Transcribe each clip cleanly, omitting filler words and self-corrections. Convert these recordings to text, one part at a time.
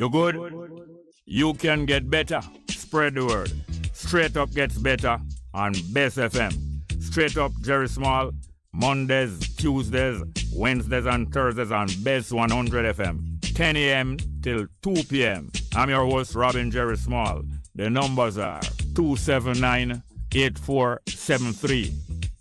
You good? You can get better. Spread the word. Straight Up gets better on Bess FM. Straight Up Jerry Small, Mondays, Tuesdays, Wednesdays and Thursdays on Bess 100 FM. 10 a.m. till 2 p.m. I'm your host, Robin Jerry Small. The numbers are 279-8473,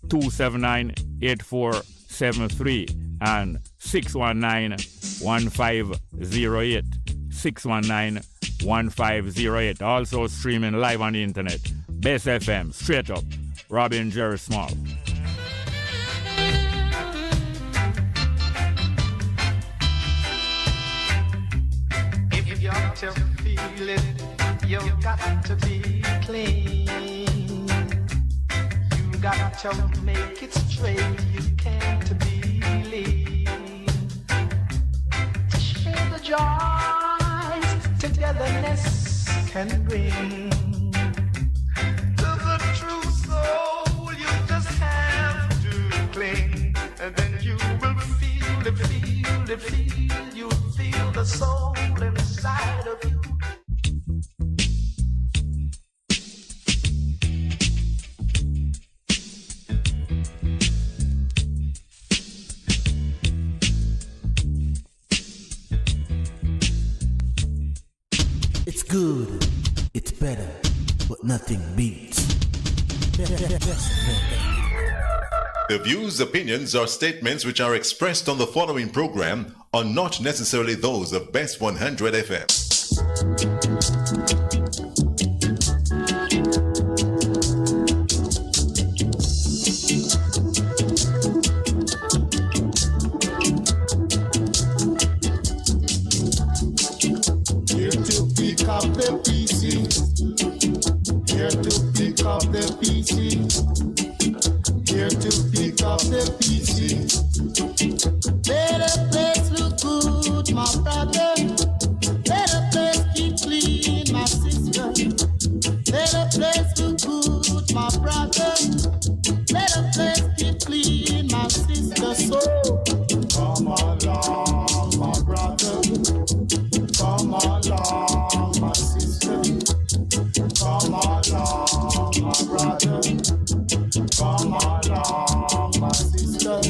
279-8473, and 619-1508, 619-1508. Also streaming live on the internet. Bess FM, Straight Up, Robin Jerry Small. If you got to feel it, you've got to be clean. You got to make it straight, you can't be lean. Share the joys togetherness can bring. To the true soul, you just have to cling, and then you will feel it, feel it, feel. You'll feel the soul inside of you. It's good, it's better, but nothing beats. The views, opinions, or statements which are expressed on the following program are not necessarily those of Bess 100 FM. Here to pick up the pieces. Here to pick up the pieces. Here to pick up the pieces. Let the place look good, my brother. Let the place keep clean, my sister. Let the place look good, my brother. Let the place keep clean, my sister. So Come along, my brother. Come along, my sister. Come along, my brother. Come along, my sister.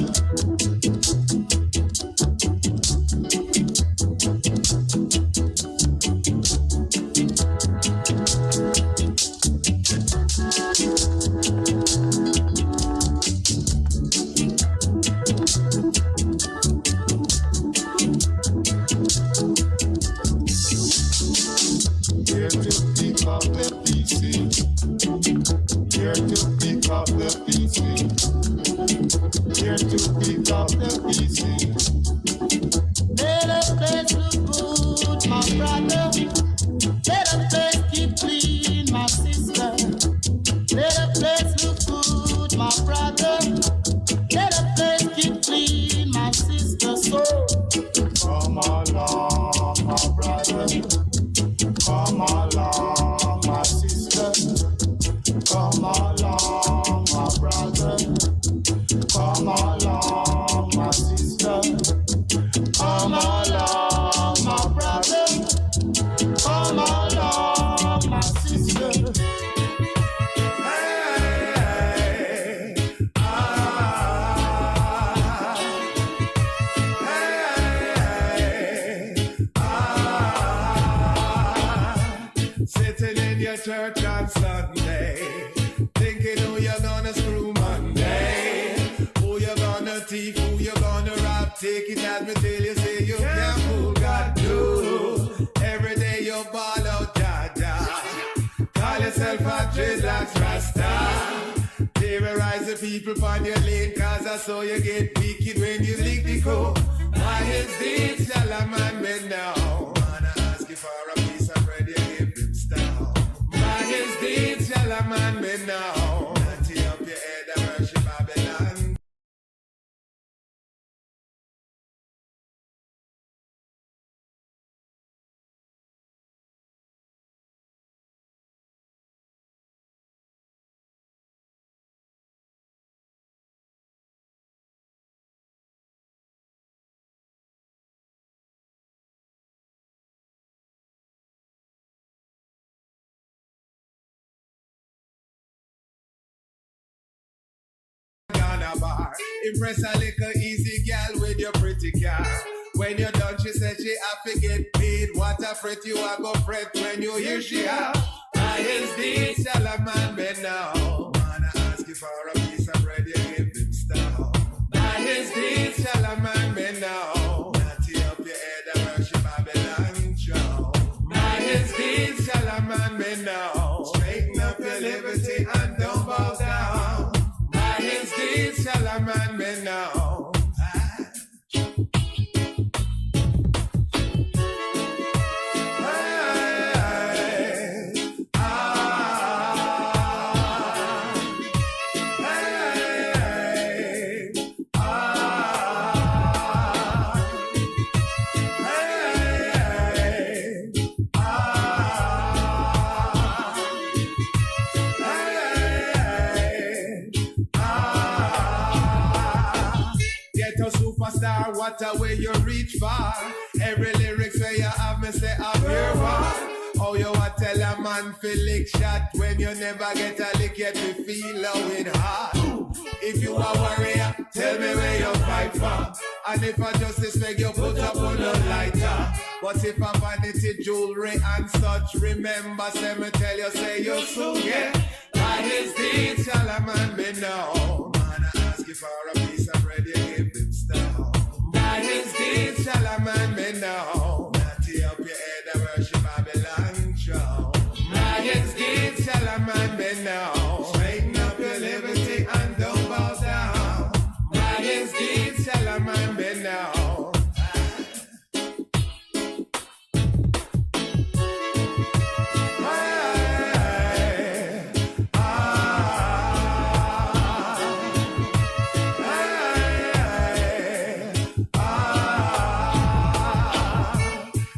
Here to pick up the pieces. Here to pick up the pieces. Here to pick up the pieces. let the place look good, my brother. Let the place keep clean, my sister. Let the place look good, my brother. Let the place keep clean, my sister. So Come along, my brother. Come along, my sister. Come along, my brother. Come along, my sister. Come along, my brother. Come along, my sister. Hey, sitting in your church on Sunday, thinking who you're gonna screw Monday, who you're gonna thief, who you're gonna rob. Take it as me till you say you can't fool God. Do every day you ball out, Jaja. Call yourself a dreadlocks Rasta. Terrorize the people on your lane, cause I saw you get wicked when you lick the coke. Why is this shall a man men now? Wanna ask you for a piece of bread, you give him style. Why is this shall a man men now? Dirty up your head and worship Babylon. car. Impress a little easy gal with your pretty car. When you're done, she said she have to get paid. What a fret you are go fret when you hear she have. I is the shall a man be now. Man, I ask you for a piece of bread, you give him stuff. I is the shall a man be now. Natty up your head and worship Babylon show. I is the shall a man be now. Straighten up your liberty and don't bow down. I is the shall a man be now. Superstar, what a way you reach far. Every lyrics where you have me say I'm your one. Oh, you want tell a man feel lick shot when you never get a lick yet you feel how it hard. If you a warrior, tell me where you fight for. And if I justice make you put up on a lighter. But if I vanity jewelry and such, remember say me tell you say you soon get. By his deeds shall a man be known. Man, I ask you for a piece of bread, you give him stuff. By his deeds shall a man be known. Natty up your head and worship Babylon show. By his deeds shall a man be known. Straighten up your liberty and don't bow down. By his deeds shall a man be known.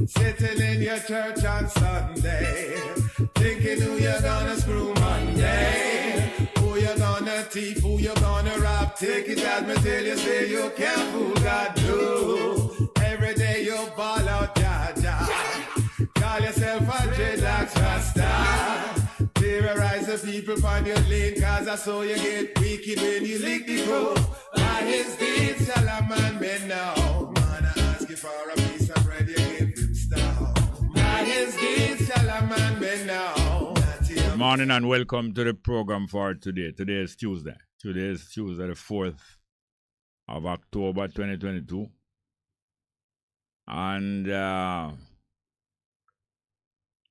Sitting in your church on Sunday, thinking who you're gonna screw Monday, who you're gonna thief, who you're gonna rob. Take it as me till you say you can't fool God, do. Every day you ball out, Jaja. Call yourself a dreadlocks rasta. Terrorize the people from your lane, cause I saw you get wicked when you lick the crow. By his deeds shall a man be known. Man, I ask you for a piece of bread, you give him stuff. By his deeds shall a man be known. Good morning and welcome to the program for today. Today is Tuesday. Today is Tuesday, the 4th of October 2022. And the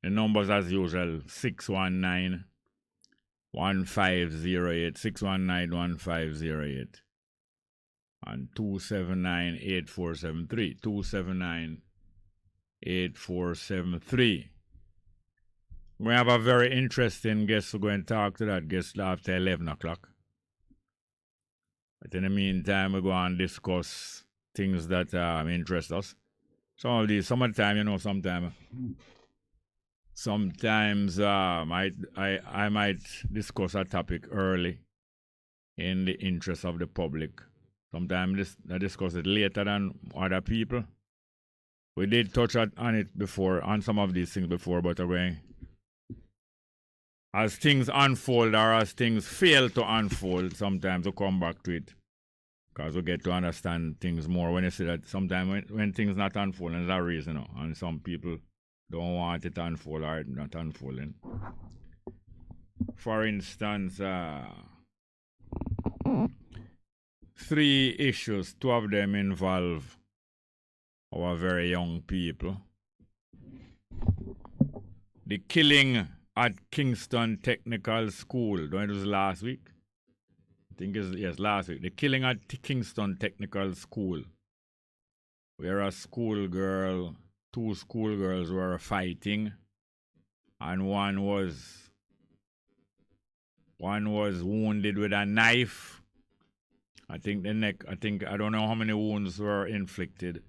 numbers as usual, 619-1508, 619-1508, and 279-8473, 279-8473. We have a very interesting guest. We're going to talk to that guest after 11 o'clock. But in the meantime, we go and discuss things that interest us. Sometimes I might discuss a topic early in the interest of the public. Sometimes I discuss it later than other people. We did touch on it before, on some of these things before, but as things unfold or as things fail to unfold, sometimes we come back to it because we get to understand things more. When you see that sometimes when things not unfolding, there's a reason, and some people don't want it to unfold or not unfolding. For instance, 3 issues, 2 of them involve our very young people. The killing at Kingston Technical School, it was last week. I think it's last week. The killing at Kingston Technical School, where a schoolgirl, 2 schoolgirls were fighting, and one was wounded with a knife. I think the neck, I don't know how many wounds were inflicted,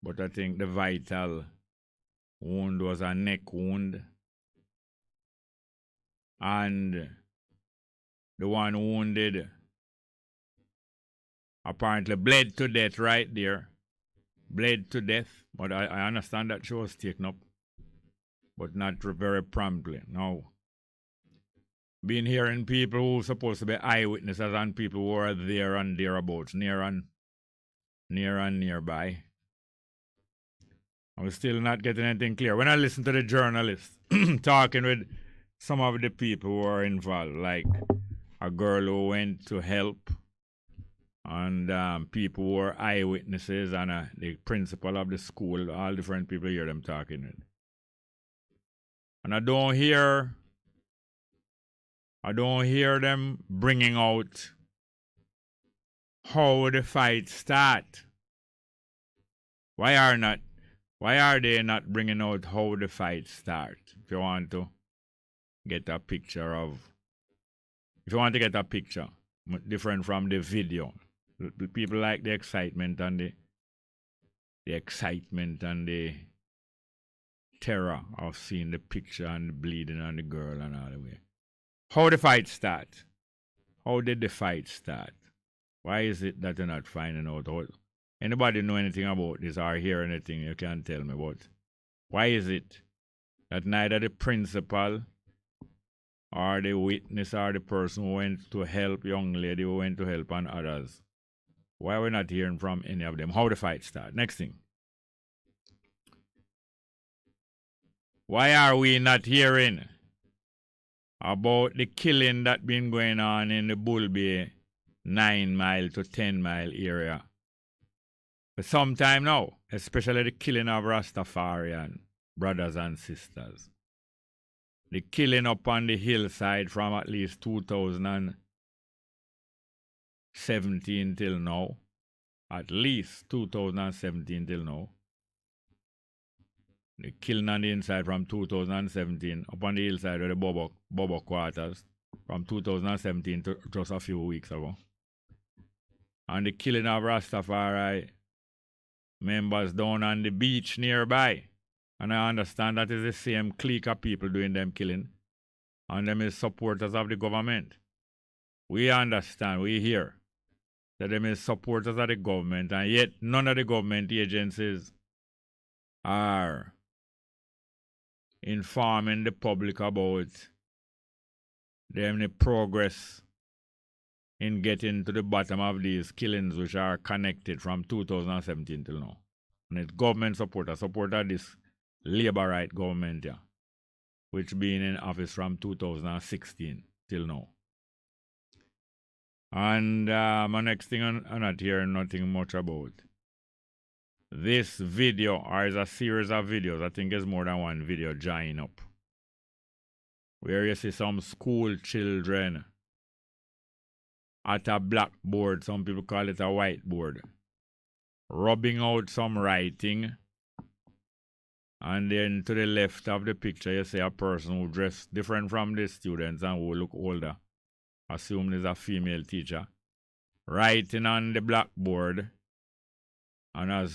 but I think the vital wound was a neck wound. And the one wounded apparently bled to death right there. Bled to death. But I understand that she was taken up, but not very promptly. Now, been hearing people who are supposed to be eyewitnesses and people who are there and thereabouts, near and nearby. I'm still not getting anything clear. When I listen to the journalists talking with some of the people who are involved, like a girl who went to help, and people who are eyewitnesses, and the principal of the school, all different people hear them talking with. And I don't hear them bringing out how the fight start. Why are they not bringing out how the fight start? If you want to get a picture different from the video. People like the excitement and the terror of seeing the picture and the bleeding on the girl and all the way. How the fight start? How did the fight start? Why is it that you're not finding out? Anybody know anything about this or hear anything you can tell me about? Why is it that neither the principal or the witness or the person who went to help, young lady who went to help, and others, why are we not hearing from any of them? How the fight start? Next thing. Why are we not hearing about the killing that been going on in the Bull Bay 9 mile to 10 mile area for some time now, especially the killing of Rastafarian brothers and sisters? The killing up on the hillside from at least 2017 till now. At least 2017 till now. The killing on the inside from 2017 up on the hillside of the Bobo quarters from 2017 to just a few weeks ago. And the killing of Rastafari members down on the beach nearby. And I understand that is the same clique of people doing them killing. And them is supporters of the government. We understand, we hear that them is supporters of the government, and yet none of the government agencies are informing the public about the progress in getting to the bottom of these killings which are connected from 2017 till now. And it's government supporter this labor right government here, which been in office from 2016 till now. And my next thing I'm not hearing nothing much about. This video, or is a series of videos, I think there's more than one video joining up, where you see some school children at a blackboard, some people call it a whiteboard, rubbing out some writing. And then to the left of the picture, you see a person who dressed different from the students and who look older. Assume is a female teacher. Writing on the blackboard. And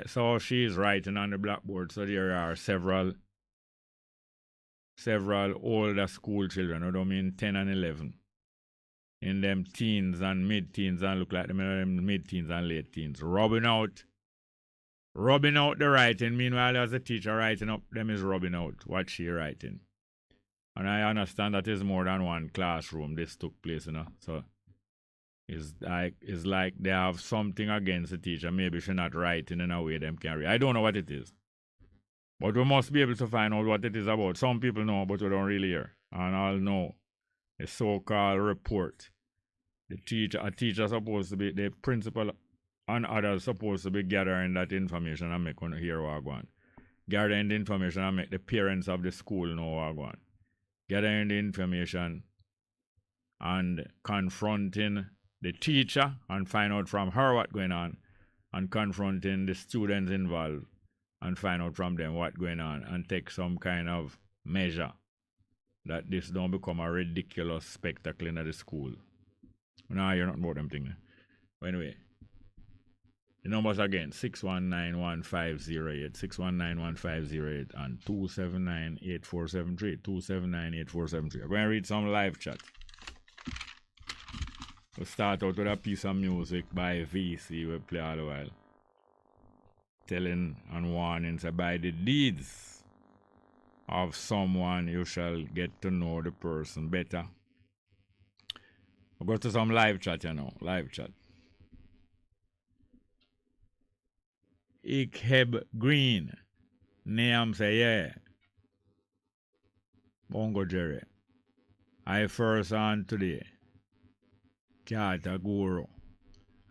so she's writing on the blackboard. So there are several older school children. I don't mean 10 and 11. In them teens and mid-teens, and look like them mid-teens and late teens. Rubbing out the writing. Meanwhile, as the teacher writing up, them is rubbing out what she writing. And I understand that is more than one classroom this took place, So it's like they have something against the teacher. Maybe she's not writing in a way them can read. I don't know what it is. But we must be able to find out what it is about. Some people know, but we don't really hear. And I'll know a so-called report. A teacher supposed to be, the principal and others supposed to be gathering that information and make one hear what going on. Gathering the information and make the parents of the school know what going on. Gathering the information and confronting the teacher and find out from her what's going on, and confronting the students involved and find out from them what's going on, and take some kind of measure that this don't become a ridiculous spectacle in the school. No, you're not about them things. But anyway, the numbers again, 619-1508, 619-1508, and 279-8473, 279-8473. I'm going to read some live chat. We'll start out with a piece of music by VC we play all the while. Telling and warning, say, by the deeds of someone you shall get to know the person better. We'll go to some live chat, live chat. Ik heb green. Name say, yeah. Bongo Jerry. I first on today. Kata Guru.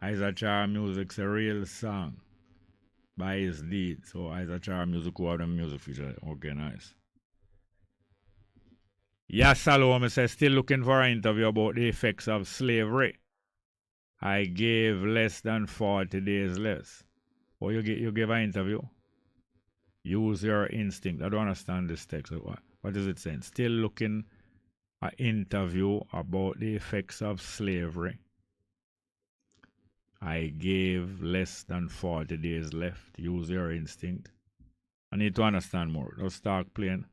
Isachar Music's a real song by his lead. So Isachar Music who have the music feature. Okay, nice. Yes, Salome says, still looking for an interview about the effects of slavery. I gave less than 40 days less. Oh, you gave an interview? Use your instinct. I don't understand this text. What is it saying? Still looking an interview about the effects of slavery. I gave less than 40 days left. Use your instinct. I need to understand more. Just start playing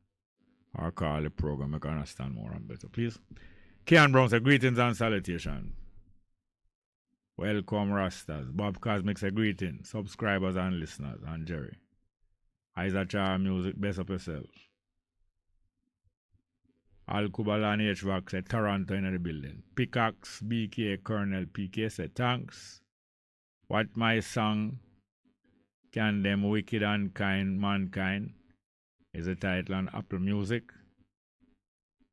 or call the program. I can understand more and better. Please. Kean Brown says, greetings and salutation. Welcome, Rastas. Bob Cosmic says, greetings, subscribers and listeners. And Jerry. Isachar Music, best up yourself. Al Kubalan HVAC said, Toronto in the building. Pickaxe BK Colonel PK said, thanks. What my song, Can Them Wicked and Kind Mankind, is the title on Apple Music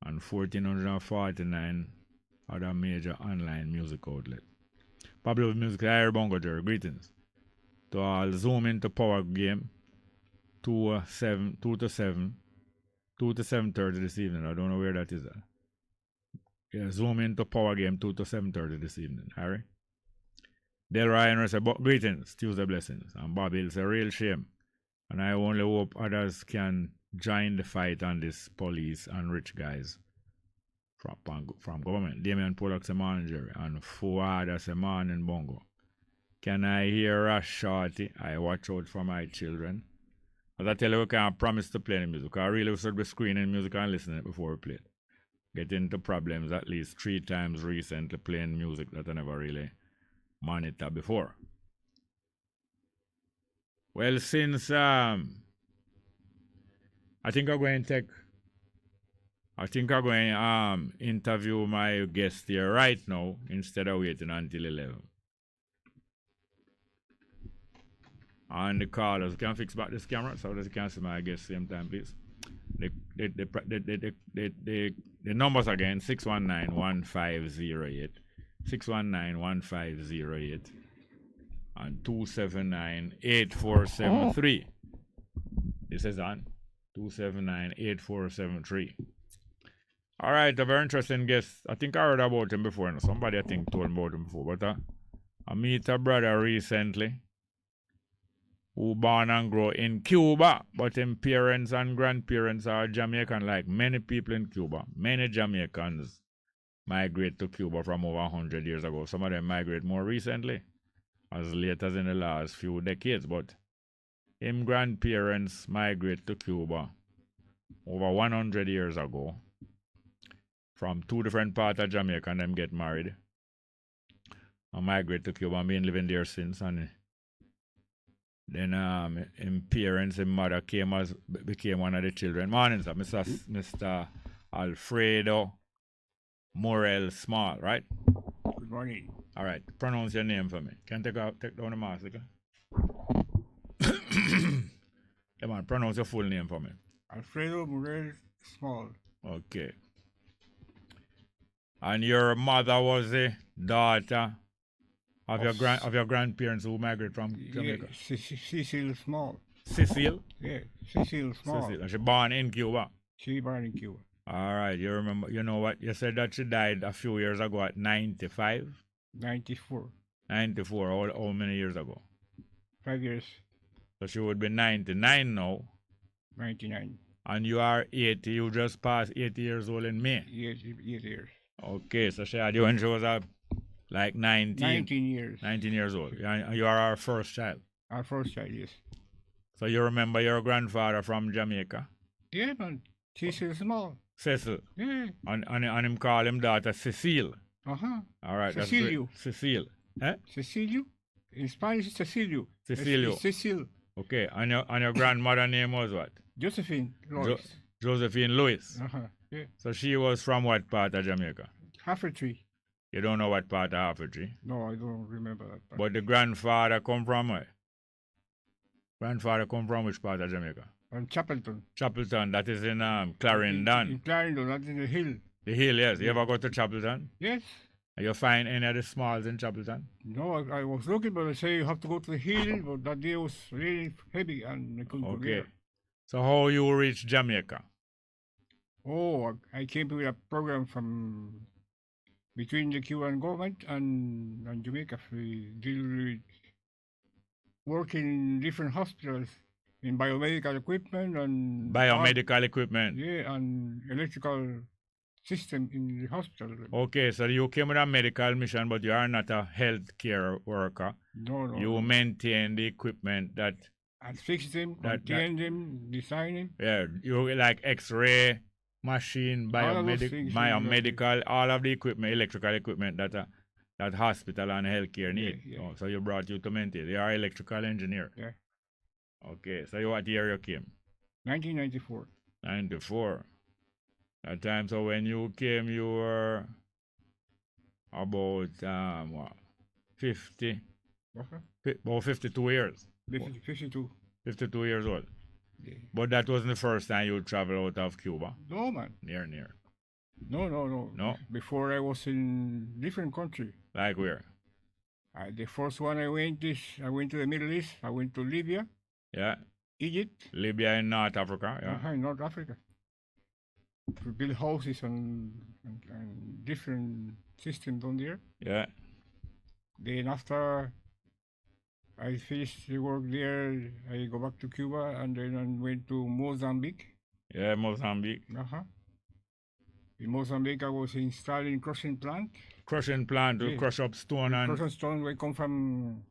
and 1,449 other major online music outlets. Pablo Music, I Bongo Jerry, greetings. To all zoom into Power Game 2 to 7:30 this evening. I don't know where that is at. Yeah, zoom into Power Game 2 to 7:30 this evening, Harry. Del Ryan said, greetings, Tuesday blessings. And Bobby, it's a real shame. And I only hope others can join the fight on this police and rich guys from government. Damian Pollock's a manager and Fuad as a man in Bongo. Can I hear a shorty? I watch out for my children. As I tell you, we can't promise to play the music. I really should be screening music and listening it before we play it. Get into problems at least 3 times recently playing music that I never really monitor before. Well, since I think I'm going to interview my guest here right now instead of waiting until 11. And the callers can fix back this camera so that you can see my guest same time, please. The numbers again: 619-1508, 619-1508, and 279-8473. This is on 279-8473. All right, a very interesting guest. I think I heard about him before. Somebody I think told me about him before, but I meet a brother recently who born and grow in Cuba, but his parents and grandparents are Jamaican, like many people in Cuba. Many Jamaicans migrate to Cuba from over 100 years ago. Some of them migrate more recently, as late as in the last few decades, but his grandparents migrate to Cuba over 100 years ago from 2 different parts of Jamaica, and them get married and migrate to Cuba and been living there since. And then his parents, his mother became one of the children. Morning, sir. Mr. Alfredo Morel Small, right? Good morning. All right. Pronounce your name for me. Can take down the mask, okay? Come on, pronounce your full name for me. Alfredo Morel Small. Okay. And your mother was the daughter of your grandparents who migrated from Jamaica? Yeah, Cecil Small. Cecil? Yeah, Cecil Small. Cecil. And she born in Cuba? She born in Cuba. All right. You remember, you know what? You said that she died a few years ago at 95? 94. 94. How many years ago? 5 years. So she would be 99 now. 99. And you are 80. You just passed 80 years old in May. 8 years. Okay. So she had you when she was like 19. 19 years. 19 years old. And you are our first child. Our first child, yes. So you remember your grandfather from Jamaica? Yeah, man. Cecil Small. Cecil. Yeah. And him call him daughter Cecile. Uh-huh. All right. Cecilio. That's great. Cecile. Eh? Cecilio? In Spanish, it's Cecilio. Cecilio. Cecil. Okay. And your grandmother name was what? Josephine Lois. Josephine Lewis. Uh-huh. Yeah. So she was from what part of Jamaica? Half a tree. You don't know what part of Africa. No, I don't remember that part. But the grandfather come from where? Grandfather come from which part of Jamaica? And Chapelton. Chapelton, that is in Clarendon. In Clarendon, that's in the hill. The hill, yes. You ever go to Chapelton? Yes. You find any of the smalls in Chapelton? No, I was looking, but they say you have to go to the hill, but that day was really heavy and I couldn't go Okay. there. So how you reach Jamaica? Oh, I came with a program from between the Cuban government and Jamaica. We deal with work in different hospitals in biomedical equipment and Biomedical equipment. yeah, and electrical system in the hospital. Okay, so you came with a medical mission, but you are not a healthcare worker. No. You maintain the equipment that, And fix them, that- maintain them, design them. yeah, you like X-ray machine, All of those things, biomedical, all of the equipment, electrical equipment that hospital and healthcare need. Yeah. Oh, so you brought you to maintain. You are electrical engineer. Yeah. Okay, so what year you came? 1994. 94. That time, so when you came, you were about what, 50, about 52 years. 52. 52 years old. Yeah. But that wasn't the first time you traveled out of Cuba. No, man. Near. No. No? Before I was in different country. Like where? The first one I went to the Middle East. I went to Libya, Yeah. Egypt, Libya in North Africa. Yeah. in North Africa. To build houses and different systems down there. Yeah. Then after I finished the work there, I go back to Cuba and then I went to Mozambique. Yeah, Mozambique. In Mozambique, I was installing crushing plant. Crushing plant to Yeah. crush up stone and Crushing stone, we come from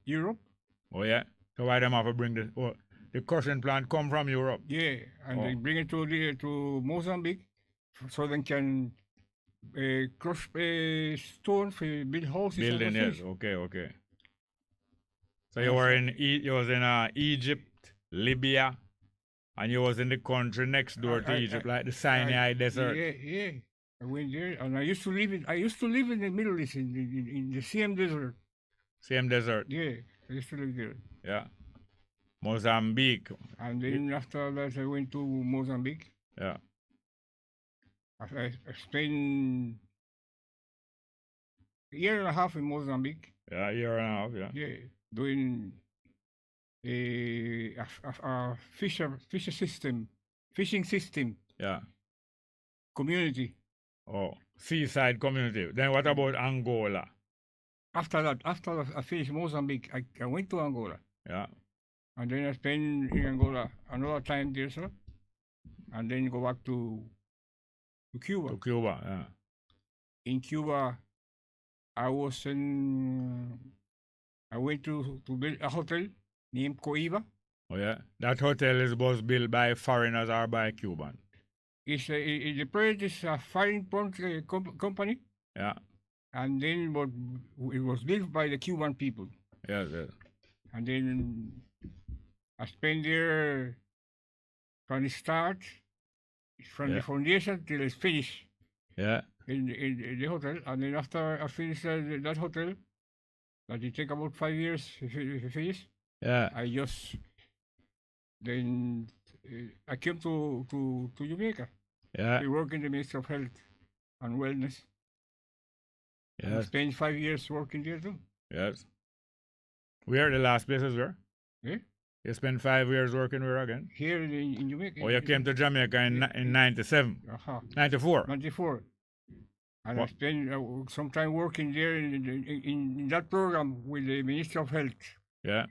Europe. oh yeah. So why them have to bring the crushing plant come from Europe? Yeah, and they Oh. bring it to Mozambique so they can crush stone for build houses. and Building, those yes. things. Okay. So you were in Egypt, Libya, and you was in the country next door to Egypt, like the Sinai Desert. Yeah. I went there, and I used to live in the Middle East in the same desert. Same desert. Yeah, I used to live there. Yeah. Mozambique. And then after that, I went to Mozambique. Yeah. I spent a year and a half in Mozambique. Yeah, year and a half, yeah. Yeah, doing a fishing system Yeah. community. Oh, seaside community. Then what about Angola? After I finished Mozambique, I went to Angola. Yeah. And then I spent in Angola another time there, sir. And then go back to Cuba. To Cuba, yeah. In Cuba, I went to build a hotel named Coiba. Oh yeah. That hotel was built by foreigners or by Cuban. The project is a foreign company, Yeah. and then it was built by the Cuban people. Yes. And then I spent there from the start, from Yeah. the foundation till it's finished Yeah. in the hotel. And then after I finished that hotel, that it take about 5 years to finish, Yeah. I came to Jamaica. Yeah. We work in the Ministry of Health and Wellness. I Yes. spent 5 years working there too. Yes. Where the last places were? Yeah? You spent 5 years working where again? Here in Jamaica. Oh, you came to Jamaica in 97, 94. 94. And I What? spent some time working there in that program with the Ministry of Health. Yeah.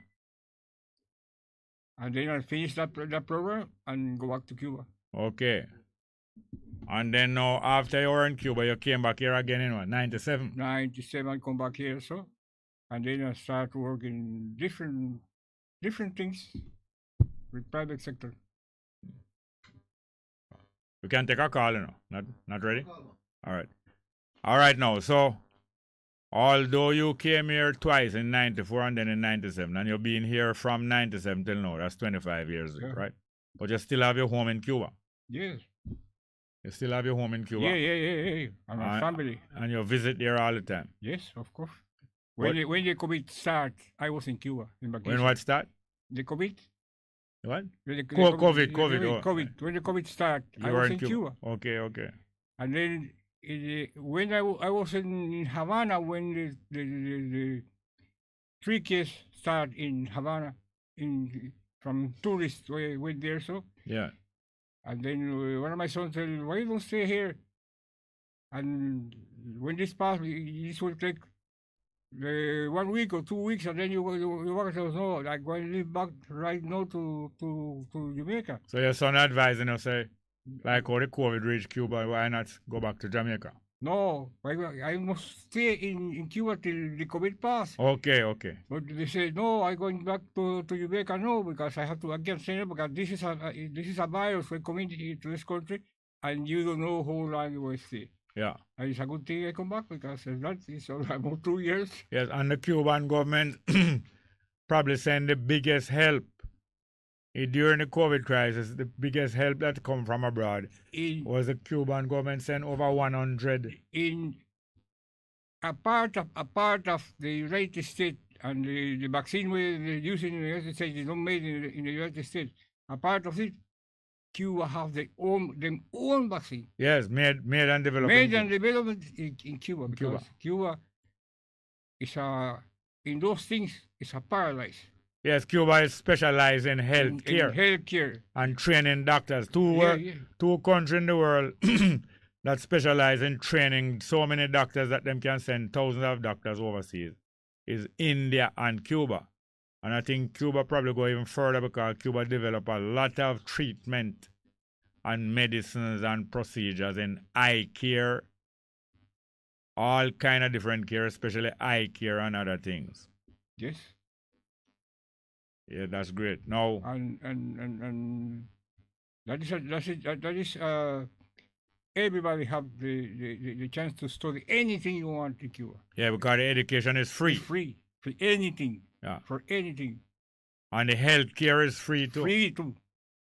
And then I finished that program and go back to Cuba. Okay. And then now, after you were in Cuba, you came back here again in what, 97? 97, come back here, so. And then I start working different things with private sector. We can take a call, you know. Not ready? All right now. So, although you came here twice in 94 and then in 97, and you've been here from 97 till now, that's 25 years, Yeah. right? But you still have your home in Cuba. Yes. You still have your home in Cuba? Yeah. And my family. And you visit there all the time? Yes, of course. When the COVID started, I was in Cuba in vacation. When what start? The COVID? What? COVID. COVID. When the COVID started, I was in Cuba. Okay. And then when I was in Havana, when the 3 cases started in Havana, from tourists went there, so. Yeah. And then one of my sons said, "Why you don't stay here?" And when this passed, this will take 1 week or 2 weeks, and then you work. I was, no, I'm going to live back right now to Jamaica. So your son advising you, say, like how the COVID reached Cuba, why not go back to Jamaica? No, I must stay in Cuba till the COVID pass. Okay. But they said, no, I'm going back to Jamaica now, because I have to again say it, because this is a virus when coming to this country, and you don't know how long you will stay. Yeah. And it's a good thing I come back, because that is almost 2 years. Yes, and the Cuban government probably sent the biggest help during the COVID crisis. The biggest help that come from abroad was the Cuban government sent over 100. In a part of the United States, and the vaccine we're using in the United States is not made in the United States. A part of it, Cuba have their own vaccine. Yes, made and developed. Made and developed in Cuba, because Cuba is in those things, it's a paradise. Yes, Cuba is specialized in healthcare. In healthcare. And training doctors. Two countries in the world that specialize in training so many doctors that them can send thousands of doctors overseas is India and Cuba. And I think Cuba probably go even further, because Cuba develop a lot of treatment and medicines and procedures in eye care, all kind of different care, especially eye care and other things. Yes. Yeah, that's great. Now, and that is everybody have the chance to study anything you want in Cuba. Yeah, because the education is free. It's free for anything. Yeah. For anything. And the healthcare is free too. Free too.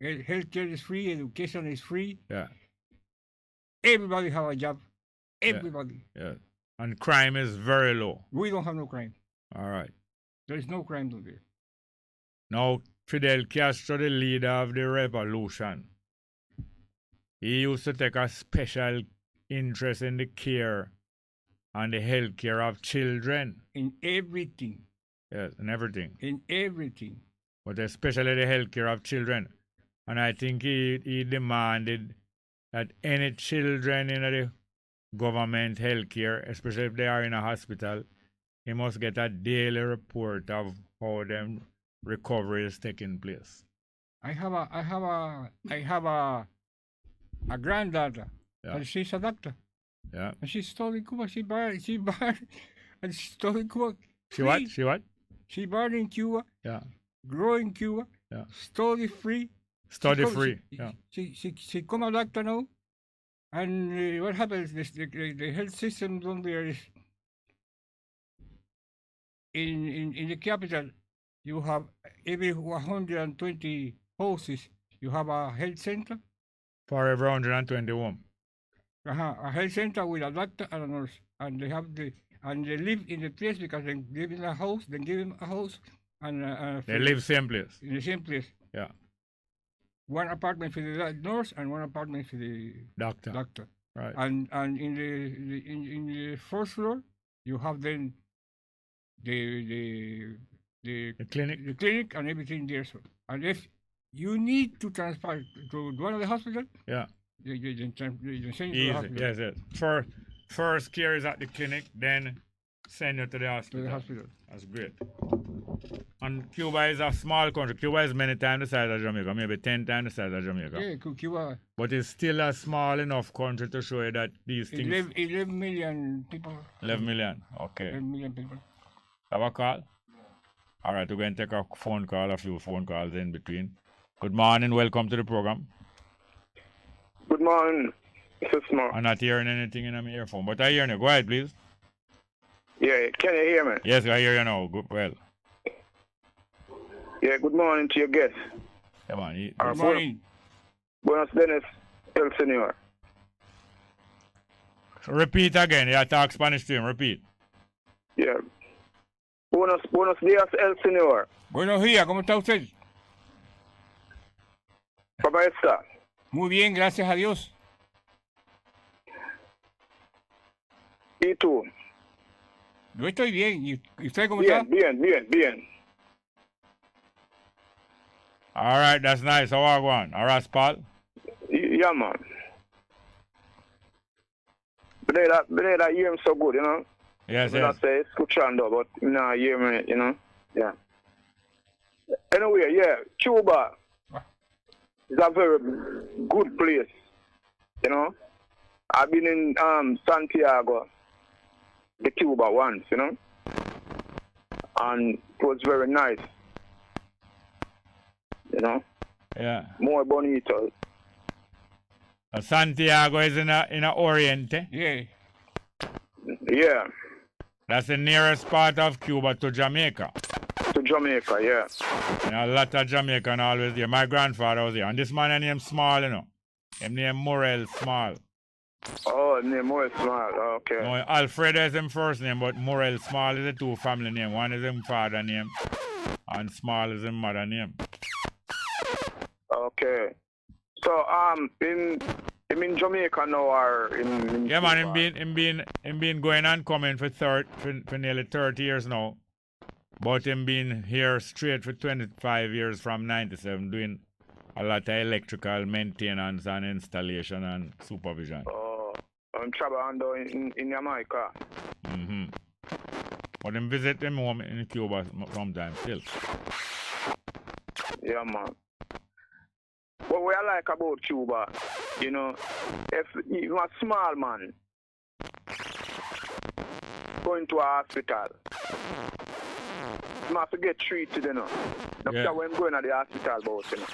Healthcare is free. Education is free. Yeah. Everybody have a job. Everybody. Yeah. And crime is very low. We don't have no crime. All right. There is no crime there. Now, Fidel Castro, the leader of the revolution, he used to take a special interest in the care and the health care of children. In everything. Yes, in everything. In everything. But especially the health care of children. And I think he demanded that any children in the government health care, especially if they are in a hospital, he must get a daily report of how them recovery is taking place. I have a granddaughter, and she's a doctor. Yeah. And she studied Cuba. She born and she studied Cuba. She what? She born in Cuba. Yeah. Grow in Cuba. Yeah. Study free. She come a doctor now. And what happens? The health system down there is in the capital. You have every 120 houses. You have a health center. For every 121. A health center with a doctor and a nurse, and they live in the place, because they live in a house. They give them a house, and they live same place. In the same place. Yeah. One apartment for the nurse and one apartment for the doctor. Right. And in the first floor, you have then the clinic. The clinic and everything there. So, and if you need to transfer to one of the hospital, yeah. You send you to the hospital. Yes. First care is at the clinic, then send you to the hospital. That's great. And Cuba is a small country. Cuba is many times the size of Jamaica, maybe 10 times the size of Jamaica. Yeah, Cuba. But it's still a small enough country to show you that these things. 11 million people. 11 million. Okay. 11 million people. Have a call? All right, we're going to take a phone call, a few phone calls in between. Good morning, welcome to the program. Good morning, Mr. Smart. I'm not hearing anything in my earphone, but I hear you. Go ahead, please. Yeah, can you hear me? Yes, I hear you now. Good, well. Yeah, good morning to your guest. Come on. Good morning. Buenos Dennis, El Senor. Repeat again. Yeah, talk Spanish to him. Repeat. Yeah. Buenos días, el señor. Buenos días, ¿cómo está usted? ¿Cómo está? Muy bien, gracias a Dios. ¿Y tú? Yo estoy bien. ¿Y usted cómo Bien, está? bien. All right, that's nice. How are you going? All right, Paul? Yeah, man. But I hear him so good, you know? Yes, I yes. say escuchando, but nah, hear me, you know? Yeah. Anyway, yeah, Cuba is a very good place, you know? I've been in Santiago, the Cuba once, you know? And it was very nice, you know? Yeah. More bonito. Santiago is in a Oriente. Yeah. Yeah, That's the nearest part of Cuba to Jamaica. to Jamaica, yeah. And a lot of Jamaican always there. My grandfather was there. And this man named Small, you know. Him named Morel Small. Oh, name Morel Small, okay. No, Alfredo is his first name, but Morel Small is the two family name. One is his father name, and Small is his mother name. Okay. So, in Jamaica now or in Yeah, man, Cuba? him been going and coming for nearly 30 years now. But him been here straight for 25 years from 97, doing a lot of electrical maintenance and installation and supervision. Oh, I'm traveling in Jamaica. Mm-hmm. But him visit him home in Cuba sometimes still. Yeah, man. What I like about Cuba, you know, if you're a small man going to a hospital, you have to get treated, you know. That's Yeah. when I'm going to the hospital about, you know.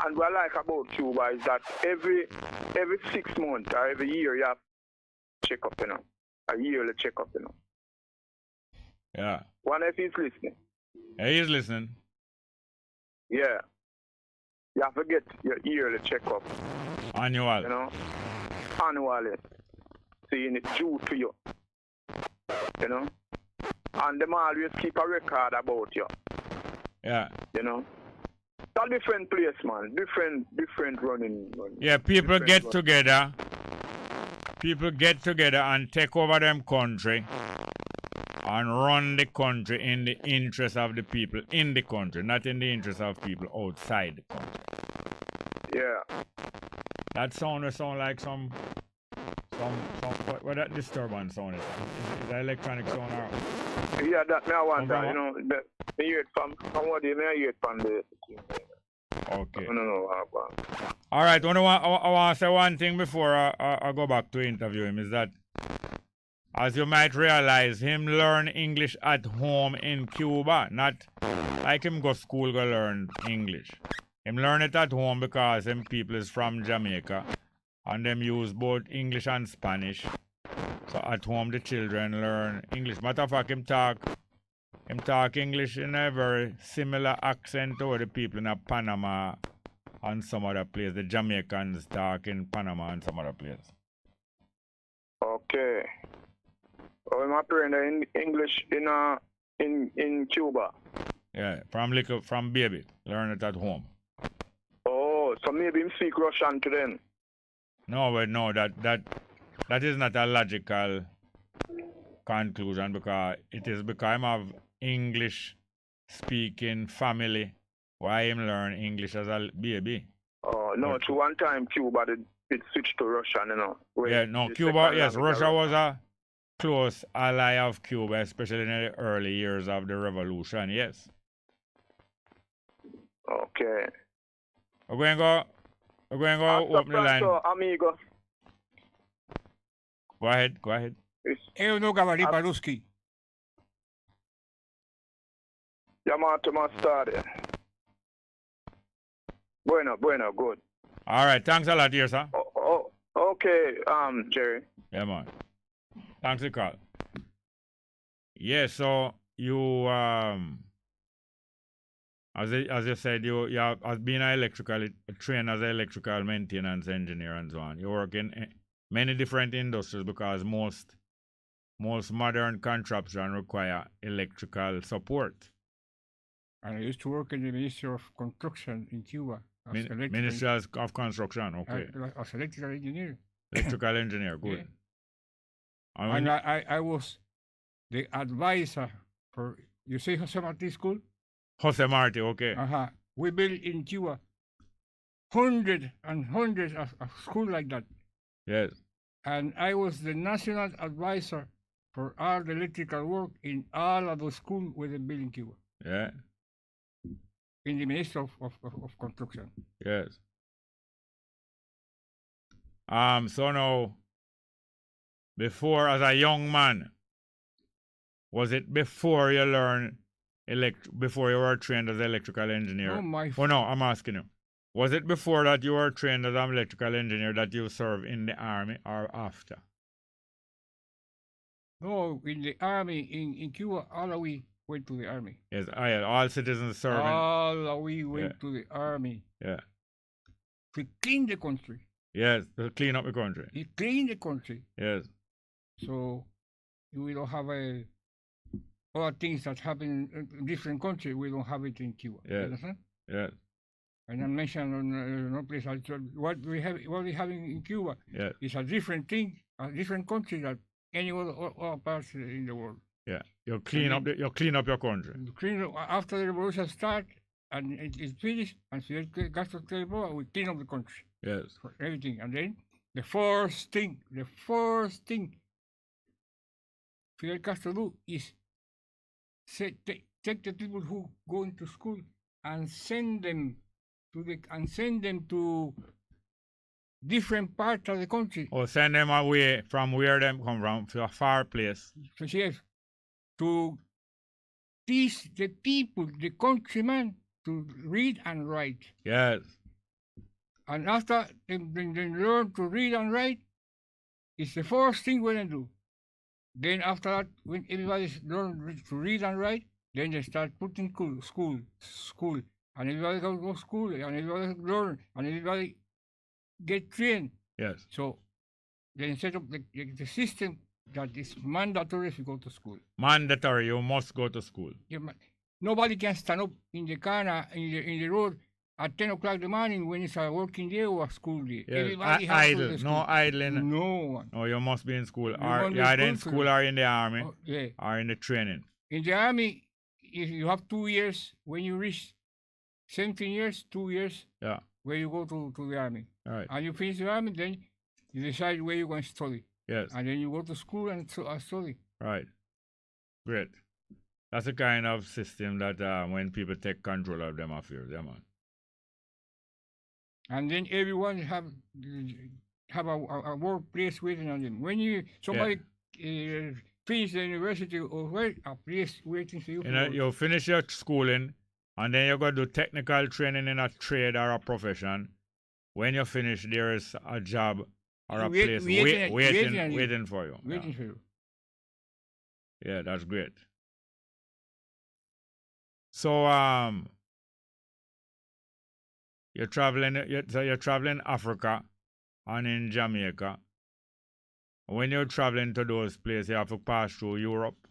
And what I like about Cuba is that every 6 months or every year you have to check up, you know. A yearly check up, you know. Yeah. Wonder if he's listening. Yeah, he's listening. Yeah. You have to get your yearly checkup, Annual. you know, annually. Seeing it due to you, you know. And them always keep a record about you, Yeah. you know. It's a different place, man. Different running. Yeah, people different get run. together. People get together and take over them country and run the country in the interest of the people in the country, not in the interest of people outside the country. Yeah. That sound like some what that disturbance sound is? Is that electronic sound or? Yeah, that me I wonder, From you know, me hear it from what day me I hear it from the Okay. I don't know. All right. I want to say one thing before I go back to interview him is that, as you might realize, him learn English at home in Cuba, not like him go school go learn English. Him learn it at home because him people is from Jamaica, and them use both English and Spanish. So at home the children learn English. Matter of fact, him talk English in a very similar accent to the people in Panama and some other place. The Jamaicans talk in Panama and some other place. Okay. Oh, I'm appearing in English in Cuba. Yeah, from baby, learn it at home. Oh, so maybe him speak Russian to them. No, but no, that is not a logical conclusion because I'm of English speaking family. Why him learn English as a baby? Oh no, to one time Cuba it switched to Russian, you know. Yeah, no, Cuba, yes, Russia was a close ally of Cuba, especially in the early years of the revolution, yes. Okay. We're going to open the line. Amigo. Go ahead. Eu no говори по-русски. Llamate más tarde. Bueno, good. All right, thanks a lot, dear sir. Okay, Jerry. Yeah, man. Thanks for the call. Yeah, so you As you said, you have been trained as an electrical maintenance engineer and so on. You work in many different industries because most modern contraption require electrical support. And I used to work in the Ministry of Construction in Cuba. Ministry of Construction, okay. As electrical engineer. Electrical engineer, good. Yeah. And I was the advisor for, you say Jose Marti School? Jose Marti, okay. We built in Cuba hundreds and hundreds of schools like that. Yes. And I was the national advisor for all the electrical work in all of the schools with the built in Cuba. Yeah. In the Ministry of Construction. Yes. So now, before, as a young man, was it before you learned before you were trained as an electrical engineer? No, I'm asking you. Was it before that you were trained as an electrical engineer that you served in the army, or after? No, in the army, in Cuba, all of we went to the army. Yes, all citizens serving. All of we went to the army. Yeah. To clean the country. Yes, to clean up the country. To clean the country. Yes. So we don't have other things that happen in different countries. We don't have it in Cuba. Yes. Understand? Yes. And I mentioned on no place. What we have in Cuba is a different thing, a different country that any other parts in the world. Yeah, you clean up your country. After the revolution started and it's finished, and Fidel Castro take over, we clean up the country. Yes. For everything, and then the first thing Fidel Castro do is take the people who go into school and send them to different parts of the country. Or send them away from where them come from, to a far place. So yes, to teach the people, the countrymen, to read and write. Yes. And after they learn to read and write, it's the first thing we're going to do. Then after that, when everybody's learned to read and write, then they start putting school. And everybody goes to school, and everybody learn, and everybody get trained. Yes. So they set up the system that is mandatory if you go to school. Mandatory, you must go to school. Yeah, nobody can stand up in the corner, in the road at 10 o'clock in the morning when it's a working day or a school day. Yes. Everybody has idle, to go to school. no idling. No one. No, you must be in school. Or you're either in school or in the army, or in the training. In the army, if you have 2 years, when you reach 17 years, 2 years, where you go to the army. Right. And you finish the army, then you decide where you're going to study. Yes. And then you go to school and study. Right. Great. That's the kind of system that when people take control of them affairs, yeah, man. And then everyone have a workplace waiting on them. When somebody finish the university or where a place waiting for you. You finish your schooling, and then you go to do technical training in a trade or a profession. When you finish, there is a job or a place waiting for you. Waiting for you. Yeah, that's great. So you're traveling Africa and in Jamaica. When you're traveling to those places, you have to pass through Europe.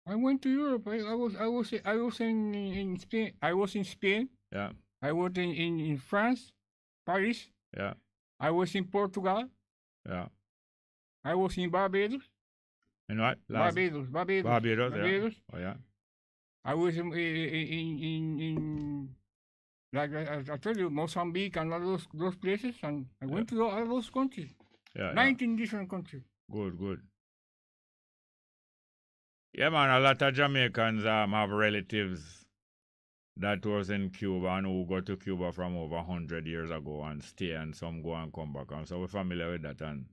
I went to Europe. I was in Spain. I was in Spain. Yeah. I was in France, Paris. Yeah. I was in Portugal. Yeah. I was in Barbados. In what? Barbados. Yeah. Oh yeah. I was in like I told you, Mozambique and all those places, and I went to all those countries. Yeah. 19 different countries. Good. Yeah, man, a lot of Jamaicans have relatives that was in Cuba and who go to Cuba from over 100 years ago and stay, and some go and come back. And so we're familiar with that, and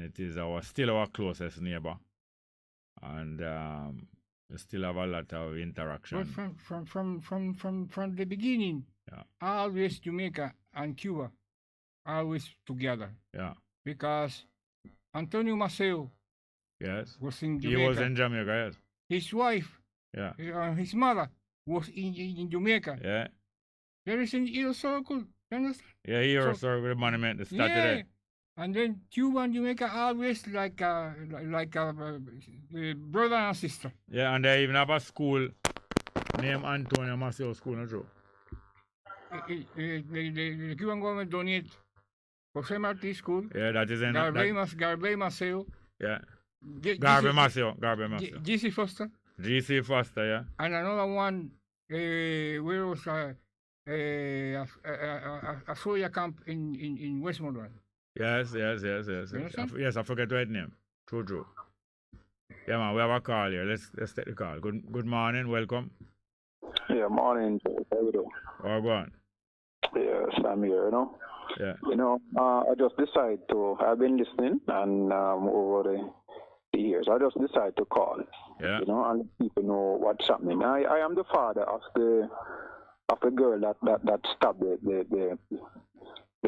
it is still our closest neighbor. And we still have a lot of interaction. But from the beginning, always Jamaica and Cuba, always together. Yeah. Because Antonio Maceo, yes, was in Jamaica. He was in Jamaica, yes. His wife, yeah, his mother was in Jamaica. Yeah. There is an Euro Circle. You understand? Yeah, Euro So- Circle, the monument, the statue Yeah. there. And then Cuba and Jamaica always like brother and sister. Yeah, and they even have a school named Antonio Maceo School, not true? The Cuban government donate Jose Marti School, Yeah, that is in Garbe Maceo, yeah. G- Garvey GC Maceo, Garvey Maceo. GC Foster, GC Foster, yeah. and another one where was a soldier camp in Westmoreland. Yes. understand? Yes, I forget the right name. True. Yeah, man, we have a call here. Let's take the call. Good morning, welcome. Yeah, morning. How you doing? Oh, go on. Yeah, Sam here, you know. Yeah. You know, I just decided to, I've been listening and over the years, I just decided to call, Yeah. you know, and let people know what's happening. I am the father of the girl that stabbed the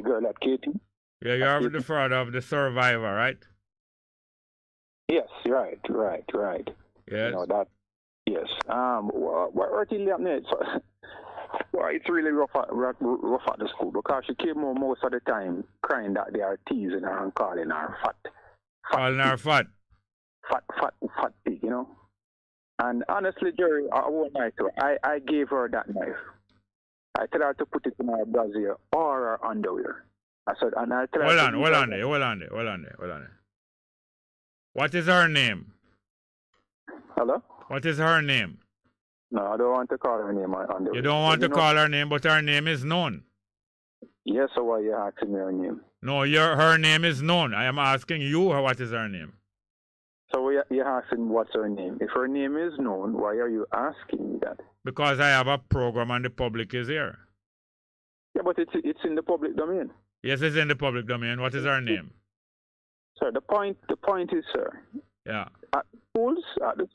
girl at Katie. Yeah, you are the father of the survivor, right? Yes, right. Yes. You know that. Yes. What really happened? Well, it's really rough at the school because she came home most of the time crying that they are teasing her and calling her fat. Calling her fat. Fat pig, you know. And honestly, Jerry, I won't lie to her. I gave her that knife. I tell her to put it in her brassiere or her underwear. I said, and I tell her. Hold on there. What is her name? Hello? What is her name? No, I don't want to call her name on the. You don't want to call her name, but her name is known. Yes, so why you asking me her name? No, her name is known. I am asking you what is her name. So you're asking what's her name? If her name is known, why are you asking me that? Because I have a program and the public is here. Yeah, but it's in the public domain. Yes, it's in the public domain. What is her name? Sir, the point is, sir. Yeah. At the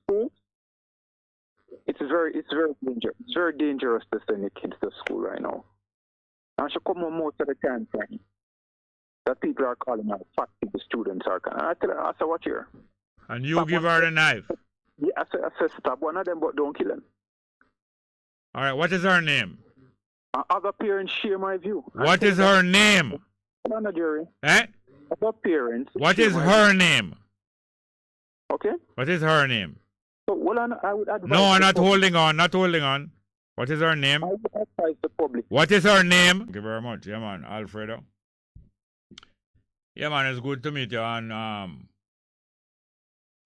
schools, it's very dangerous. It's very dangerous to send the kids to school right now. And she come home most of the time saying that people are calling her fat, the students are calling. I tell her, I say, watch here. And you give her the knife. Yeah, I say stop one of them, but don't kill them. All right, what is her name? Other parents share my view. What is her name? No, no, Jerry. Eh? Other parents. What is her name? Okay. What is her name? So, well, I would advise. No, not holding on. What is her name? I would advise the public. What is her name? Thank you very much. Yeah, man, Alfredo. Yeah, man, it's good to meet you. And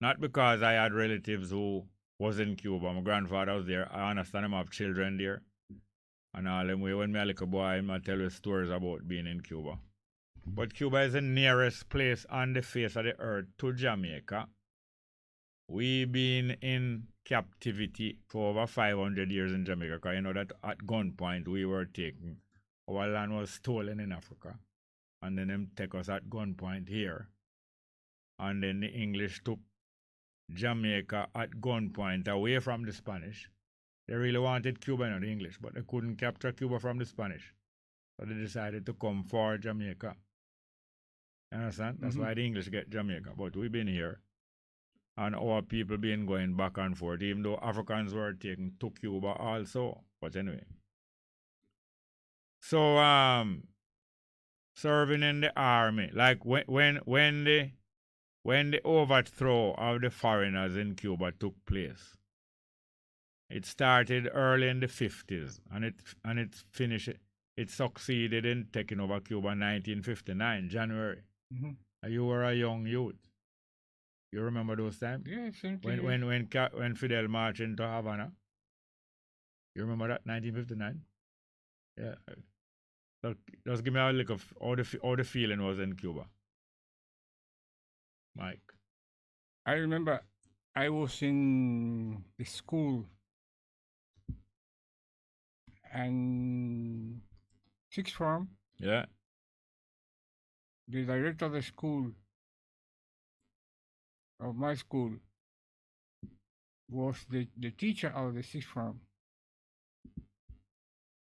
not because I had relatives who was in Cuba. My grandfather was there. I understand him have children there. And all them way when me a little boy, I tell you stories about being in Cuba. But Cuba is the nearest place on the face of the earth to Jamaica. We've been in captivity for over 500 years in Jamaica. Because you know that at gunpoint we were taken. Our land was stolen in Africa. And then them take us at gunpoint here. And then the English took Jamaica at gunpoint away from the Spanish. They really wanted Cuba, not the English, but they couldn't capture Cuba from the Spanish. So they decided to come for Jamaica. You understand? That's why the English get Jamaica. But we've been here. And our people been going back and forth, even though Africans were taken to Cuba also. But anyway. So, serving in the army, like when the overthrow of the foreigners in Cuba took place, it started early in the 50s and it finished. It succeeded in taking over Cuba in 1959, January. And you were a young youth. You remember those times? Yes. When Fidel marched into Havana. You remember that 1959? Yeah. So just give me a look of how the feeling was in Cuba. Mike. I remember I was in the school and sixth form. Yeah. The director of the school, of my school, was the teacher of the sixth form.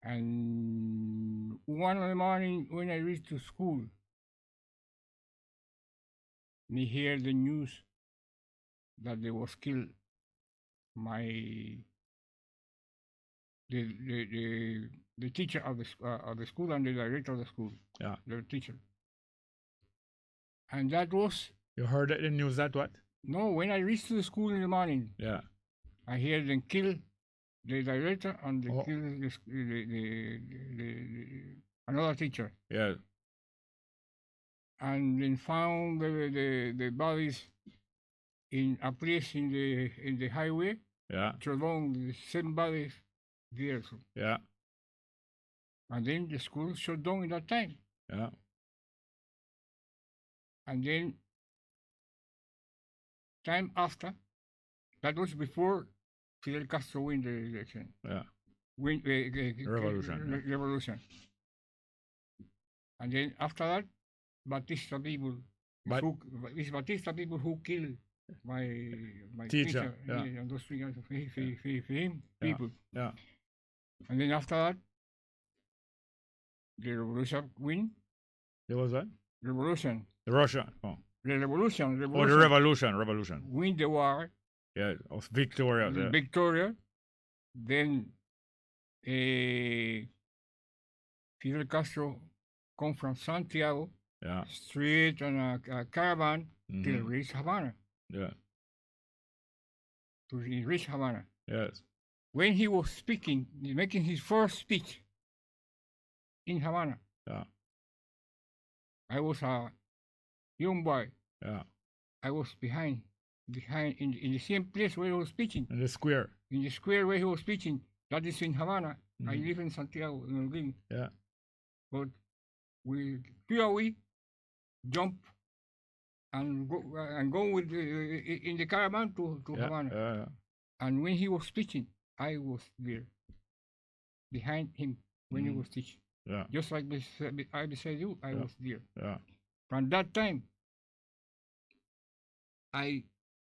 And one of the morning when I reached to school, me hear the news that they was killed my the teacher of the school and the director of the school. Yeah. The teacher. And that was You heard it in the news that what? no. When I reached to the school in the morning, Yeah. I hear them kill the director and they Oh. kill another teacher, Yeah. and then found the bodies in a place in the highway. Yeah. So long the same bodies there. So. Yeah. And then the school shut down in that time. Yeah. And then time after, that was before Fidel Castro win the election. Yeah. Revolution. yeah. Revolution. And then after that, Batista people, it's Batista people who killed my Teacher, yeah. and those three guys, for him, Yeah. people. Yeah. And then after that, the revolution win. There was what? Revolution. The Russia. Oh. The revolution. Oh, the revolution. Win the war. Yeah. Of Victoria. Yeah. Victoria. Then Fidel Castro come from Santiago, Yeah. straight on a caravan till Mhm. reach Havana. Yeah. To reach Havana. Yes. When he was speaking, making his first speech in Havana, Yeah. I was a young boy. Yeah. I was behind in the same place where he was speaking, In the square. in the square where he was speaking. That is in Havana. I Mhm. live in Santiago, in Holguín. Yeah. But we jump and go with in the caravan to Yeah. Havana. Yeah. And when he was speaking, I was there behind him when he Mhm. was teaching. Yeah. Just like I beside you, I Yeah. was there. Yeah. From that time, I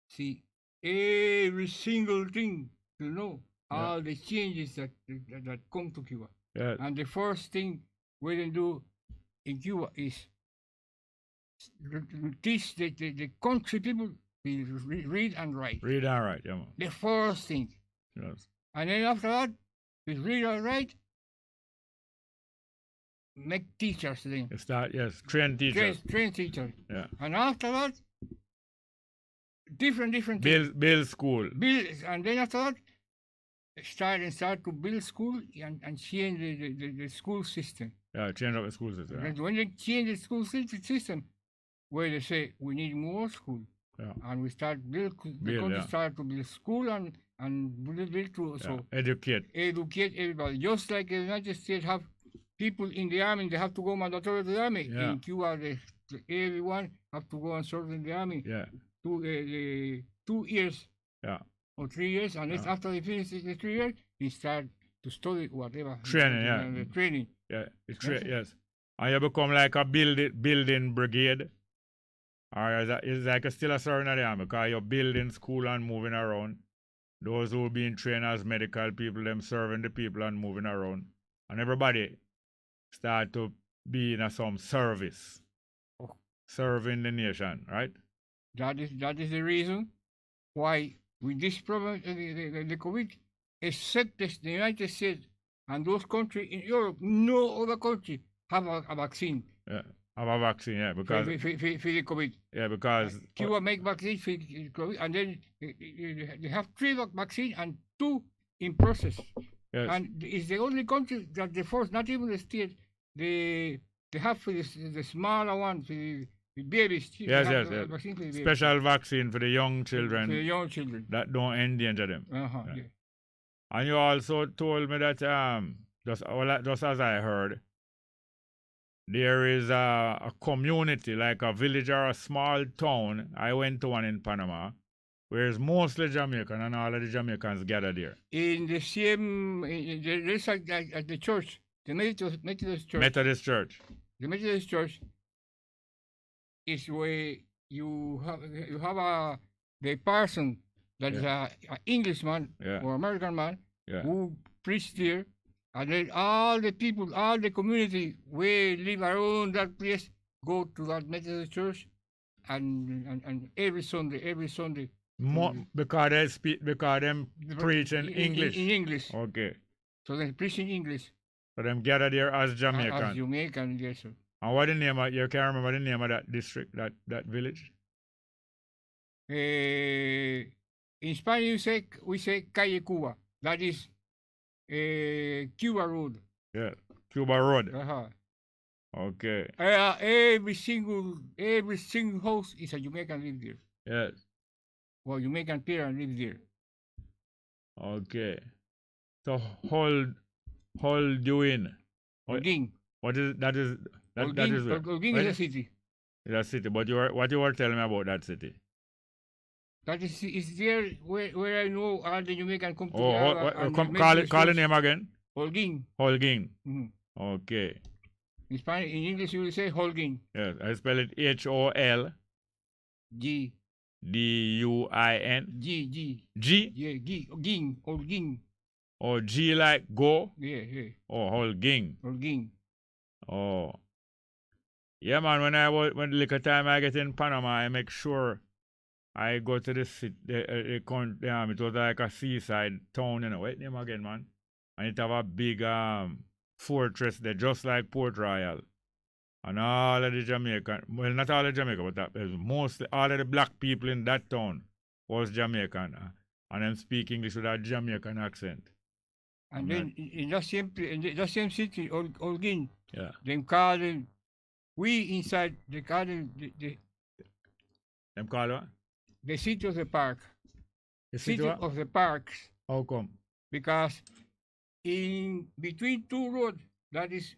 see every single thing to know all the changes that come to Cuba. Yeah. And the first thing we can do in Cuba is teach the country people to read and write. Read and write. Yeah. Man. The first thing. Yes. And then after that, with read and write, make teachers then. It's that. Yes. Train teachers. Train teachers. Yeah. And after that, different things. Build school. Build, and then after that, start to build school and change the school system. Yeah. Change up the school system. Yeah. And when they change the school system, where they say we need more school, Yeah. and we start the country yeah. start to build school and build to Yeah. Educate. educate everybody. Just like the United States have people in the army, they have to go mandatory to the army. Yeah. In Cuba, everyone have to go and serve in the army. Yeah. 2 years. Yeah. Or 3 years, and then Yeah. after they finish the 3 years, he start to study whatever. Training, yeah. The training. Yeah. It's That's it. yes. And you become like a building brigade. Or is like still a sergeant of the army because you're building school and moving around. Those who being trained as medical people, them serving the people and moving around. And everybody start to be in some service. Oh. Serving the nation, right? That is the reason why with this problem, the COVID, except the United States and those countries in Europe, no other country have a vaccine. Yeah. Have a vaccine, yeah, because for the COVID. yeah, because Cuba make vaccines for COVID, and then they have 3 vaccines and 2 in process. yes, And it's the only country that the first, not even the state, they have for the smaller ones, the babies. They Yes, have yes, a yes. vaccine for the babies, special vaccine for the young for the children young children. that don't endanger them. Uh-huh, Yeah. yeah. And you also told me that just as I heard, there is a community, like a village or a small town. I went to one in Panama, where it's mostly Jamaican and all of the Jamaicans gather there. In the same, there's at the church, the Methodist church. Methodist Church. The Methodist church is where you have the person that is a Englishman Yeah. or American man Yeah. who preached there, and then all the people, all the community where live around that place go to that Methodist church, and every Sunday. Because they speak, because them the- preach in English. In English. Okay. So they preach in English. So them gather there as Jamaican. As Jamaican, yes, sir. And what the name of, you can't remember the name of that district, that village? In Spanish, we say Calle Cuba. That is Cuba Road. Yeah, Cuba Road. Uh-huh. Okay. Every single house is a Jamaican live there. Yes. Well, Jamaican parent live there. Okay. So hold you in. Holguín. What is that? Is that is where? Holguín is a city. It's a city. But what you were telling me about that city? That is there where I know all the Jamaican come call the name again. Holguín. Holguín. Mm-hmm. Okay. In Spanish, in English, you will say Holguín. Yes, I spell it HOLGDUIN. G. G. Yeah, Ging. Holguín. Or G like go. Yeah. Oh, Holguín. Holguín. Oh. Yeah, man. When the little time I get in Panama, I make sure I go to the city. It was like a seaside town, you know. Wait name again, man. And it have a big fortress there, just like Port Royal. And all of the Jamaican, well, not all of Jamaica, but mostly all of the black people in that town was Jamaican. And them speak English with a Jamaican accent. And then in that same city, Holguín, yeah, they call them, we inside, they call them them call what? The city of the park. The city of the parks. How come? Because in between two roads, that is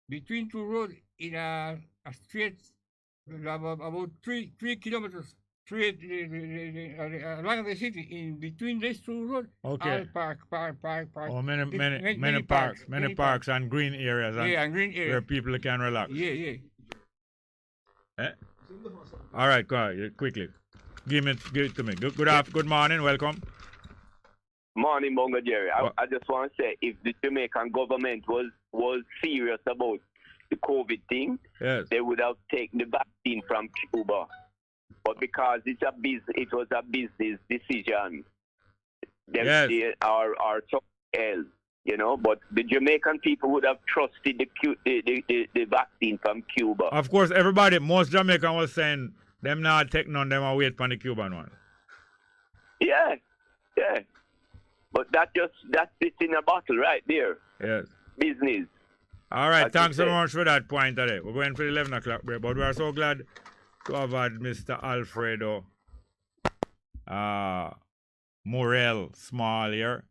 between two roads in a straight about 3 kilometers straight along the city, in between these two roads, okay, all park. Oh, many parks and green areas. And green areas where people can relax. Yeah. All right, go ahead, quickly. Give it to me. Good morning, welcome. Morning, Bongo Jerry. I just want to say, if the Jamaican government was serious about the COVID thing, yes, they would have taken the vaccine from Cuba. But because it was a business decision, they are so ill, you know. But the Jamaican people would have trusted the vaccine from Cuba. Of course, most Jamaican was saying them not take none, them and wait for the Cuban one. Yeah. But that sits in a bottle right there. Yes. Business. All right, thanks so much for that point today. We're going for the 11 o'clock break, but we are so glad to have had Mr. Alfredo Morel Small here.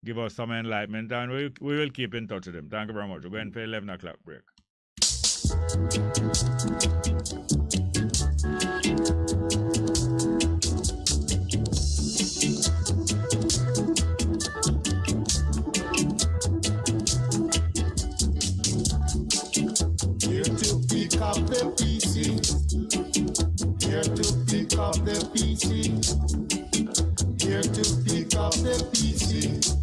Give us some enlightenment, and we will keep in touch with him. Thank you very much. We're going for the 11 o'clock break. Here to pick up the pieces. Here to pick up the pieces. Here to pick up the pieces.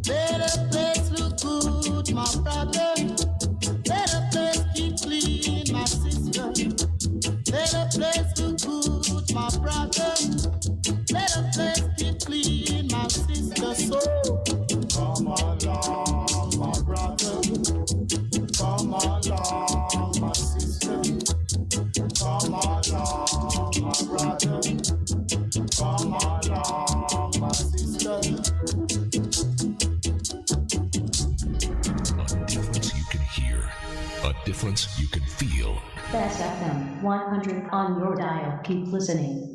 Let the place look good, my brother. Let the place keep clean, my sister. Let the place look good, my brother. Let the place keep clean, my sister. So come along, my brother. Come along, my sister. Come along, my brother. Come along, my sister. A difference you can hear, a difference you can feel. Best FM 100 on your dial. Keep listening.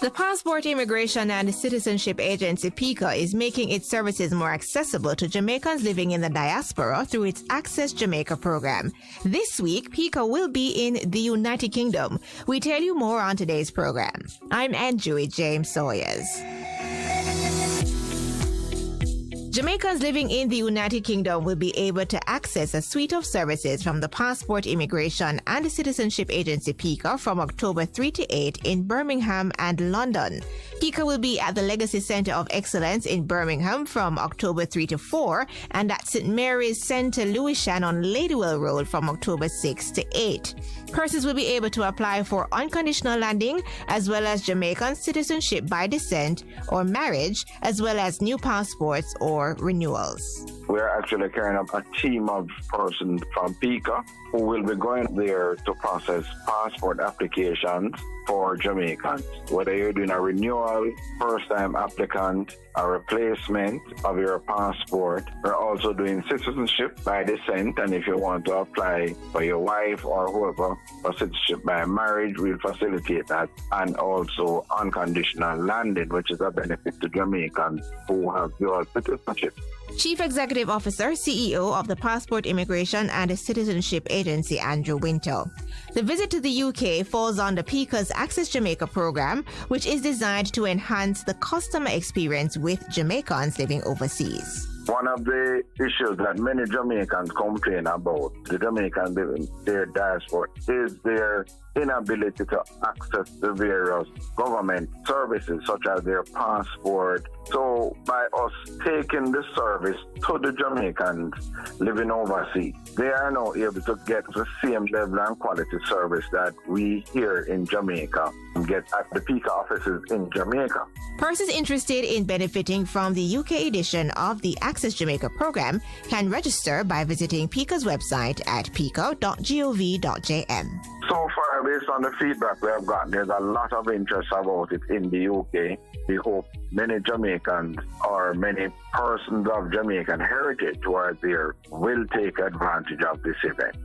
The Passport Immigration and Citizenship Agency, PICA, is making its services more accessible to Jamaicans living in the diaspora through its Access Jamaica program. This week, PICA will be in the United Kingdom. We tell you more on today's program. I'm Andrew James Sawyers. Jamaicans living in the United Kingdom will be able to access a suite of services from the Passport, Immigration and Citizenship Agency PICA from October 3 to 8 in Birmingham and London. PICA will be at the Legacy Centre of Excellence in Birmingham from October 3 to 4 and at St. Mary's Centre Lewisham on Ladywell Road from October 6 to 8. Persons will be able to apply for unconditional landing as well as Jamaican citizenship by descent or marriage as well as new passports or renewals. We're actually carrying up a team of persons from PICA who will be going there to process passport applications for Jamaicans. Whether you're doing a renewal, first-time applicant, a replacement of your passport, we're also doing citizenship by descent, and if you want to apply for your wife or whoever for citizenship by marriage, we'll facilitate that, and also unconditional landing, which is a benefit to Jamaicans who have dual citizenship. Chief Executive Officer, CEO of the Passport, Immigration and Citizenship Agency, Andrew Winter. The visit to the UK falls under PICA's Access Jamaica program, which is designed to enhance the customer experience with Jamaicans living overseas. One of the issues that many Jamaicans complain about, the Jamaicans living their diaspora, is their inability to access the various government services such as their passport. So by us taking this service to the Jamaicans living overseas, they are now able to get the same level and quality service that we here in Jamaica get at the PICA offices in Jamaica. Persons interested in benefiting from the UK edition of the Access Jamaica program can register by visiting PICA's website at pica.gov.jm. So far, based on the feedback we have gotten, there's a lot of interest about it in the UK. We hope many Jamaicans or many persons of Jamaican heritage who are there will take advantage of this event.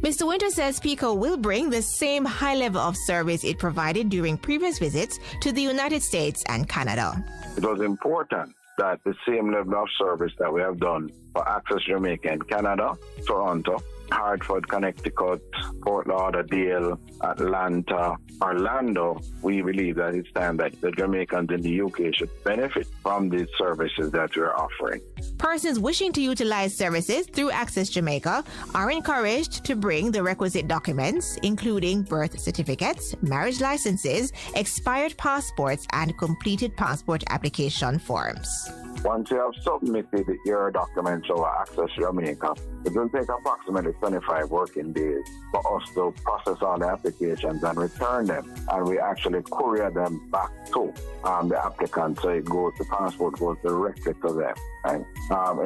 Mr. Winter says PICA will bring the same high level of service it provided during previous visits to the United States and Canada. It was important that the same level of service that we have done for Access Jamaica in Canada, Toronto, Hartford, Connecticut, Fort Lauderdale, Atlanta, Orlando, we believe that it's time that the Jamaicans in the UK should benefit from these services that we're offering. Persons wishing to utilize services through Access Jamaica are encouraged to bring the requisite documents, including birth certificates, marriage licenses, expired passports, and completed passport application forms. Once you have submitted your documents to Access Jamaica, it will take approximately 25 working days for us to process all the applications and return them. And we actually courier them back to the applicant, so the passport goes directly to them. And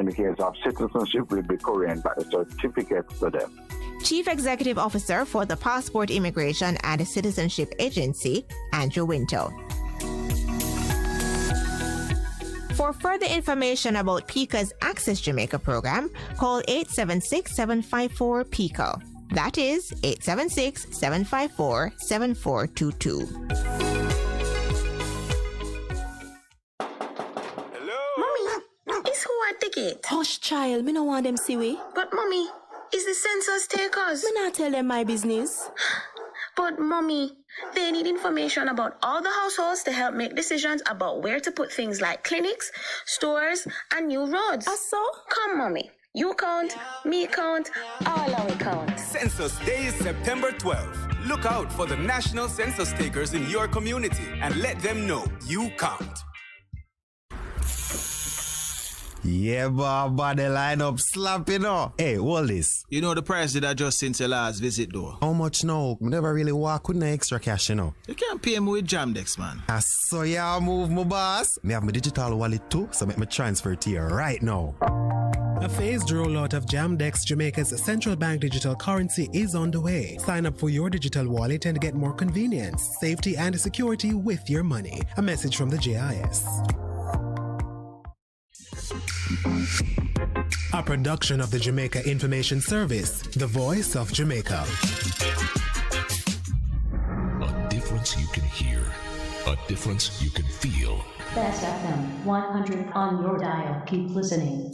in the case of citizenship, we'll be couriering back the certificates to them. Chief Executive Officer for the Passport, Immigration and Citizenship Agency, Andrew Winter. For further information about PICA's Access Jamaica program, call 876-754-PICA. That is 876-754-7422. It's who I ticket. Hush, child. Me no want them see we. But, Mommy, it's the census takers. Me not tell them my business. But, Mommy, they need information about all the households to help make decisions about where to put things like clinics, stores, and new roads. So? Come, Mommy. You count, me count, all our count. Census Day is September 12th. Look out for the national census takers in your community and let them know you count. Yeah, but the lineup slap, you know. Hey, hold this. You know the price did I just since your last visit, though? How much now? I never really walk with no extra cash, you know. You can't pay me with Jamdex, man. So yeah, move my boss. Me have my digital wallet too, so make me transfer to you right now. A phased rollout of Jamdex, Jamaica's central bank digital currency, is on the way. Sign up for your digital wallet and get more convenience, safety, and security with your money. A message from the JIS. A production of the Jamaica Information Service, the voice of Jamaica. A difference you can hear, a difference you can feel. Best FM 100 on your dial. Keep listening.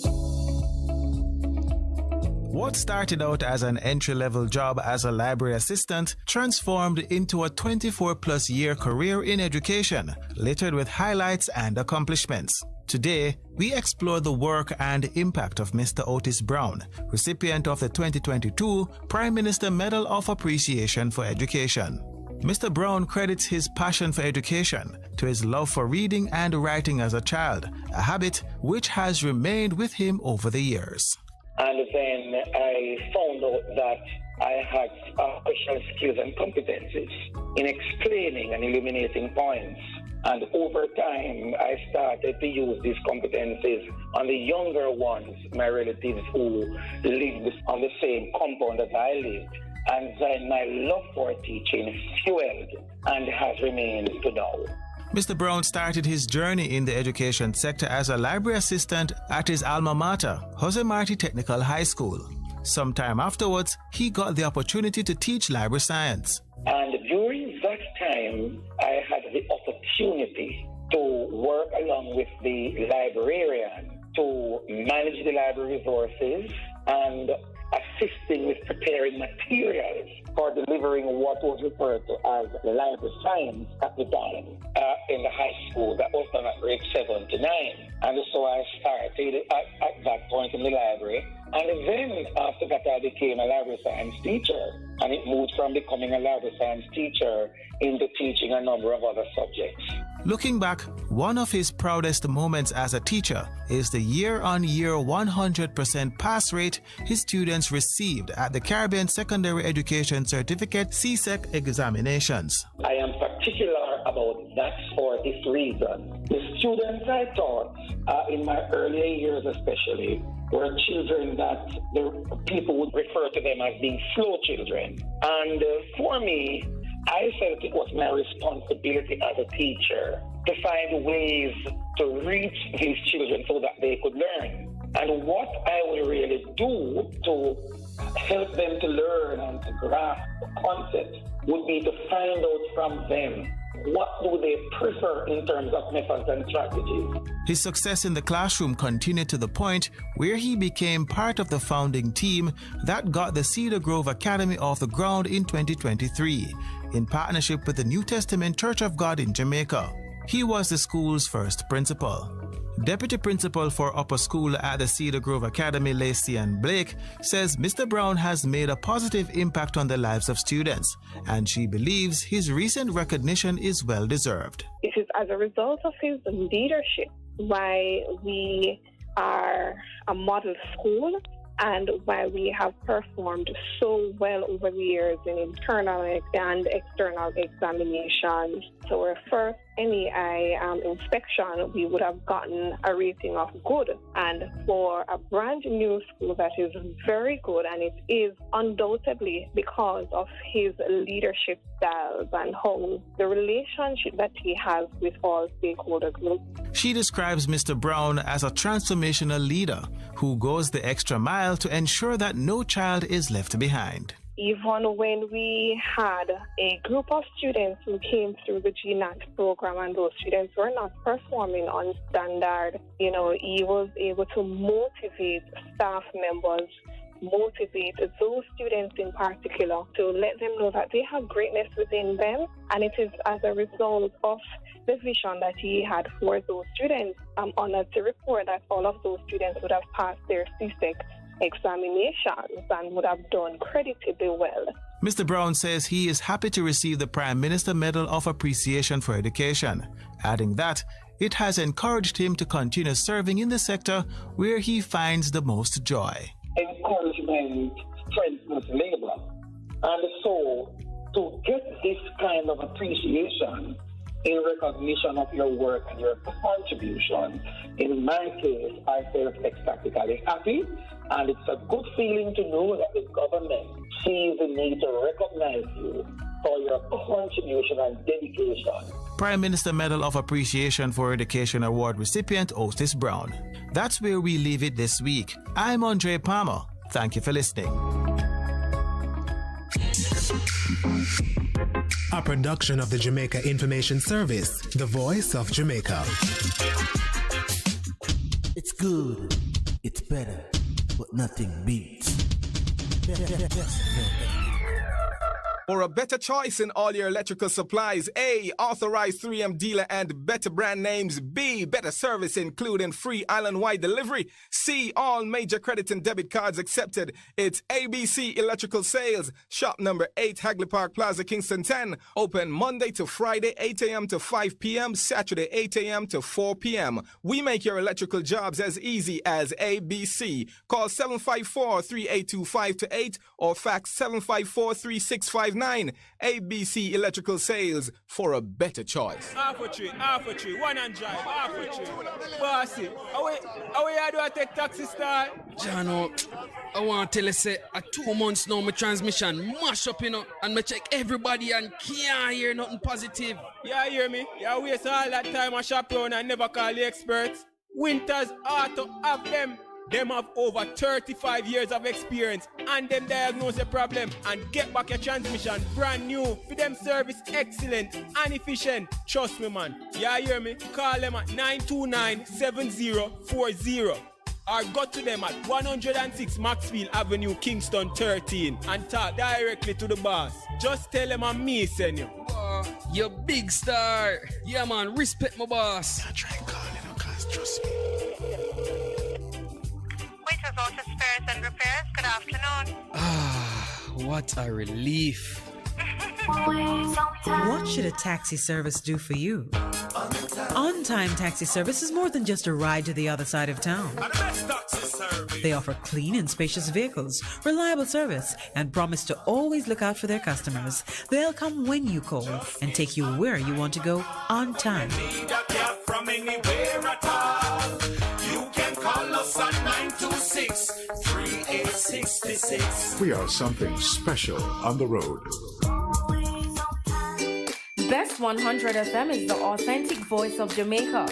What started out as an entry-level job as a library assistant transformed into a 24-plus year career in education, littered with highlights and accomplishments. Today, we explore the work and impact of Mr. Otis Brown, recipient of the 2022 Prime Minister Medal of Appreciation for Education. Mr. Brown credits his passion for education to his love for reading and writing as a child, a habit which has remained with him over the years. And then I found out that I had special skills and competencies in explaining and illuminating points. And over time, I started to use these competencies on the younger ones, my relatives who lived on the same compound as I lived. And then my love for teaching fueled and has remained to now. Mr. Brown started his journey in the education sector as a library assistant at his alma mater, Jose Marti Technical High School. Sometime afterwards, he got the opportunity to teach library science. And during that time, I had the opportunity to work along with the librarian to manage the library resources and assisting with preparing materials for delivering what was referred to as library science at the time in the high school. That was done at grade 7 to 9. And so I started at that point in the library. And then after that, I became a library science teacher. And it moved from becoming a library science teacher into teaching a number of other subjects. Looking back, one of his proudest moments as a teacher is the year-on-year 100% pass rate his students received at the Caribbean Secondary Education Certificate CSEC examinations. I am particular about that for this reason. The students I taught in my earlier years especially were children that the people would refer to them as being slow children. And for me, I felt it was my responsibility as a teacher to find ways to reach these children so that they could learn. And what I will really do to help them to learn and to grasp the concept would be to find out from them what do they prefer in terms of methods and strategies. His success in the classroom continued to the point where he became part of the founding team that got the Cedar Grove Academy off the ground in 2023, in partnership with the New Testament Church of God in Jamaica. He was the school's first principal. Deputy Principal for Upper School at the Cedar Grove Academy, Lacey Ann Blake, says Mr. Brown has made a positive impact on the lives of students, and she believes his recent recognition is well deserved. It is as a result of his leadership why we are a model school and why we have performed so well over the years in internal and external examinations. So our first NEI inspection, we would have gotten a rating of good. And for a brand new school, that is very good, and it is undoubtedly because of his leadership styles and how the relationship that he has with all stakeholder groups. She describes Mr. Brown as a transformational leader who goes the extra mile to ensure that no child is left behind. Even when we had a group of students who came through the GNAT program and those students were not performing on standard, he was able to motivate staff members, motivate those students in particular to let them know that they have greatness within them. And it is as a result of the vision that he had for those students. I'm honored to report that all of those students would have passed their CSEC examinations and would have done creditably well. Mr. Brown says he is happy to receive the Prime Minister Medal of Appreciation for Education, adding that it has encouraged him to continue serving in the sector where he finds the most joy. Encouragement strengthens labor. And so to get this kind of appreciation in recognition of your work and your contribution, in my case, I felt ecstatically happy, and it's a good feeling to know that the government sees the need to recognize you for your contribution and dedication. Prime Minister Medal of Appreciation for Education Award recipient Otis Brown. That's where we leave it this week. I'm Andre Palmer. Thank you for listening. A production of the Jamaica Information Service, the voice of Jamaica. It's good, it's better, but nothing beats. For a better choice in all your electrical supplies, A, authorized 3M dealer and better brand names. B, better service including free island-wide delivery. C, all major credit and debit cards accepted. It's ABC Electrical Sales. Shop number 8, Hagley Park Plaza, Kingston 10. Open Monday to Friday, 8 a.m. to 5 p.m. Saturday, 8 a.m. to 4 p.m. We make your electrical jobs as easy as ABC. Call 754-382-528 or fax 754-3659. ABC Electrical Sales, for a better choice. Half a tree, one and drive, half a tree. Bossy, how you do I take taxi star? Jano, I want to tell you, say, 2 months now, my transmission mash up, and me check everybody and can't hear nothing positive. Yeah, hear me? You waste all that time I shop around and never call the experts. Winters Auto have them. Them have over 35 years of experience and them diagnose the problem and get back your transmission brand new. For them service excellent and efficient. Trust me, man. Yeah, hear me? Call them at 929-7040 or go to them at 106 Maxfield Avenue, Kingston 13 and talk directly to the boss. Just tell them I'm me, send you. You big star. Yeah, man. Respect my boss. I try calling him, cause trust me. Waiters Auto Spares and Repairs, good afternoon. What a relief. What should a taxi service do for you? On-Time Taxi Service is more than just a ride to the other side of town. They offer clean and spacious vehicles, reliable service, and promise to always look out for their customers. They'll come when you call and take you where you want to go on time. From anywhere at all. You can call us at 926-3866. We are something special on the road. Best 100 FM is the authentic voice of Jamaica,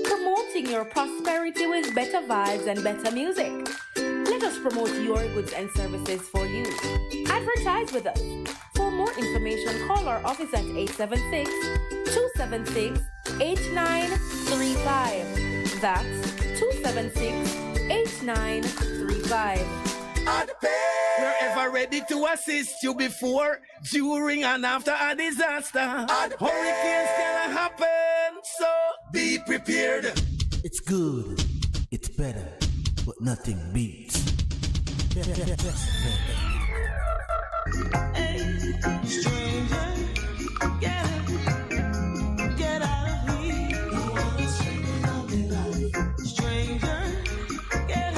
promoting your prosperity with better vibes and better music. Let us promote your goods and services for you. Advertise with us. For more information, call our office at 876-276-8935. That's 276-8935. We're ever ready to assist you before, during, and after a disaster. Hurricanes can happen, so be prepared. It's good, it's better, but nothing beats. Hey, stranger, get out of here. Stranger, get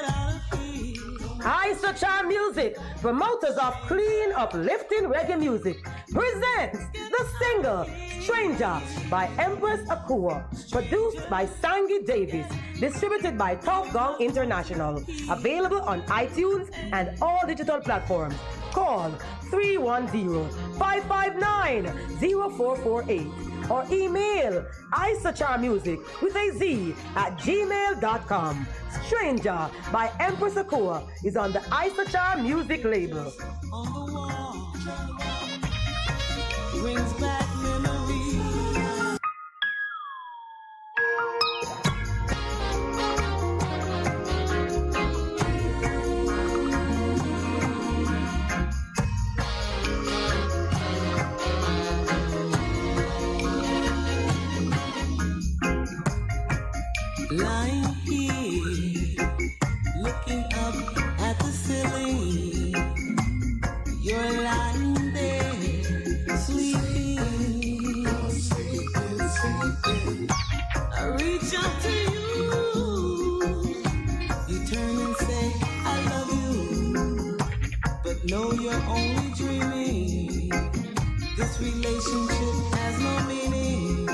out of here. Isochar Music, promoters of clean, uplifting reggae music, presents the single Stranger by Empress Akua, produced by Sangi Davis, distributed by Top Gong International, available on iTunes and all digital platforms. Call 310-559-0448 or email isocharmusic with a Z at gmail.com. Stranger by Empress Akua is on the Isochar Music label. Brings back memories. Lying here, looking up at the ceiling. You're lying there, sleeping. I reach out to you. You turn and say, I love you. But no, you're only dreaming. This relationship has no meaning.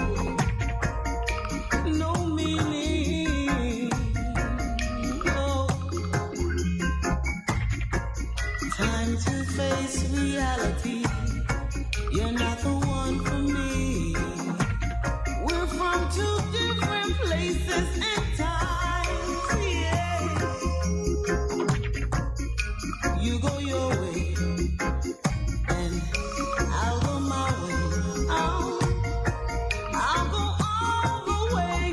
No meaning. No. Time to face reality. You're not the one for me. We're from two different places and times. Yeah. You go your way, and I'll go my way. I'll go all the way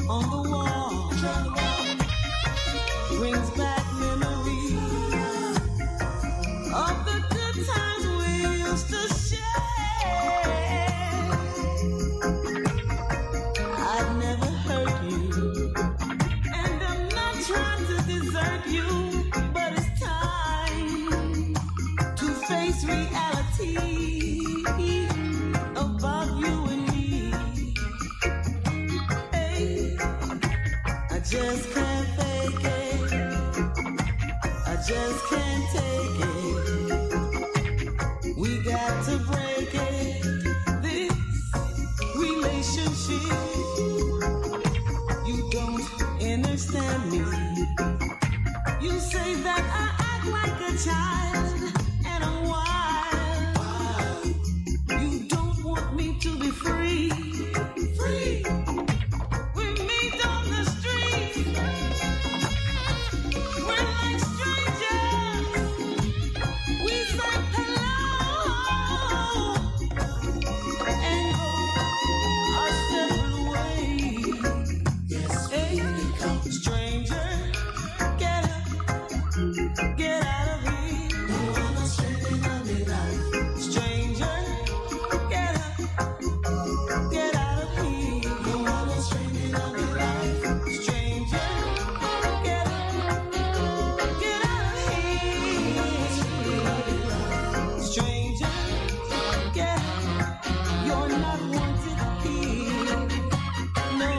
on the wall brings back memories of the good times we used to share. I've never hurt you, and I'm not trying to desert you, but it's time to face reality about you and me. Hey, I just can't fake it. I just can't take it. We got to break it. This relationship, you don't understand me. You say that I act like a child and I'm wild. You don't want me to be free. Free. We meet on the street. We're like strangers. We say hello and go our separate ways. Yes, hey, stranger, get up, get out of here. Stranger, get up, get out of here. Stranger, get up, get out of here. Stranger, get up, you're not wanted here. No,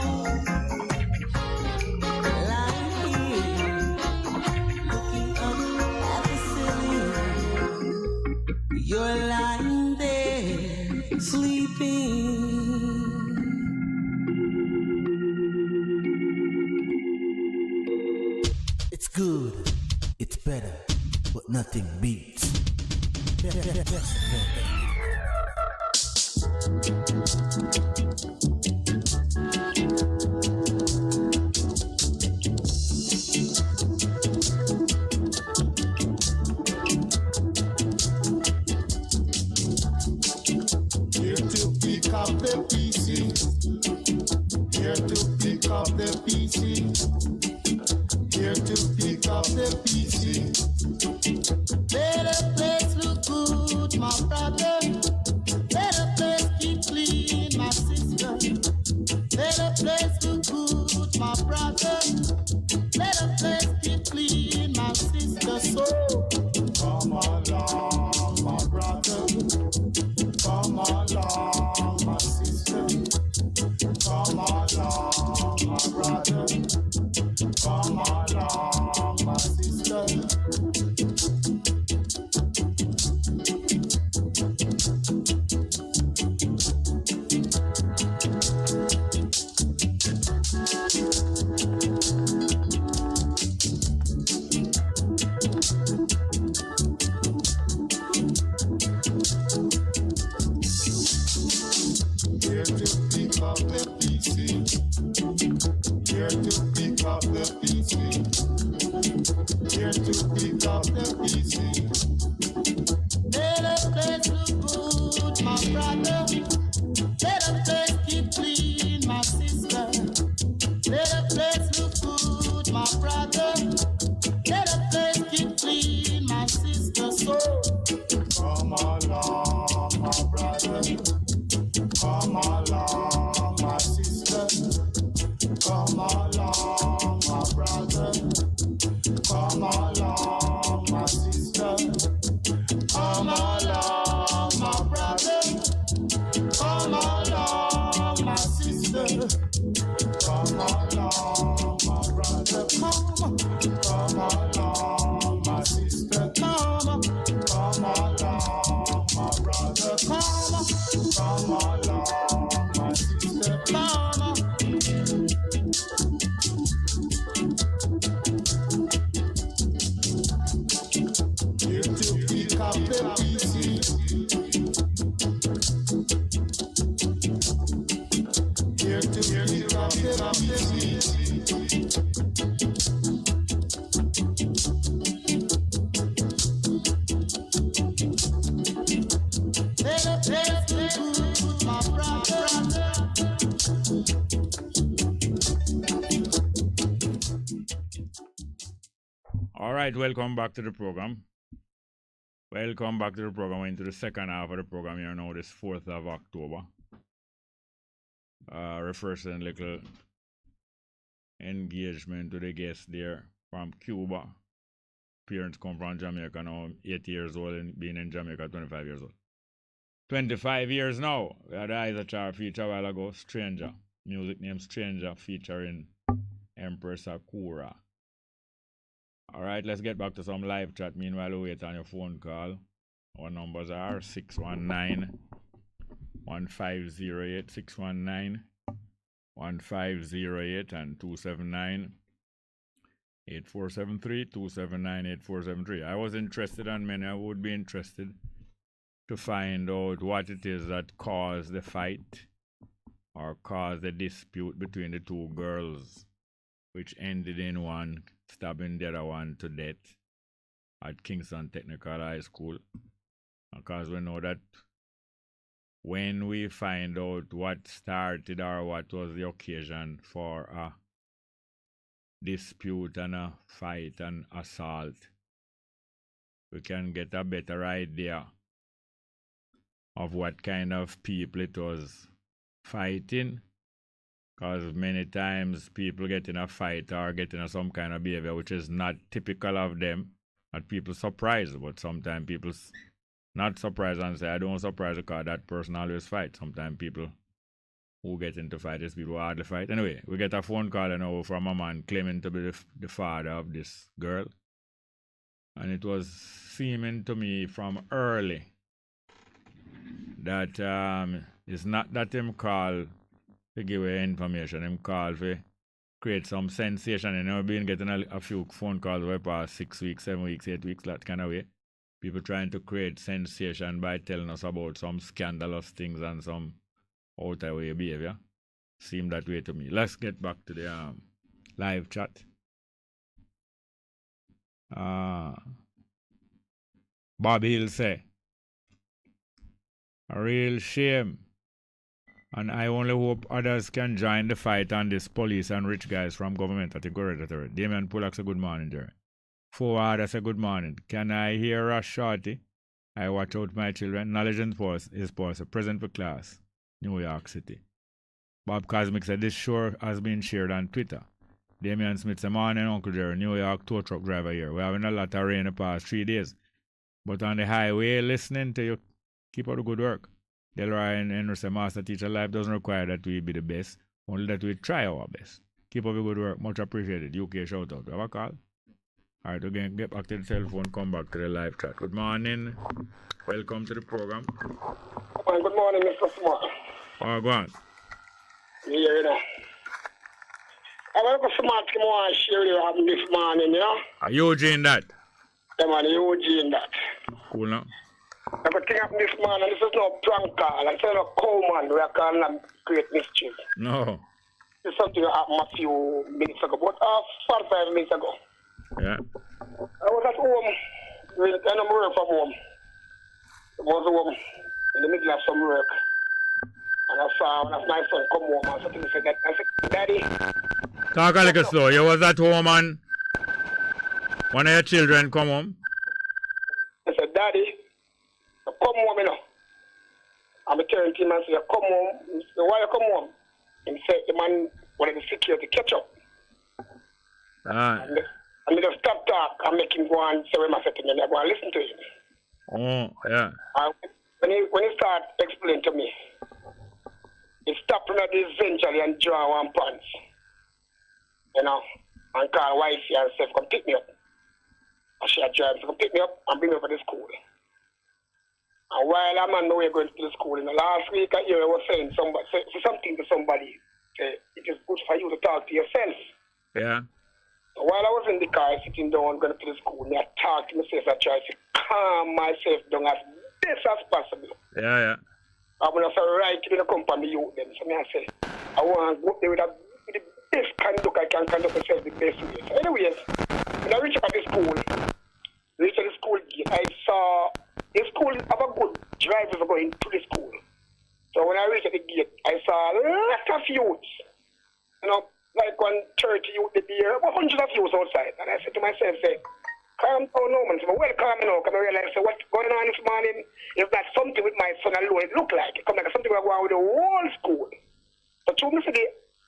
lying here, looking up at the ceiling. You're lying there, sleeping. It's good, it's better, but nothing beats. Here to pick up the pieces. Here to pick up the pieces. Here to pick up the pieces. Better place look good, my brother. Better place keep clean, my sister. Better place look good, my brother. Better place keep clean, my sister. So come along, my brother. Come along, my sister. Come along, my brother. Come along, my sister. Here to pick up the pieces. Here to pick up the pieces. Here to pick up the pieces. Better place look good, my brother. Better place keep clean, my sister. Better place look good, my brother. Better place keep clean, my sister. So come along, my brother. Come along, my sister. Come along, my brother. Come along, my sister. Come along, my brother. Come along, my sister. Come along, my brother. Come along, my sister. Come along, my brother. Come along, my sister. Here to pick up the pieces. Here to pick up the pieces. Better place look good. right, welcome back to the program. Welcome back to the program. We're into the second half of the program here now, this 4th of October. Refreshing little engagement to the guests there from Cuba. Parents come from Jamaica now, 8 years old and been in Jamaica 25 years old. 25 years now. We had a chart feature a while ago, Stranger. Music name Stranger featuring Empress Akura. Alright, let's get back to some live chat. Meanwhile, we wait on your phone call. Our numbers are 619-1508, 619-1508 and 279-8473, 279-8473. I was interested, and many I would be interested to find out what it is that caused the fight or caused the dispute between the two girls, which ended in one stabbing the other one to death at Kingston Technical High School. Because we know that when we find out what started or what was the occasion for a dispute and a fight and assault, we can get a better idea of what kind of people it was fighting. Because many times people get in a fight or get in some kind of behavior which is not typical of them, and people surprised. But sometimes people not surprised and say, I don't surprise because that person always fight. Sometimes people who get into fight is people who hardly fight. Anyway, we get a phone call now from a man claiming to be the father of this girl. And it was seeming to me from early that it's not that him call to give away information. Him call to create some sensation. You know, we've been getting a few phone calls over the past 6 weeks, 7 weeks, 8 weeks, that kind of way. People trying to create sensation by telling us about some scandalous things and some out-of-way behavior. Seemed that way to me. Let's get back to the live chat. Bobby Hill say, a real shame. And I only hope others can join the fight on this police and rich guys from government. I think we're ready to it. Damien Pulak, a good morning, Jerry. Forward, that's a good morning. Can I hear a shorty? I watch out my children. Knowledge and force is possible. Present for class. New York City. Bob Cosmic said this sure has been shared on Twitter. Damian Smith said, morning, Uncle Jerry. New York tow truck driver here. We're having a lot of rain the past 3 days. But on the highway, listening to you, keep up the good work. Delroy and Henry said, Master Teacher, life doesn't require that we be the best, only that we try our best. Keep up the good work. Much appreciated. UK shout out. Have a call? All right, again, get back to the cell phone, come back to the live chat. Good morning. Welcome to the program. Good morning, Mr. Smart. Oh, go on. Yeah, you know. I want to go smart to more share you have this morning, you know? Are Eugene that? Yeah, man, Eugene that. Cool now. I got thing up this morning, this is no prank call. It's not a cow man, we are calling them great mischief. No. This is something that happened a few minutes ago, but 45 minutes ago. Yeah. I was at home, and I'm working from home. I was home in the middle of some work. And I saw one of my son come home and something said that. I said, Daddy. Talk a little slow. You was at home and one of your children come home? I said, Daddy, come home, you know. I'm turning to him and say, come home. He said, why you come home? He said, the man wanted the security catch up. And they just stop talk and make him go and say what I said to me. I go and listen to him. Oh, yeah. And when he started explaining to me, he stopped eventually and draw one pants. You know, and call wifey and said, come pick me up. And she had drive to come pick me up and bring me over to school. And while I'm on the way going to the school, in the last week I was saying something to somebody. Say, it is good for you to talk to yourself. Yeah. So while I was in the car sitting down going to the school, I talked to myself, I tried to calm myself down as best as possible. Yeah, yeah. I'm going to say, right, to the company youth them. So I say, I want to go there with the best conduct I can conduct myself the best way. So anyways, when I reached up at the school gate, I saw the school have a good drivers going to the school. So when I reached at the gate, I saw a lot of youths. You know, like 130 youth there, about hundreds of youths outside. And I said to myself, say, calm down now, man. So well calm now, because I realize so what's going on this morning is not something with my son alone. It look like. It come like something going on with the whole school. So to me,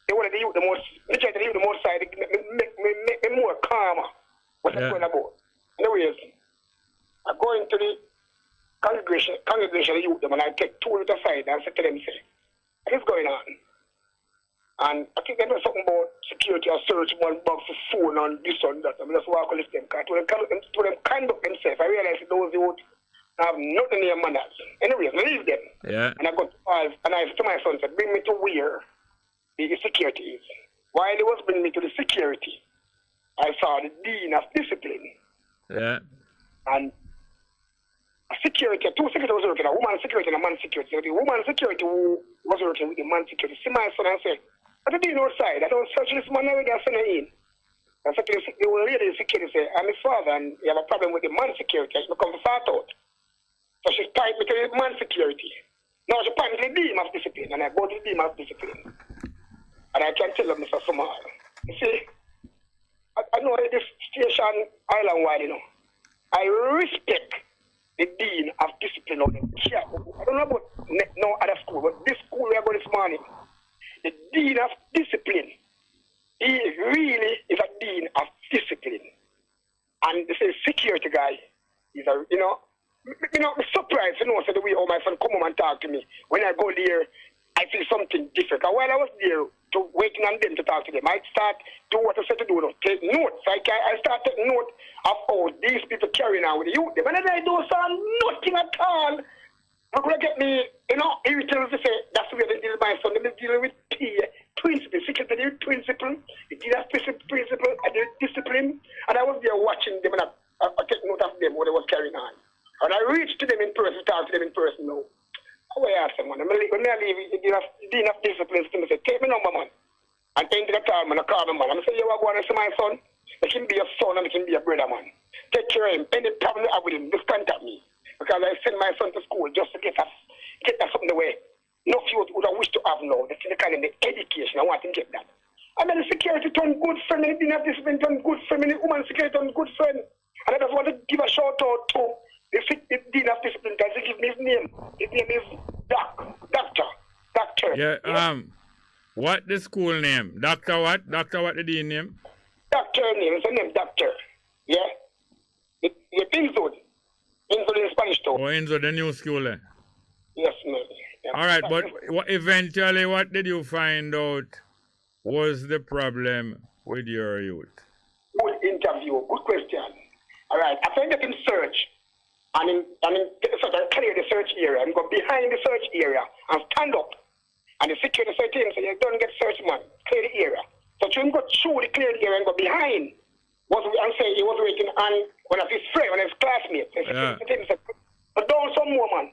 they want to use the most, they try to use the most side, make me more calmer. What's that going about? Anyways, I go into the congregation of youth them, and I take two little side and say to them, say, what is going on? And I think they know something about security or search one box of phone and this and that. I mean, that's why I call it them. Because to them conduct themselves, I realize that those youth have nothing in their manners. Anyways, I leave them. Yeah. And I got to ask, and I said to my son, said, bring me to where the security is. While he was bringing me to the security, I saw the dean of discipline. Yeah. And security, two security was working, a woman security and a man security. So the woman security who was working with the man security, see my son and said, what are you doing outside? I don't search this man already, I send her in. I said to the lady security, say, I'm his father and you have a problem with the man security. I should come to sort out. So she tied me to the man security. Now she point me to the beam of discipline, and I go to the beam of discipline. And I can tell them, Mr. Sumal, you see, I know this station island wide, you know. I respect the dean of discipline of them. I don't know about no other school, but this school we are going this morning, the dean of discipline, he really is a dean of discipline. And this is security guy. He's a, I'm surprised, so the way how my son come home and talk to me. When I go there, I feel something different. And while I was there, waiting on them to talk to them, I start do what I said to do, take notes. I start taking note of how these people carrying on with the youth. And then I do nothing at all. Not going to get me, irritated to say, that's the way they deal with my son. They deal with principle, security principle, the deal of principle, and the discipline. And I was there watching them, and I take note of them, what they was carrying on. And I reached to them in person, talk to them in person now. How I ask them, man, when I leave, the dean of discipline to me, say, take me number, man. And take to the car, man, I call me, man. I'm say, you are going to see my son? Let him be your son and let him be your brother, man. Take care of him. Any problem you have with him, just contact me. Because I send my son to school just to get that something the way no few would have wished to have now. That's the kind of the education. I want to get that. And then the security turned good friend, and the dean of discipline turned good friend, and the woman security turned good friend. And I just want to give a shout out to the dean of discipline because he give me his name. His name is Doctor. Yeah, what the school name? Doctor what? Doctor what the dean name? Doctor name, it's a name, Doctor. Yeah? It's Inzod. Inzod in Spanish too. Oh, Inzod, the new school then? Yes, man. Yeah. All right, but eventually what did you find out was the problem with your youth? Good interview, good question. All right, after getting search, and clear the search area, and go behind the search area and stand up. And the security said to him, so you don't get search, man, clear the area. So to him go through the clear area and go behind. And say he was waiting on one of his friends, one of his classmates. And he said, but don't some more, man.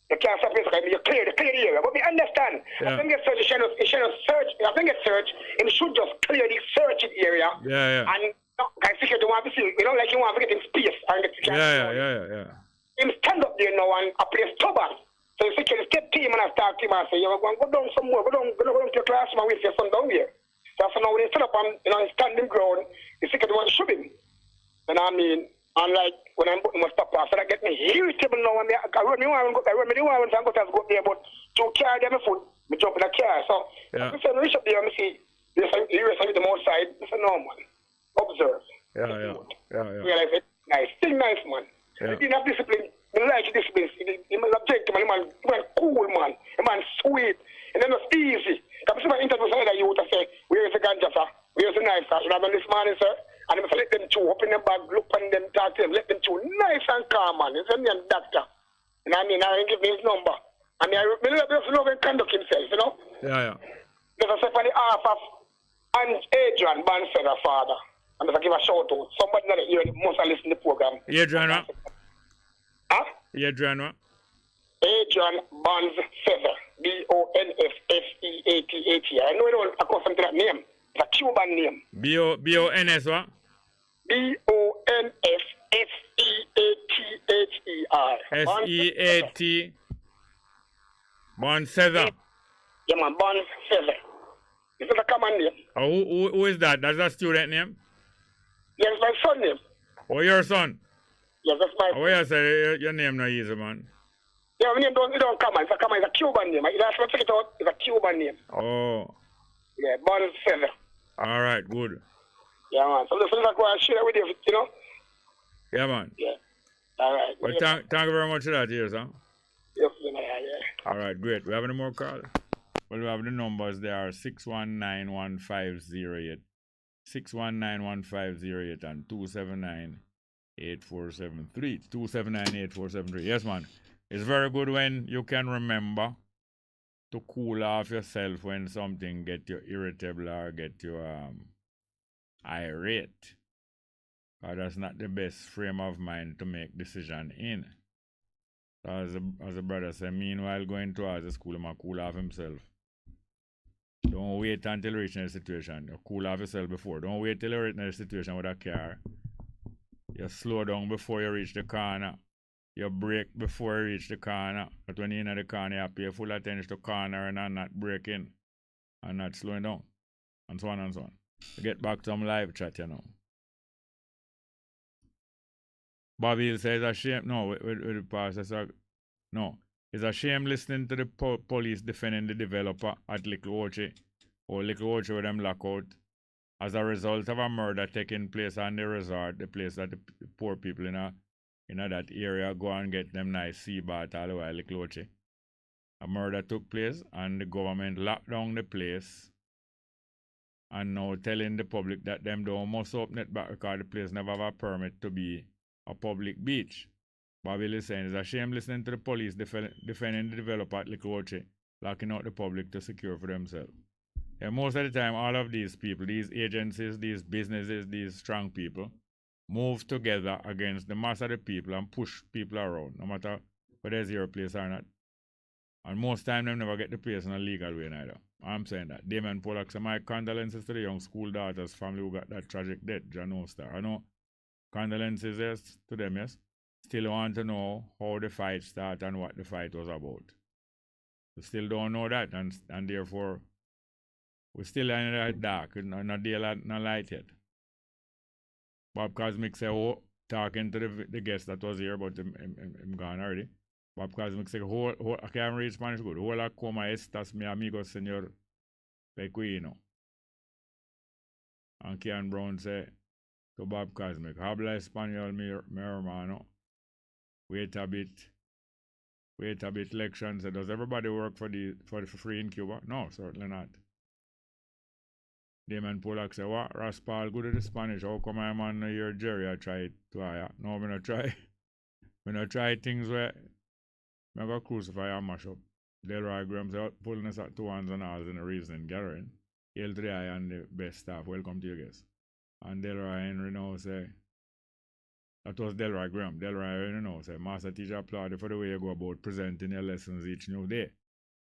You can't stop this, you clear the area. But we understand. I think search, he should search, he should just clear the search area. Yeah. And guys, security want to see, like you want to get in space. Yeah. Him stand up there now and I play stubborn. So the security step team and I start him and say, go down some more, go down to your classroom and wait for your son down here. So now when he stood up on standing ground, the security want to shoot him. And I mean, and like when I'm putting my stop off, so that get me irritable now. And I run me one, so I go there, but to carry them foot, I jump in the car. So I said, reach up there and see, you rest them outside. I said, no, man, observe. Yeah. Realize it, nice, still nice, man. He didn't have discipline. He like discipline. He was objective, man. He man cool, man. He man sweet. And then it's easy. Because I interview some other youth and say, where is the ganja, sir? Where is the knife, sir? You know, this morning, sir? And I let them chew, open them bag, look on them, talk to them, let them chew. Nice and calm, man. He's a man doctor. And I mean, I give me his number. I mean, I just love him conduct himself, you know? Yeah. There's a step on the half of Adrian Banfeather, father. And if I give a shout out, somebody that here must have listened to the program. Adrian what? Huh? Adrian what? Adrian Banfeather. Bonfeather. I know you don't accustom to that name. It's a Cuban name. B-O-N-S what? B-O-N-F-S-E-A-T-H-E-R. S-E-A-T. Bonfeather. Yeah, man, Bonfeather. It's not a common name. Who is that? That's a student name? Yes, my son name. Oh, your son? Yes, that's my. Oh, you say your name not easy, man. Yeah, my name don't come. It's a Cuban name. If I check it out, it's a Cuban name. Oh. Yeah, Bongo. All right, good. Yeah, man. So listen, I go and share with you, you know? Yeah, man. Yeah. All right. Well, thank you very much for that, yes, huh? Yes, yeah. All right, great. We have any more calls? Well, we have the numbers. They are 619-1508, 619-1508, and 279-8473. 279-8473. Yes, man. It's very good when you can remember to cool off yourself when something get you irritable or get you irate. That's not the best frame of mind to make decision in. As a brother said, meanwhile going to the school, he might cool off himself. Don't wait until you reach a situation. You cool off yourself before. Don't wait till you reach a situation with a car. You slow down before you reach the corner. You brake before you reach the corner. But when you're in the corner, you pay full attention to the corner and not braking and not slowing down. And so on and so on. You get back to some live chat, you know. Bobby says it's a shame. No, with the pastor. No. It's a shame listening to the police defending the developer at Little Ochi or Little Ochi with them lockout as a result of a murder taking place on the resort, the place that the poor people in that area go and get them nice sea bath all the way Little Ochi. A murder took place and the government locked down the place and now telling the public that them don't must open it back because the place never have a permit to be a public beach. Bobby is saying it's a shame listening to the police defending the developer at Little Ochi, locking out the public to secure for themselves. And most of the time, all of these people, these agencies, these businesses, these strong people, move together against the mass of the people and push people around, no matter whether it's your place or not. And most time, they never get the place in a legal way neither. I'm saying that. Damon Pollack said, my condolences to the young school daughter's family who got that tragic death, John Star. I know. Condolences, yes, to them, yes. Still want to know how the fight started and what the fight was about. We still don't know that, and therefore, we're still in the dark, not daylight, not light yet. Bob Cosmic said, oh, talking to the guest that was here, but I'm gone already. Bob Cosmic said, I can't read Spanish good. Hola, como estas, mi amigo, señor Pequino. And Kian Brown said, to Bob Cosmic, habla español, mi hermano. Wait a bit, lections. Does everybody work for free in Cuba? No, certainly not. Damon Pollack said, what? Raspal, good at the Spanish. How come I'm on your Jerry? I try to hire. No, I'm going to try. I'm going to try things where I'm going to crucify and mash up. Delroy Graham said, pulling us at 2 hands and alls in a reasoning gathering. Hail to the eye and the best staff. Welcome to you guys. And Delroy Henry now say, that was Delroy Graham. Delroy Henry now say, Master Teacher, applaud you for the way you go about presenting your lessons each new day.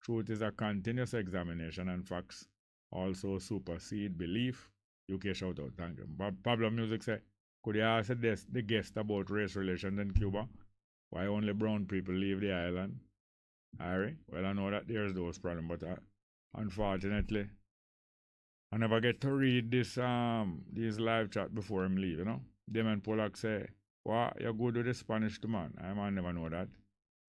Truth is a continuous examination and facts also supersede belief. UK shout out, thank you. Pablo Music say, could you ask the guest about race relations in Cuba? Why only brown people leave the island? Harry? Well, I know that there's those problems, but unfortunately, I never get to read this these live chat before him leave, you know. Damon Pollack say, what, you're good with the Spanish too, man? I might never know that.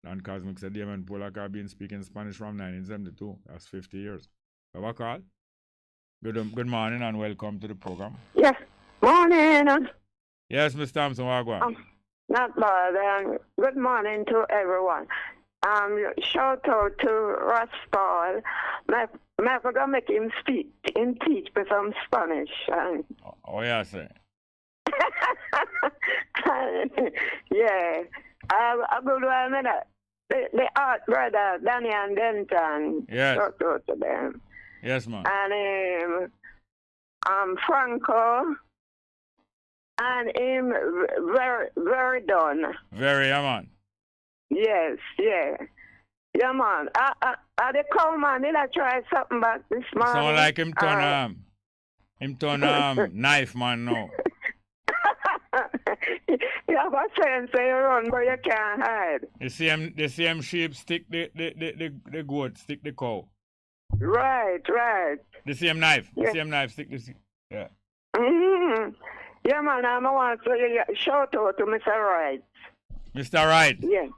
Dan Cosmic said, Damon Pollack have been speaking Spanish from 1972. That's 50 years. Have a call? Good morning and welcome to the program. Yes, morning. Yes, Miss Thompson, what not bad. Good morning to everyone. Shout out to Raspal. I forgot to make him teach me some Spanish. Oh, yeah, sir. Yeah. I go to the art brother, Danny and Denton. Yes. Shout out to them. Yes, ma'am. And Franco. And him very done. Very, yeah, man. Yes, yeah. Yeah, man. I the cow man, did I try something back this morning? Sound like him turn knife man now. You have a sense you run but you can't hide. The same sheep stick the goat, stick the cow. Right. The same knife. Yeah. The same knife stick the yeah. Mm-hmm. Yeah, man, I want to shout out to Mr. Wright. Mr. Wright. Yeah.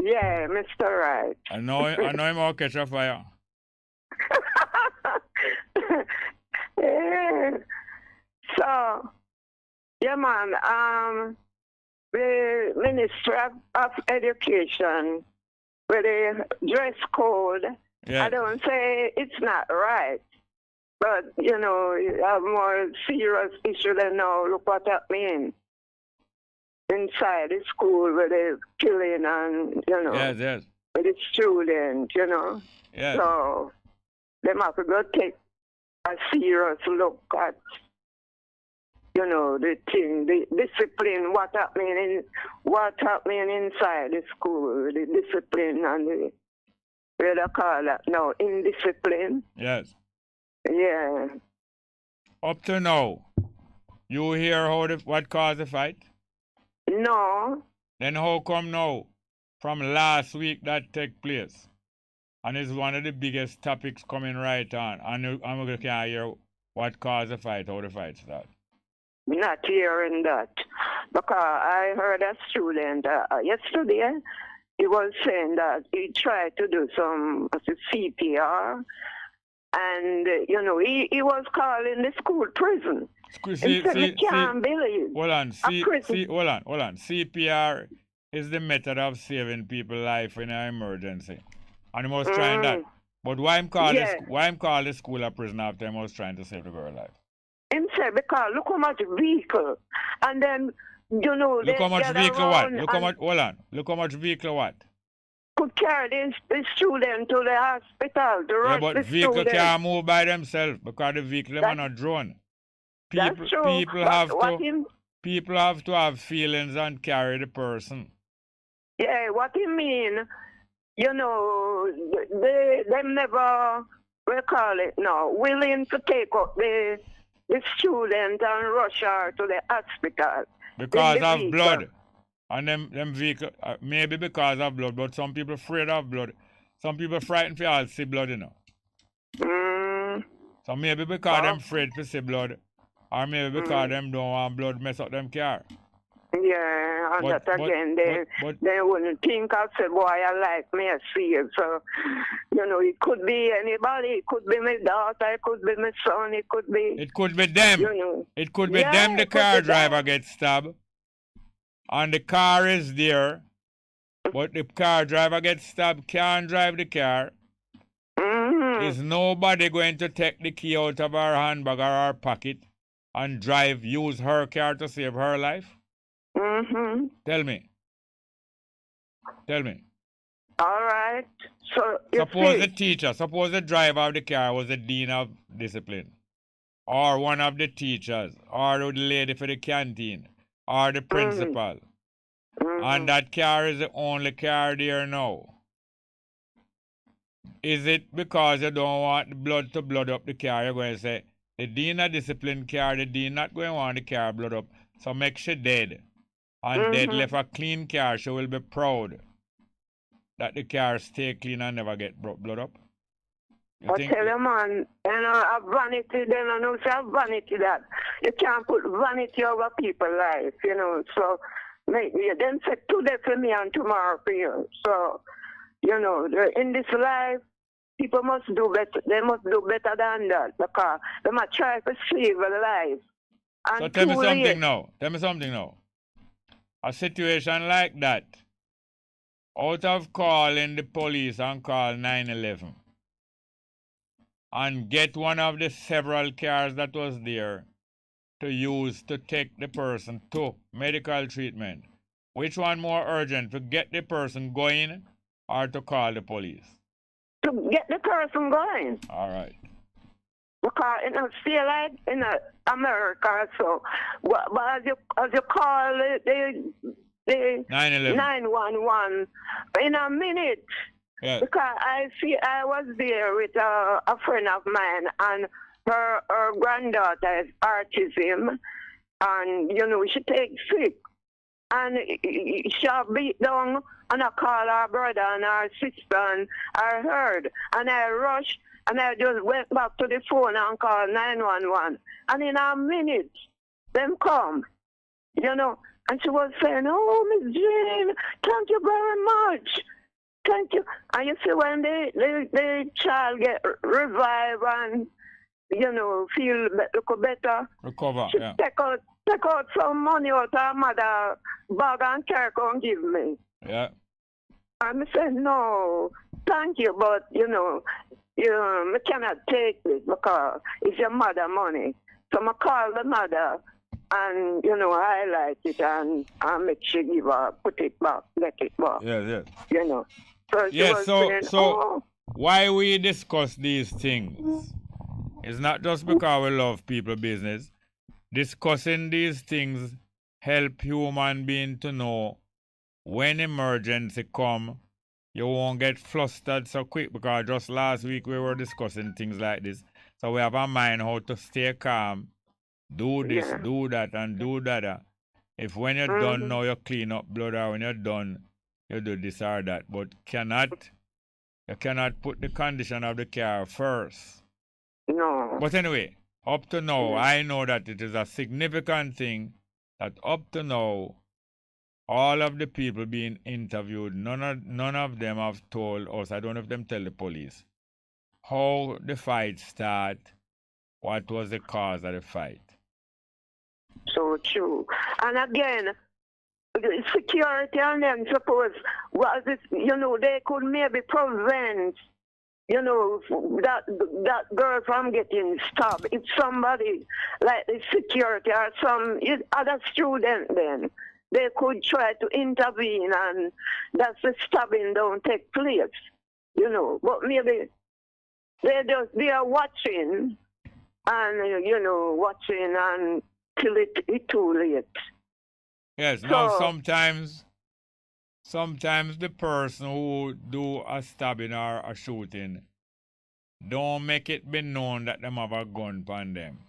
Yeah, Mr. Wright. I know him all catch a fire. Yeah. So, yeah, man, the Ministry of Education, with the dress code, I don't say it's not right. But, you know, you have more serious issue than now. Look what that means. Inside the school with the killing and, you know, yes. with the students, you know. Yes. So, they have to go take a serious look at, you know, the thing, the discipline, what happening inside the school, the discipline and the, what do they call that now, indiscipline. Yes. Yeah. Up to now, you hear what caused the fight? No. Then how come now, from last week that take place? And it's one of the biggest topics coming right on. And I'm going to hear what caused the fight, how the fight started. Not hearing that. Because I heard a student yesterday, he was saying that he tried to do some CPR. And, you know, he was calling the school prison. He said he can't believe. Hold on. Hold on. CPR is the method of saving people's life in an emergency. And he was trying that. But why him call the school a prison after he was trying to save the girl's life? Him said, because look how much vehicle. And then, you know, look how much vehicle what? Look how much vehicle what? Could carry the student to the hospital. But vehicle can't move by themselves because the vehicle are not drone. People have to have feelings and carry the person. Yeah, what you mean? You know, them never, we call it now, willing to take up the student and rush her to the hospital. Because of blood. And them vehicle, maybe because of blood, but some people afraid of blood. Some people frightened for all see blood, you know. So maybe because them afraid to see blood, or maybe because them don't want blood mess up them car. Yeah, and that again, they wouldn't think I say, boy, I like me, I see it. So, you know, it could be anybody. It could be my daughter, it could be my son, it could be them. You know. It could be them, the car driver gets stabbed. And the car is there, but the car driver gets stabbed, can't drive the car. Is nobody going to take the key out of her handbag or her pocket and use her car to save her life? Tell me. All right. So suppose the driver of the car was the dean of discipline, or one of the teachers, or the lady for the canteen, or the principal. And that car is the only car there now. Is it because you don't want the blood to blood up the car? You're going to say, the dean of discipline car, the dean not going to want the car blood up. So make she dead. And dead left a clean car, she will be proud that the car stay clean and never get blood up. I tell you, man, you know, a vanity, then I know say a vanity that you can't put vanity over people's life, you know. So maybe then say today for me and tomorrow for you. So, you know, in this life, people must do better. They must do better than that because they must try to save a life. And so tell me something now. A situation like that, out of calling the police and call 911 and get one of the several cars that was there to use to take the person to medical treatment, which one more urgent, to get the person going or to call the police? To get the person going. All right. Because in a feel like in America, so but as you call the 911 in a minute. Yes. Because I was there with a friend of mine, and her granddaughter has autism, and you know she takes sick, and she beat down, and I call her brother and her sister, and I heard, and I rushed. And I just went back to the phone and called 911. And in a minute, them come, you know. And she was saying, oh, Miss Jane, thank you very much. Thank you. And you see, when the child get revived and, you know, feel look better, recover, she yeah. take out some money out of her mother bag and carry and give me. Yeah. And I said, no, thank you, but, you know, I cannot take it because it's your mother money. So I call the mother and, you know, highlight it and make sure give her, put it back, let it back. Yeah. You know. So she Yeah, was so saying, oh. why we discuss these things? It's not just because we love people business. Discussing these things help human being to know when emergency come, you won't get flustered so quick, because just last week we were discussing things like this. So we have a mind how to stay calm, do this, do that, and do that. If when you're done now you clean up blood, or when you're done you do this or that. But you cannot put the condition of the car first. No. But anyway, up to now, I know that it is a significant thing that up to now, all of the people being interviewed, none of them have told us, I don't know if them tell the police, how the fight started, what was the cause of the fight. So true. And again, security and them suppose was it, you know, they could maybe prevent, you know, that girl from getting stabbed. If somebody like the security or some other student, then they could try to intervene and that the stabbing don't take place, you know. But maybe they are watching and, you know, watching and till it's too late. Yes, so, now sometimes the person who do a stabbing or a shooting don't make it be known that them have a gun on them.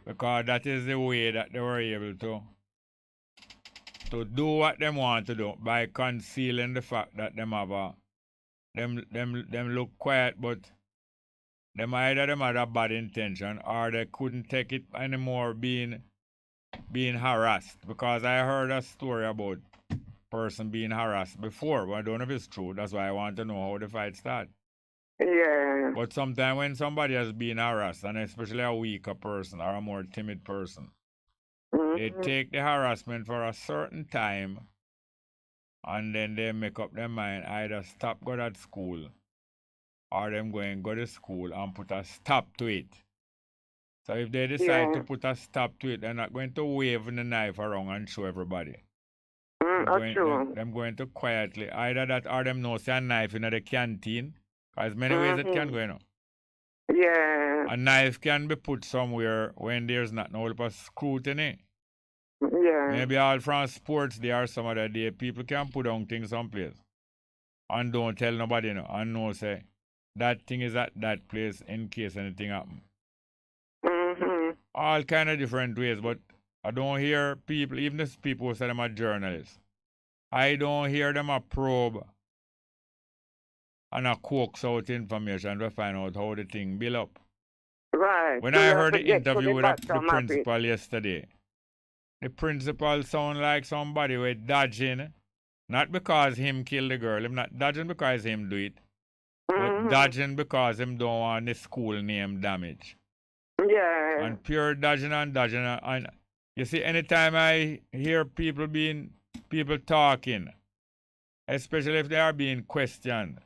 Because that is the way that they were able to do what they want to do by concealing the fact that them have them look quiet, but them either them had a bad intention or they couldn't take it anymore being harassed. Because I heard a story about person being harassed before, but I don't know if it's true. That's why I want to know how the fight started. Yeah. But sometimes when somebody has been harassed, and especially a weaker person or a more timid person, they take the harassment for a certain time and then they make up their mind either stop go to school or them go to school and put a stop to it. So if they decide to put a stop to it, they're not going to wave the knife around and show everybody. Them going to quietly, either that or them know say a knife in the canteen. There's many ways it can go, you know. Yeah. A knife can be put somewhere when there's not no help of scrutiny. Yeah. Maybe all from sports there or some other day, people can put down things someplace. And don't tell nobody, you know, and know say that thing is at that place in case anything happen. All kind of different ways, but I don't hear people, even if people who say them are journalists, I don't hear them a probe and a coax out information to find out how the thing build up. Right. When I heard the interview with the principal yesterday, the principal sound like somebody with dodging, not because him kill the girl, him not dodging because him do it, but dodging because him don't want the school name damage. Yeah. And pure dodging and you see, anytime I hear people talking, especially if they are being questioned,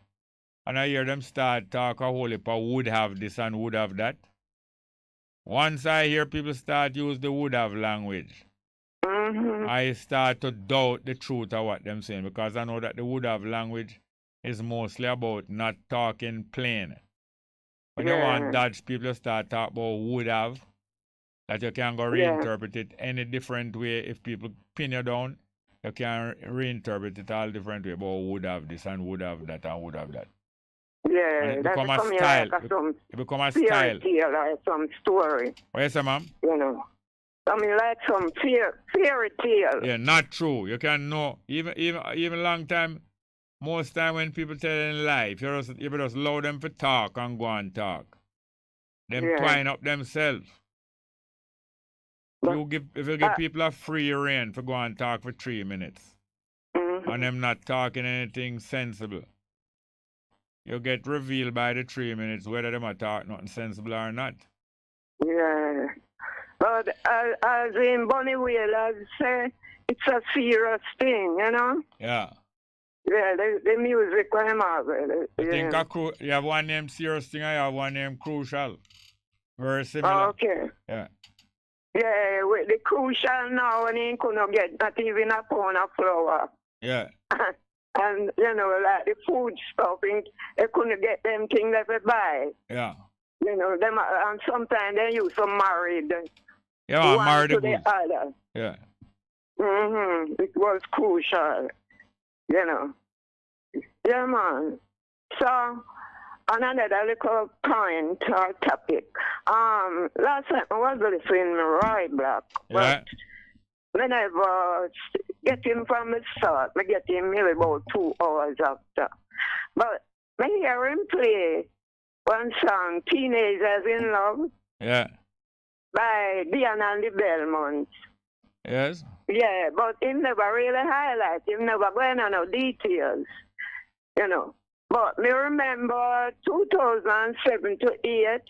and I hear them start talk a whole heap of would have this and would have that. Once I hear people start use the would have language, I start to doubt the truth of what them saying, because I know that the would have language is mostly about not talking plain. When you want dodge, people start talk about would have, that you can go reinterpret it any different way. If people pin you down, you can reinterpret it all different way, about would have this and would have that and would have that. Yeah, and it that's become a style. Like it become a style. Tale or some story. What you say, ma'am? You know, I mean, like some fairy tale. Yeah, not true. You can know, even long time, most time when people tell in life, if you just allow them to talk and go and talk, them twine up themselves. If you give people a free reign for go and talk for 3 minutes, and them not talking anything sensible, you get revealed by the 3 minutes whether them are talking nothing sensible or not. Yeah. But as in Bonnie Whalers say, it's a serious thing, you know? Yeah. Yeah, the music when I'm out. I think you have one name serious thing, I have one name crucial. Very similar. Okay. Yeah. Yeah, with the crucial now, and he couldn't get not even a pound of flour. Yeah. And, you know, like the food stuff, they couldn't get them things that they buy. Yeah. You know, them, and sometimes they used to married. Yeah, one married to the other. Yeah. It was crucial, you know. Yeah, man. So, another little point or topic. Last time I was listening to Roy Black. Yeah. When I was getting from the start, I get him maybe about 2 hours after. But I hear him play one song, Teenagers in Love. Yeah. By Dion and the Belmonts. Yes. Yeah, but he never really highlight. He never going on no details, you know. But me remember 2007 to 8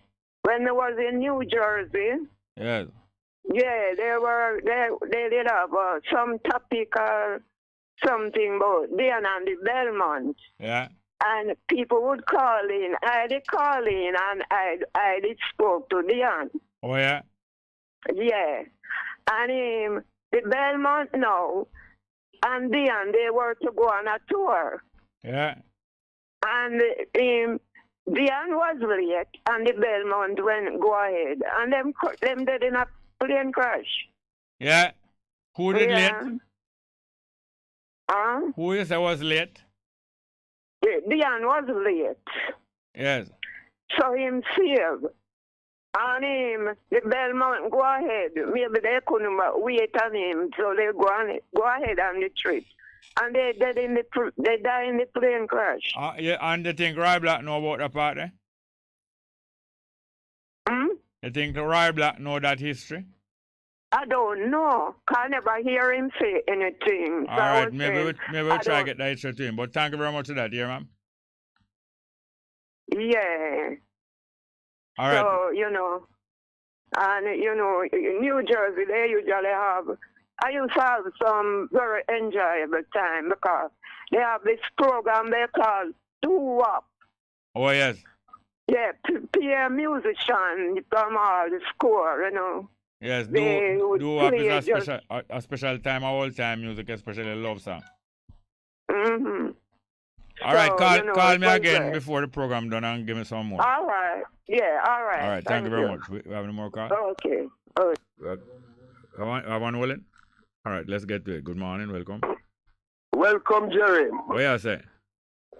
when I was in New Jersey. Yes. Yeah, they did have some topic or something about Dion and the Belmonts. Yeah. And people would call in. I did call in and I did spoke to Dion. Oh, yeah? Yeah. And the Belmont now and Dion, they were to go on a tour. Yeah. And Dion was late and the Belmont went go ahead. And them did in a plane crash. Yeah. Who did late? Who you say was late? Dion was late. Yes. So him saved. And the Belmont go ahead. Maybe they couldn't wait on him, so they go ahead on the trip. And they die in the plane crash. Yeah, and they think Roy Black know about the part, eh? You think Roy Black know that history? I don't know. I never hear him say anything. All right, maybe we'll try to get that history to him. But thank you very much for that, yeah, ma'am? Yeah. All right. So, you know, and, you know, in New Jersey, they usually I used to have some very enjoyable time because they have this program they call Do-Wop. Oh, yes. Yeah, peer musician from all the score, you know. Yes, Do-Wop is a special time, a whole time music, especially love song. All right, call me again before the program done and give me some more. All right. Yeah, all right. All right, thank you very much. We have any more calls? Okay. I want Willen? All right, let's get to it. Good morning, welcome. Welcome, Jerry. What you say?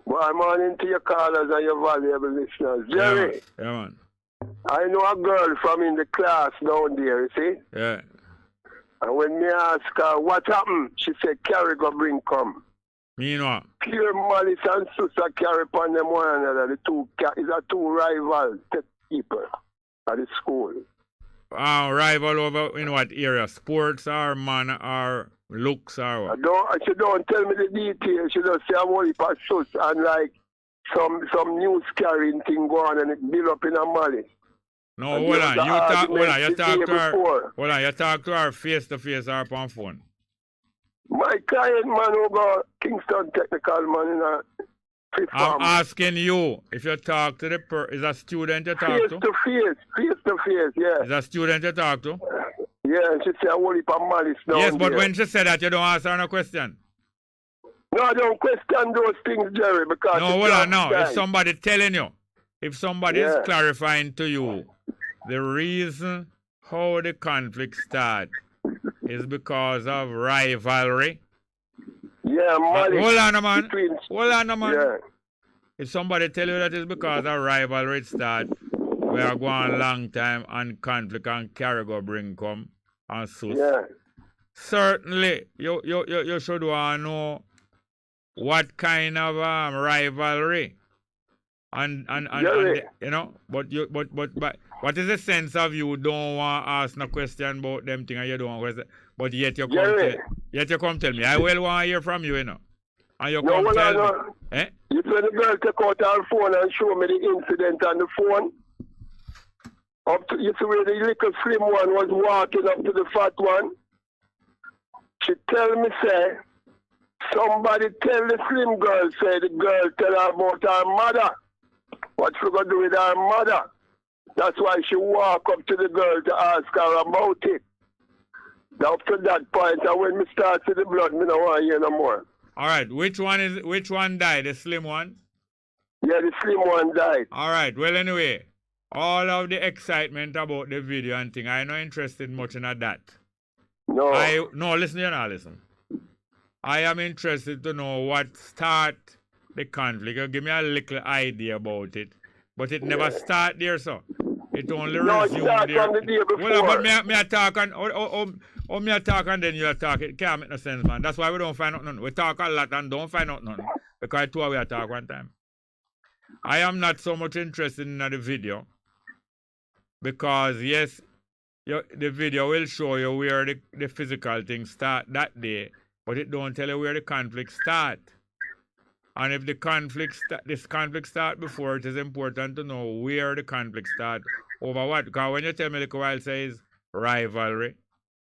Well, morning to your callers and your valuable listeners. Jerry. Yeah, man. I know a girl from in the class down there, you see? Yeah. And when me ask her what happened, she said, Carrie go bring come. Me know. Pure malice and Susa carry upon them one another. The two rival people at the school. Rival over in what area? Sports or man or looks or what? She don't tell me the details. She just say I'm only for sus and like some news carrying thing go on and it build up in a malice. No, hold on. You talk to her face to face or on phone. My client man who go Kingston Technical man in a fifth I'm asking you if you talk to the is a student you talk to? Face to face, yeah. Is a student you talk to? Yeah, she said I want it for malice now. Yes, but when she said that you don't answer no question. No, I don't question those things, Jerry, because no, hold on now. If somebody telling you, if somebody is clarifying to you the reason how the conflict started is because of rivalry. Yeah, malice. Hold on, man. Hold on, man. Yeah. If somebody tell you that it's because of rivalry start, we are going a long time and conflict and carry go bring come and so. Yeah. Certainly, you should want to know what kind of rivalry And Jerry. you know, but what is the sense of you don't want to ask no question about them thing and you don't want question, but yet you come tell me. I will want to hear from you, you know. And you come tell me. Eh? You said the girl take out her phone and show me the incident on the phone. You see where the little slim one was walking up to the fat one. She tell me, say, somebody tell the slim girl, say the girl tell her about her mother. What she gonna do with her mother? That's why she walk up to the girl to ask her about it. Now up to that point, and when me start to the blood, me don't want to hear no more. All right, which one died? The slim one? Yeah, the slim one died. All right, well anyway, all of the excitement about the video and thing, I'm not interested much in that. No. Listen, you know, listen. I am interested to know what start the conflict. You give me a little idea about it. But it never start there, so. It only resume there. From the day before. Well, but me talk and me talk and then you talk. It can't make no sense, man. That's why we don't find out nothing. We talk a lot and don't find out nothing. Because two we talk one time. I am not so much interested in the video. Because yes, the video will show you where the physical things start that day. But it don't tell you where the conflict start. And if this conflict start before, it is important to know where the conflict start. Over what? Because when you tell me the while says rivalry,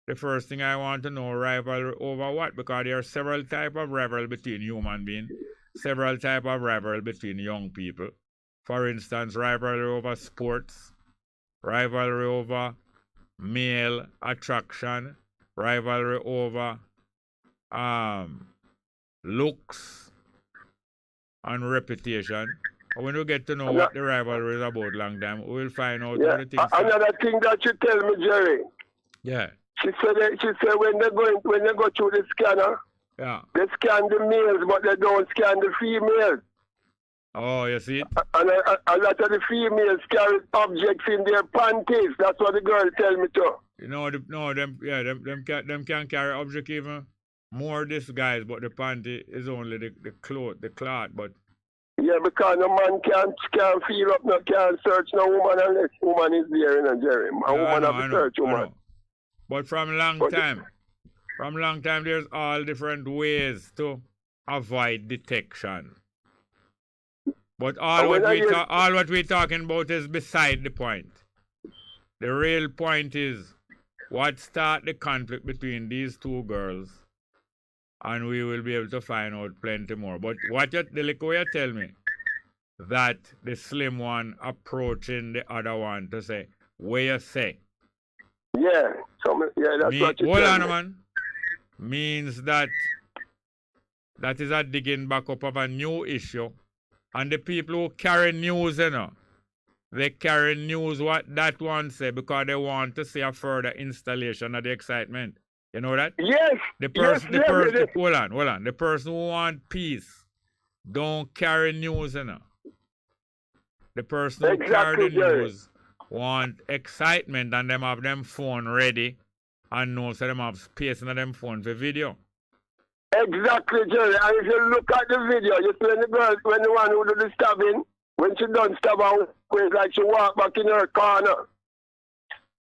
the first thing I want to know, rivalry over what? Because there are several types of rivalry between human beings, several types of rivalry between young people. For instance, rivalry over sports, rivalry over male attraction, rivalry over looks and reputation. When we get to know what the rivalry is about long time, we'll find out all the things. Another thing that you tell me, Jerry. Yeah. She said when they go through the scanner, they scan the males, but they don't scan the females. Oh, you see it? And a lot of the females carry objects in their panties. That's what the girl tell me to. You know, them can carry object even more disguised, but the panty is only the cloth, but. Yeah, because no man can't feel up, can't search no woman unless woman is there, you know, Jerry. A woman have to search woman. But from long time, there's all different ways to avoid detection. But all what we're talking about is beside the point. The real point is what start the conflict between these two girls, and we will be able to find out plenty more. But the little way you tell me that the slim one approaching the other one to say, where you say? Yeah, that's what you hold tell on, me. man. Means that is a digging back up of a new issue. And the people who carry news, you know, they carry news what that one say because they want to see a further installation of the excitement. You know that? Yes. Hold on. The person who want peace don't carry news, you know. The person who carry the news want excitement and them have them phone ready and know so them have space in them phone for video. Exactly, Jerry. And if you look at the video, you see when the one who do the stabbing, when she done stab her, it's like she walk back in her corner.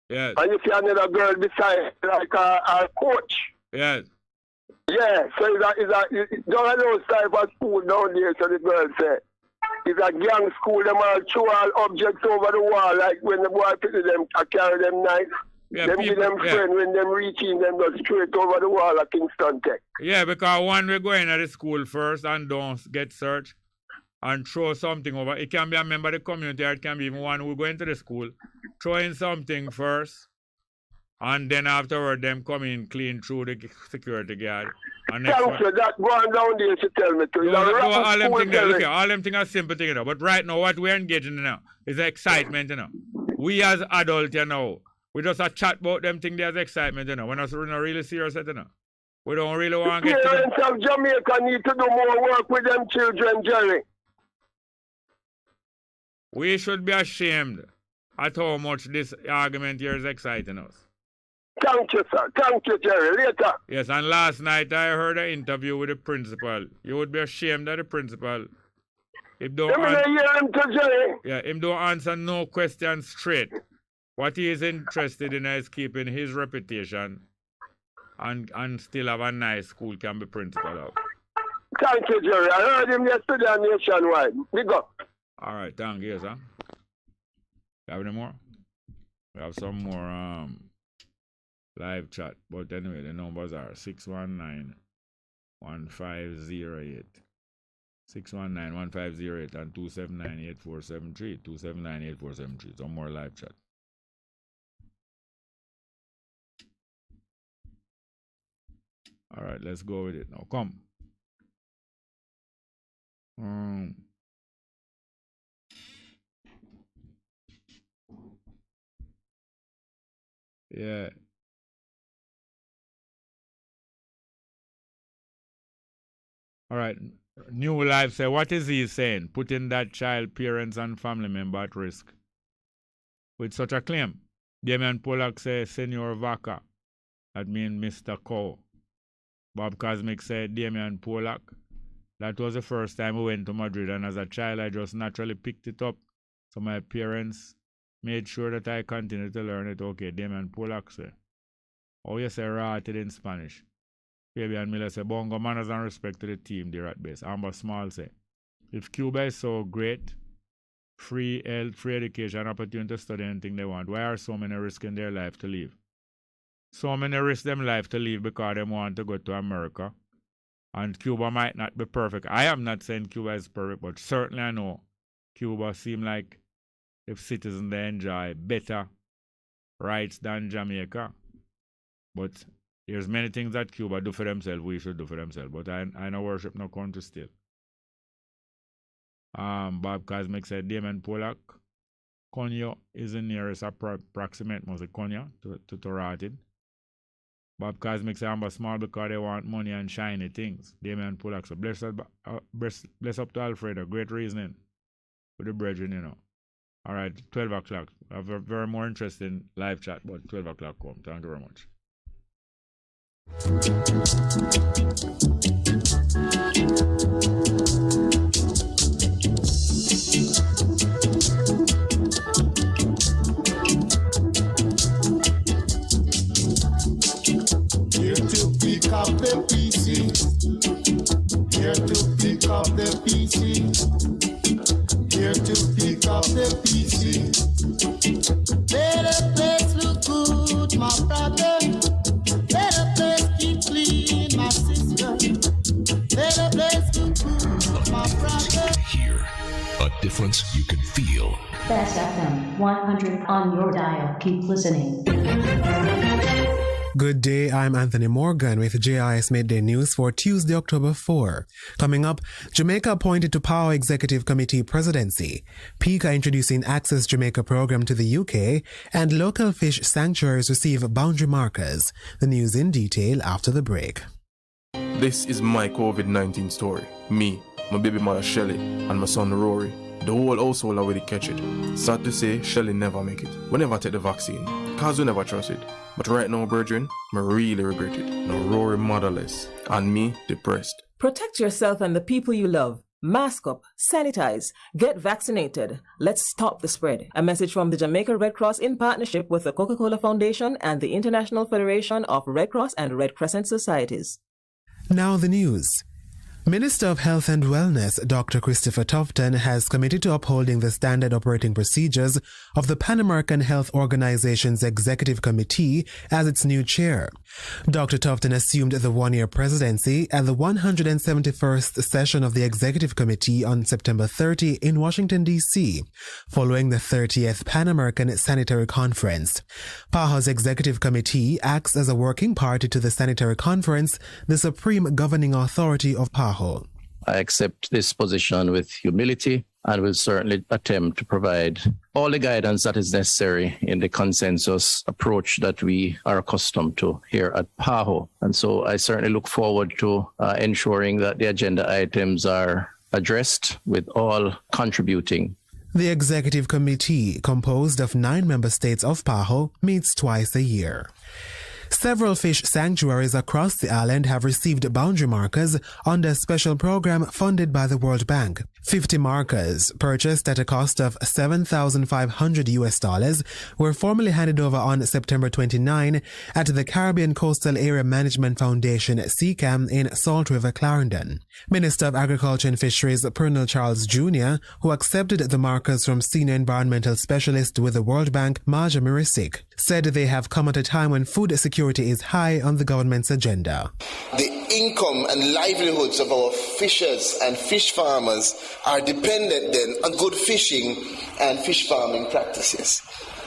Yes. And you see another girl beside, like our coach. Yes. Yeah, so it's don't those type of school down there, so the girl said. It's a gang school, them all throw all objects over the wall, like when the boy put them, I carry them knife. Yeah, them give them friend when them reaching them go straight over the wall at Kingston Tech. Yeah, because one we go in at the school first and don't get searched and throw something over. It can be a member of the community or it can be even one who go into the school, throw in something first and then afterward them come in clean through the security guard. And thank you, that going down there to tell me to. All them things are simple things, you know. But right now what we're engaging in now is excitement, you know. We as adults, you know, we just a chat about them things there's excitement, you know. We're not really serious, you know. We don't really want to get to parents of Jamaica need to do more work with them children, Jerry. We should be ashamed at how much this argument here is exciting us. Thank you, sir. Thank you, Jerry. Later. Yes, and last night I heard an interview with the principal. You would be ashamed of the principal him don't answer no questions straight. What he is interested in is keeping his reputation and still have a nice school can be principal of. Thank you, Jerry. I heard him yesterday on Nationwide. Big up. All right, thank you, sir. You have any more? We have some more live chat, but anyway, the numbers are 619-1508. 619-1508 and 279-8473. 279-8473. Some more live chat. All right, let's go with it now. Come. Yeah. All right. New Life say, what is he saying? Putting that child, parents, and family member at risk with such a claim. Damian Pollack say, Senor Vaca. That means Mr. Cow. Bob Cosmic said, Damian Pollack. That was the first time we went to Madrid, and as a child, I just naturally picked it up. So my parents made sure that I continued to learn it. Okay, Damian Pollack say. Oh, you say rotted in Spanish. Fabian Miller say, Bongo, manners and respect to the team there at Bess. Amber Small say, if Cuba is so great, free health, free education, opportunity to study anything they want, why are so many risking their life to leave? So many risk them life to leave because they want to go to America. And Cuba might not be perfect. I am not saying Cuba is perfect, but certainly I know Cuba seem like if citizens they enjoy better rights than Jamaica. But there's many things that Cuba do for themselves, we should do for themselves. But I don't worship no country still. Bob Cosmic said, Damon Pollack, Konya is the nearest approximate, must be Konya to Toratin. Bob Cosmic said, Amber Small because they want money and shiny things. Damon Pollack said, bless up to Alfredo, great reasoning with the brethren, you know. All right, 12 o'clock. I have a very more interesting live chat, but 12 o'clock come. Thank you very much. Here to pick up the PC. Here to pick up the PC. Here to pick up the PC. Let the place look good, my brother. Let the place keep clean, my sister. Let the place look good, my brother. Hear a difference you can feel. Bess FM 100 on your dial. Keep listening. Good day, I'm Anthony Morgan with JIS Midday News for Tuesday, October 4. Coming up, Jamaica appointed to POWER Executive Committee presidency, PICA introducing Access Jamaica program to the UK, and local fish sanctuaries receive boundary markers. The news in detail after the break. This is my COVID-19 story. Me, my baby mother Shelly, and my son Rory. The whole household already catch it. Sad to say, Shelly never make it. We never take the vaccine, cause we never trust it. But right now, brethren, I really regret it. Now Rory motherless, and me depressed. Protect yourself and the people you love. Mask up, sanitize, get vaccinated. Let's stop the spread. A message from the Jamaica Red Cross in partnership with the Coca-Cola Foundation and the International Federation of Red Cross and Red Crescent Societies. Now the news. Minister of Health and Wellness, Dr. Christopher Tufton, has committed to upholding the standard operating procedures of the Pan American Health Organization's Executive Committee as its new chair. Dr. Tufton assumed the one-year presidency at the 171st session of the Executive Committee on September 30 in Washington, D.C., following the 30th Pan American Sanitary Conference. PAHO's Executive Committee acts as a working party to the Sanitary Conference, the supreme governing authority of PAHO. I accept this position with humility and will certainly attempt to provide all the guidance that is necessary in the consensus approach that we are accustomed to here at PAHO. And so I certainly look forward to ensuring that the agenda items are addressed with all contributing. The Executive Committee, composed of 9 member states of PAHO, meets twice a year. Several fish sanctuaries across the island have received boundary markers under a special program funded by the World Bank. 50 markers, purchased at a cost of $7,500 were formally handed over on September 29 at the Caribbean Coastal Area Management Foundation CCAM in Salt River, Clarendon. Minister of Agriculture and Fisheries Pernell Charles Jr., who accepted the markers from senior environmental specialist with the World Bank Marja Mirisic, said they have come at a time when food security is high on the government's agenda. The income and livelihoods of our fishers and fish farmers are dependent then on good fishing and fish farming practices.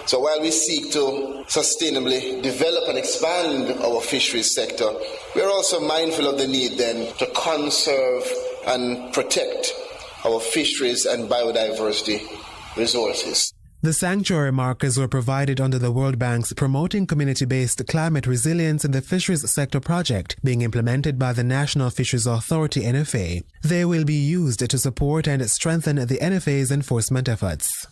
So while we seek to sustainably develop and expand our fisheries sector, we are also mindful of the need then to conserve and protect our fisheries and biodiversity resources. The sanctuary markers were provided under the World Bank's Promoting Community-Based Climate Resilience in the Fisheries Sector project being implemented by the National Fisheries Authority NFA. They will be used to support and strengthen the NFA's enforcement efforts.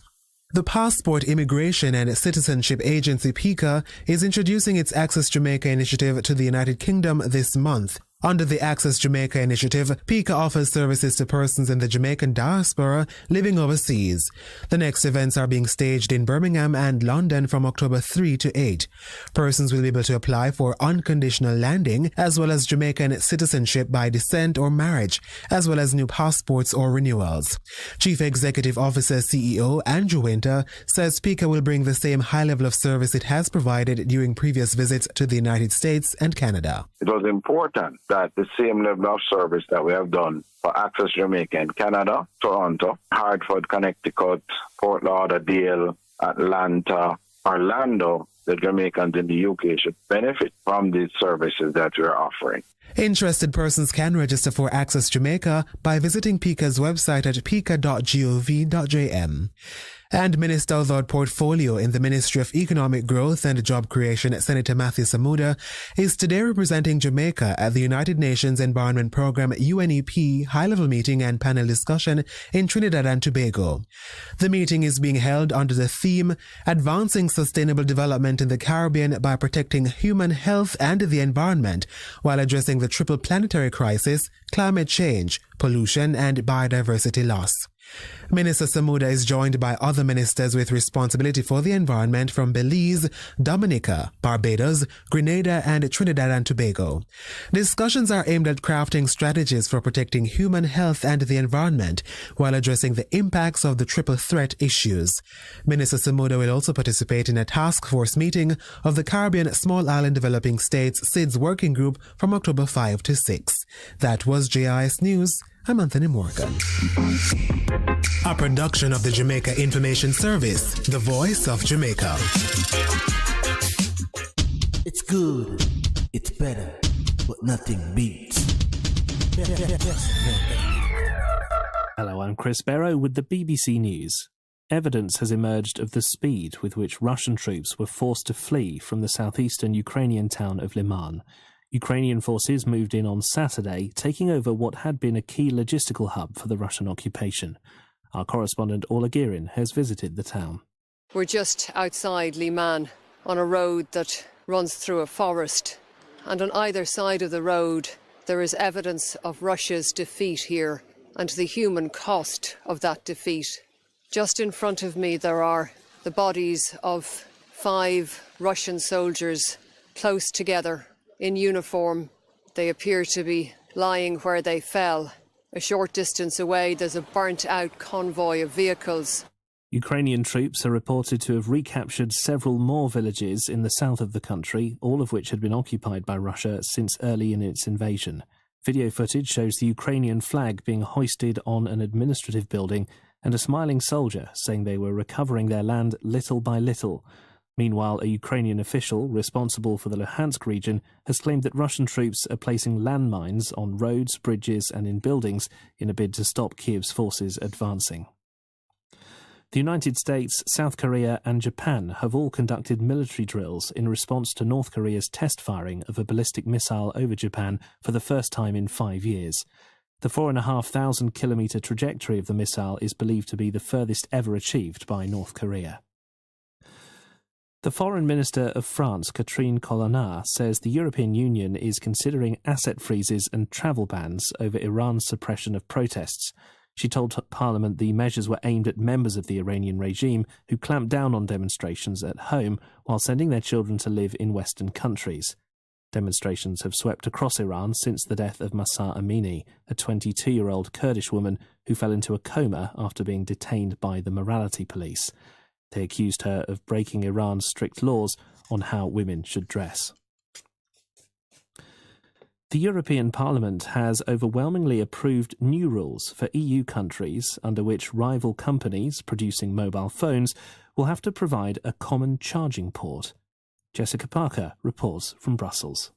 The Passport, Immigration and Citizenship Agency PICA is introducing its Access Jamaica initiative to the United Kingdom this month. Under the Access Jamaica initiative, PICA offers services to persons in the Jamaican diaspora living overseas. The next events are being staged in Birmingham and London from October 3 to 8. Persons will be able to apply for unconditional landing, as well as Jamaican citizenship by descent or marriage, as well as new passports or renewals. Chief Executive Officer CEO Andrew Winter says PICA will bring the same high level of service it has provided during previous visits to the United States and Canada. It was important that the same level of service that we have done for Access Jamaica in Canada, Toronto, Hartford, Connecticut, Fort Lauderdale, Atlanta, Orlando, the Jamaicans in the UK should benefit from these services that we are offering. Interested persons can register for Access Jamaica by visiting PICA's website at pica.gov.jm. And Minister without portfolio in the Ministry of Economic Growth and Job Creation, Senator Matthew Samuda, is today representing Jamaica at the United Nations Environment Programme UNEP high-level meeting and panel discussion in Trinidad and Tobago. The meeting is being held under the theme Advancing Sustainable Development in the Caribbean by Protecting Human Health and the Environment while addressing the triple planetary crisis, climate change, pollution and biodiversity loss. Minister Samuda is joined by other ministers with responsibility for the environment from Belize, Dominica, Barbados, Grenada and Trinidad and Tobago. Discussions are aimed at crafting strategies for protecting human health and the environment while addressing the impacts of the triple threat issues. Minister Samuda will also participate in a task force meeting of the Caribbean Small Island Developing States SIDS Working Group from October 5 to 6. That was JIS News. I'm Anthony Morgan. A production of the Jamaica Information Service, the voice of Jamaica. It's good, it's better, but nothing beats. Hello, I'm Chris Barrow with the BBC News. Evidence has emerged of the speed with which Russian troops were forced to flee from the southeastern Ukrainian town of Liman. Ukrainian forces moved in on Saturday, taking over what had been a key logistical hub for the Russian occupation. Our correspondent Orla Guerin has visited the town. We're just outside Liman on a road that runs through a forest. And on either side of the road, there is evidence of Russia's defeat here and the human cost of that defeat. Just in front of me, there are the bodies of 5 Russian soldiers close together. In uniform, they appear to be lying where they fell. A short distance away, there's a burnt-out convoy of vehicles. Ukrainian troops are reported to have recaptured several more villages in the south of the country, all of which had been occupied by Russia since early in its invasion. Video footage shows the Ukrainian flag being hoisted on an administrative building and a smiling soldier saying they were recovering their land little by little. Meanwhile, a Ukrainian official responsible for the Luhansk region has claimed that Russian troops are placing landmines on roads, bridges and in buildings in a bid to stop Kiev's forces advancing. The United States, South Korea and Japan have all conducted military drills in response to North Korea's test firing of a ballistic missile over Japan for the first time in 5 years. The 4,500-kilometre trajectory of the missile is believed to be the furthest ever achieved by North Korea. The Foreign Minister of France, Catherine Colonna, says the European Union is considering asset freezes and travel bans over Iran's suppression of protests. She told Parliament the measures were aimed at members of the Iranian regime who clamped down on demonstrations at home while sending their children to live in Western countries. Demonstrations have swept across Iran since the death of Mahsa Amini, a 22-year-old Kurdish woman who fell into a coma after being detained by the morality police. They accused her of breaking Iran's strict laws on how women should dress. The European Parliament has overwhelmingly approved new rules for EU countries under which rival companies producing mobile phones will have to provide a common charging port. Jessica Parker reports from Brussels.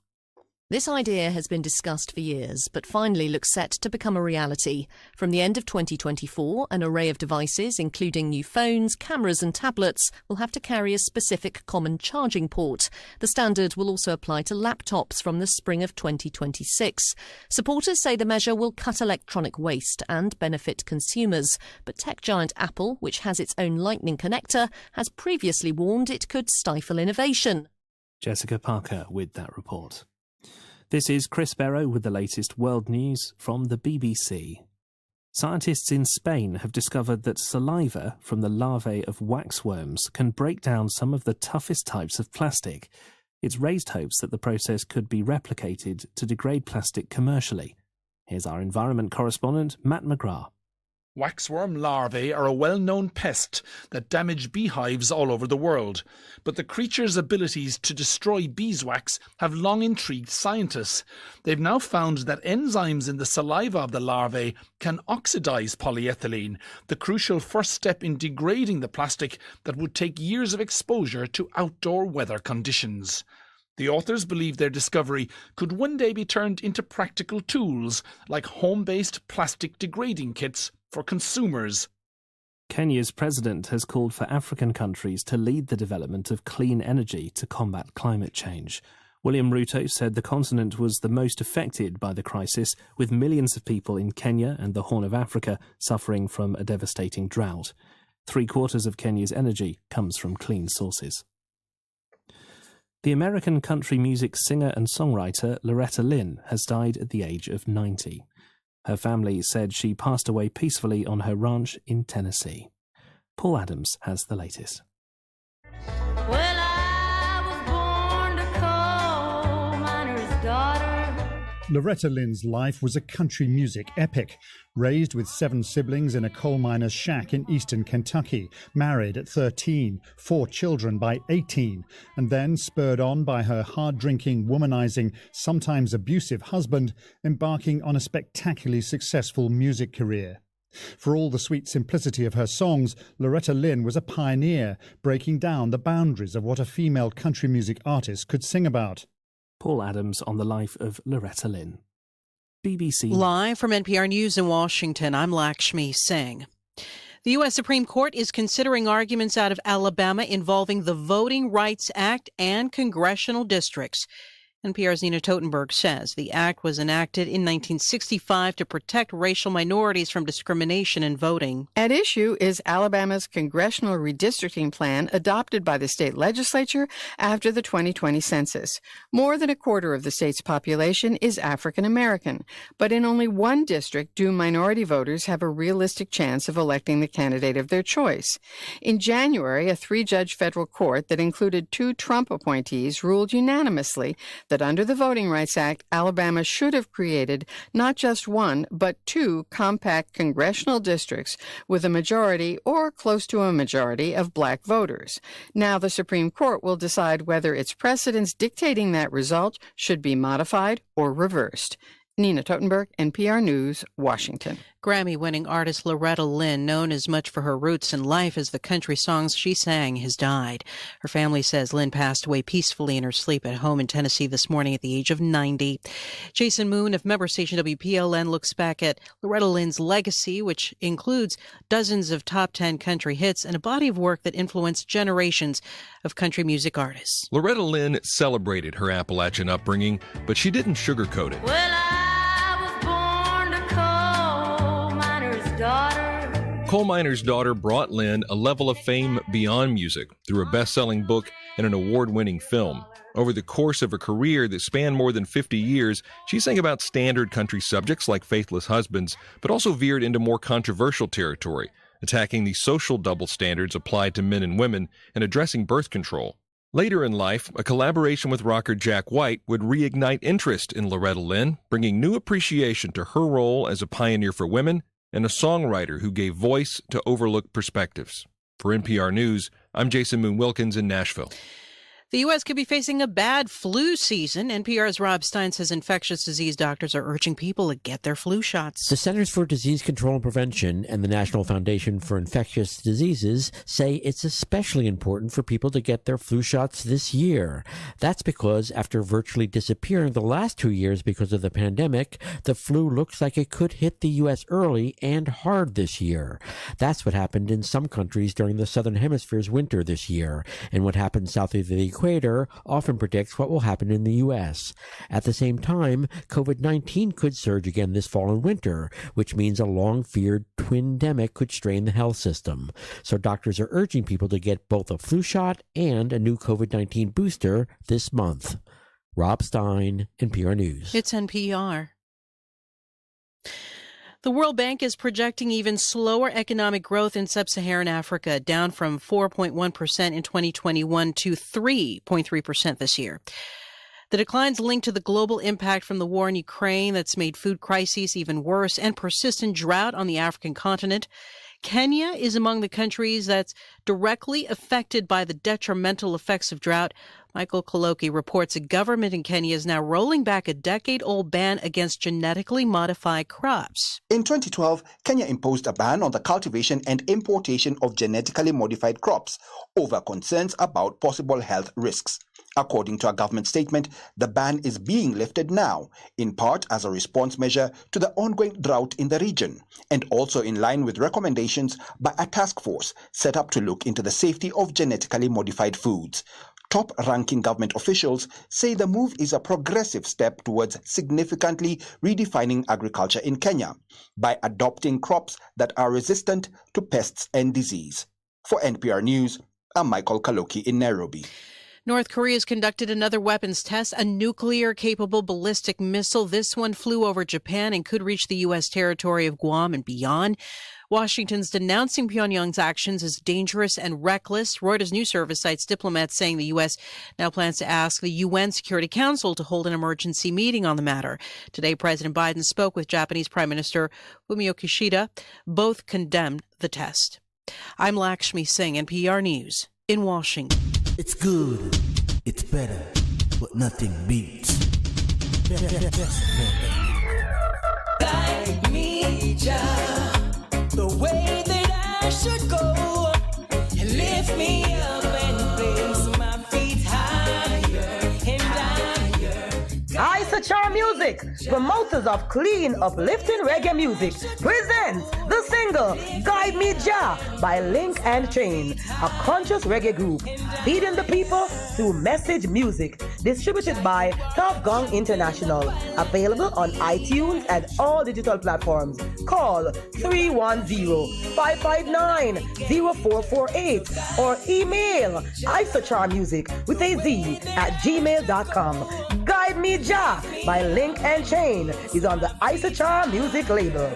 This idea has been discussed for years, but finally looks set to become a reality. From the end of 2024, an array of devices, including new phones, cameras and tablets, will have to carry a specific common charging port. The standard will also apply to laptops from the spring of 2026. Supporters say the measure will cut electronic waste and benefit consumers. But tech giant Apple, which has its own Lightning connector, has previously warned it could stifle innovation. Jessica Parker with that report. This is Chris Barrow with the latest world news from the BBC. Scientists in Spain have discovered that saliva from the larvae of waxworms can break down some of the toughest types of plastic. It's raised hopes that the process could be replicated to degrade plastic commercially. Here's our environment correspondent, Matt McGrath. Waxworm larvae are a well-known pest that damage beehives all over the world, but the creature's abilities to destroy beeswax have long intrigued scientists. They've now found that enzymes in the saliva of the larvae can oxidize polyethylene, the crucial first step in degrading the plastic that would take years of exposure to outdoor weather conditions. The authors believe their discovery could one day be turned into practical tools like home-based plastic degrading kits for consumers. Kenya's president has called for African countries to lead the development of clean energy to combat climate change. William Ruto said the continent was the most affected by the crisis, with millions of people in Kenya and the Horn of Africa suffering from a devastating drought. 3/4 of Kenya's energy comes from clean sources. The American country music singer and songwriter Loretta Lynn has died at the age of 90. Her family said she passed away peacefully on her ranch in Tennessee. Paul Adams has the latest. Well, I was born a coal miner's daughter. Loretta Lynn's life was a country music epic. Raised with 7 siblings in a coal miner's shack in eastern Kentucky, married at 13, 4 children by 18, and then spurred on by her hard-drinking, womanizing, sometimes abusive husband, embarking on a spectacularly successful music career. For all the sweet simplicity of her songs, Loretta Lynn was a pioneer, breaking down the boundaries of what a female country music artist could sing about. Paul Adams on the life of Loretta Lynn. BBC. Live from NPR News in Washington, I'm Lakshmi Singh. The U.S. Supreme Court is considering arguments out of Alabama involving the Voting Rights Act and congressional districts. NPR's Nina Totenberg says the act was enacted in 1965 to protect racial minorities from discrimination in voting. At issue is Alabama's congressional redistricting plan adopted by the state legislature after the 2020 census. More than a quarter of the state's population is African American, but in only one district do minority voters have a realistic chance of electing the candidate of their choice. In January, a 3-judge federal court that included 2 Trump appointees ruled unanimously that under the Voting Rights Act, Alabama should have created not just 1, but 2 compact congressional districts with a majority or close to a majority of black voters. Now the Supreme Court will decide whether its precedents dictating that result should be modified or reversed. Nina Totenberg, NPR News, Washington. Grammy-winning artist Loretta Lynn, known as much for her roots in life as the country songs she sang, has died. Her family says Lynn passed away peacefully in her sleep at home in Tennessee this morning at the age of 90. Jason Moon of member station WPLN looks back at Loretta Lynn's legacy, which includes dozens of top 10 country hits and a body of work that influenced generations of country music artists. Loretta Lynn celebrated her Appalachian upbringing, but she didn't sugarcoat it. Daughter. Coal miner's daughter brought Lynn a level of fame beyond music through a best-selling book and an award-winning film. Over the course of a career that spanned more than 50 years, she sang about standard country subjects like faithless husbands, but also veered into more controversial territory, attacking the social double standards applied to men and women and addressing birth control. Later in life, a collaboration with rocker Jack White would reignite interest in Loretta Lynn, bringing new appreciation to her role as a pioneer for women and a songwriter who gave voice to overlooked perspectives. For NPR News, I'm Jason Moon Wilkins in Nashville. The U.S. could be facing a bad flu season. NPR's Rob Stein says infectious disease doctors are urging people to get their flu shots. The Centers for Disease Control and Prevention and the National Foundation for Infectious Diseases say it's especially important for people to get their flu shots this year. That's because after virtually disappearing the last 2 years because of the pandemic, the flu looks like it could hit the U.S. early and hard this year. That's what happened in some countries during the Southern Hemisphere's winter this year, and what happened south of the equator often predicts what will happen in the U.S. At the same time, COVID-19 could surge again this fall and winter, which means a long-feared twin-demic could strain the health system. So doctors are urging people to get both a flu shot and a new COVID-19 booster this month. Rob Stein, NPR News. It's NPR. The World Bank is projecting even slower economic growth in sub-Saharan Africa, down from 4.1% in 2021 to 3.3% this year. The decline's linked to the global impact from the war in Ukraine that's made food crises even worse and persistent drought on the African continent. Kenya is among the countries that's directly affected by the detrimental effects of drought. Michael Kaloki reports a government in Kenya is now rolling back a decade-old ban against genetically modified crops. In 2012, Kenya imposed a ban on the cultivation and importation of genetically modified crops over concerns about possible health risks. According to a government statement, the ban is being lifted now, in part as a response measure to the ongoing drought in the region, and also in line with recommendations by a task force set up to look into the safety of genetically modified foods. Top-ranking government officials say the move is a progressive step towards significantly redefining agriculture in Kenya by adopting crops that are resistant to pests and disease. For NPR News, I'm Michael Kaloki in Nairobi. North Korea has conducted another weapons test, a nuclear-capable ballistic missile. This one flew over Japan and could reach the U.S. territory of Guam and beyond. Washington's denouncing Pyongyang's actions as dangerous and reckless. Reuters news service cites diplomats saying the U.S. now plans to ask the UN Security Council to hold an emergency meeting on the matter. Today, President Biden spoke with Japanese Prime Minister Fumio Kishida. Both condemned the test. I'm Lakshmi Singh, NPR News in Washington. It's good, it's better, but nothing beats. Guide me, Jah, the way that I should go. Lift me up and place my feet higher and higher. Isachar Music, promoters of clean, uplifting reggae music, presents the single Guide Me Jah by Link and Chain, a conscious reggae group, feeding the people through message music, distributed by Top Gong International, available on iTunes and all digital platforms. Call 310-559-0448 or email isacharmusic with a Z at gmail.com. Guide Me Jah by Link and Chain is on the Isachar Music label.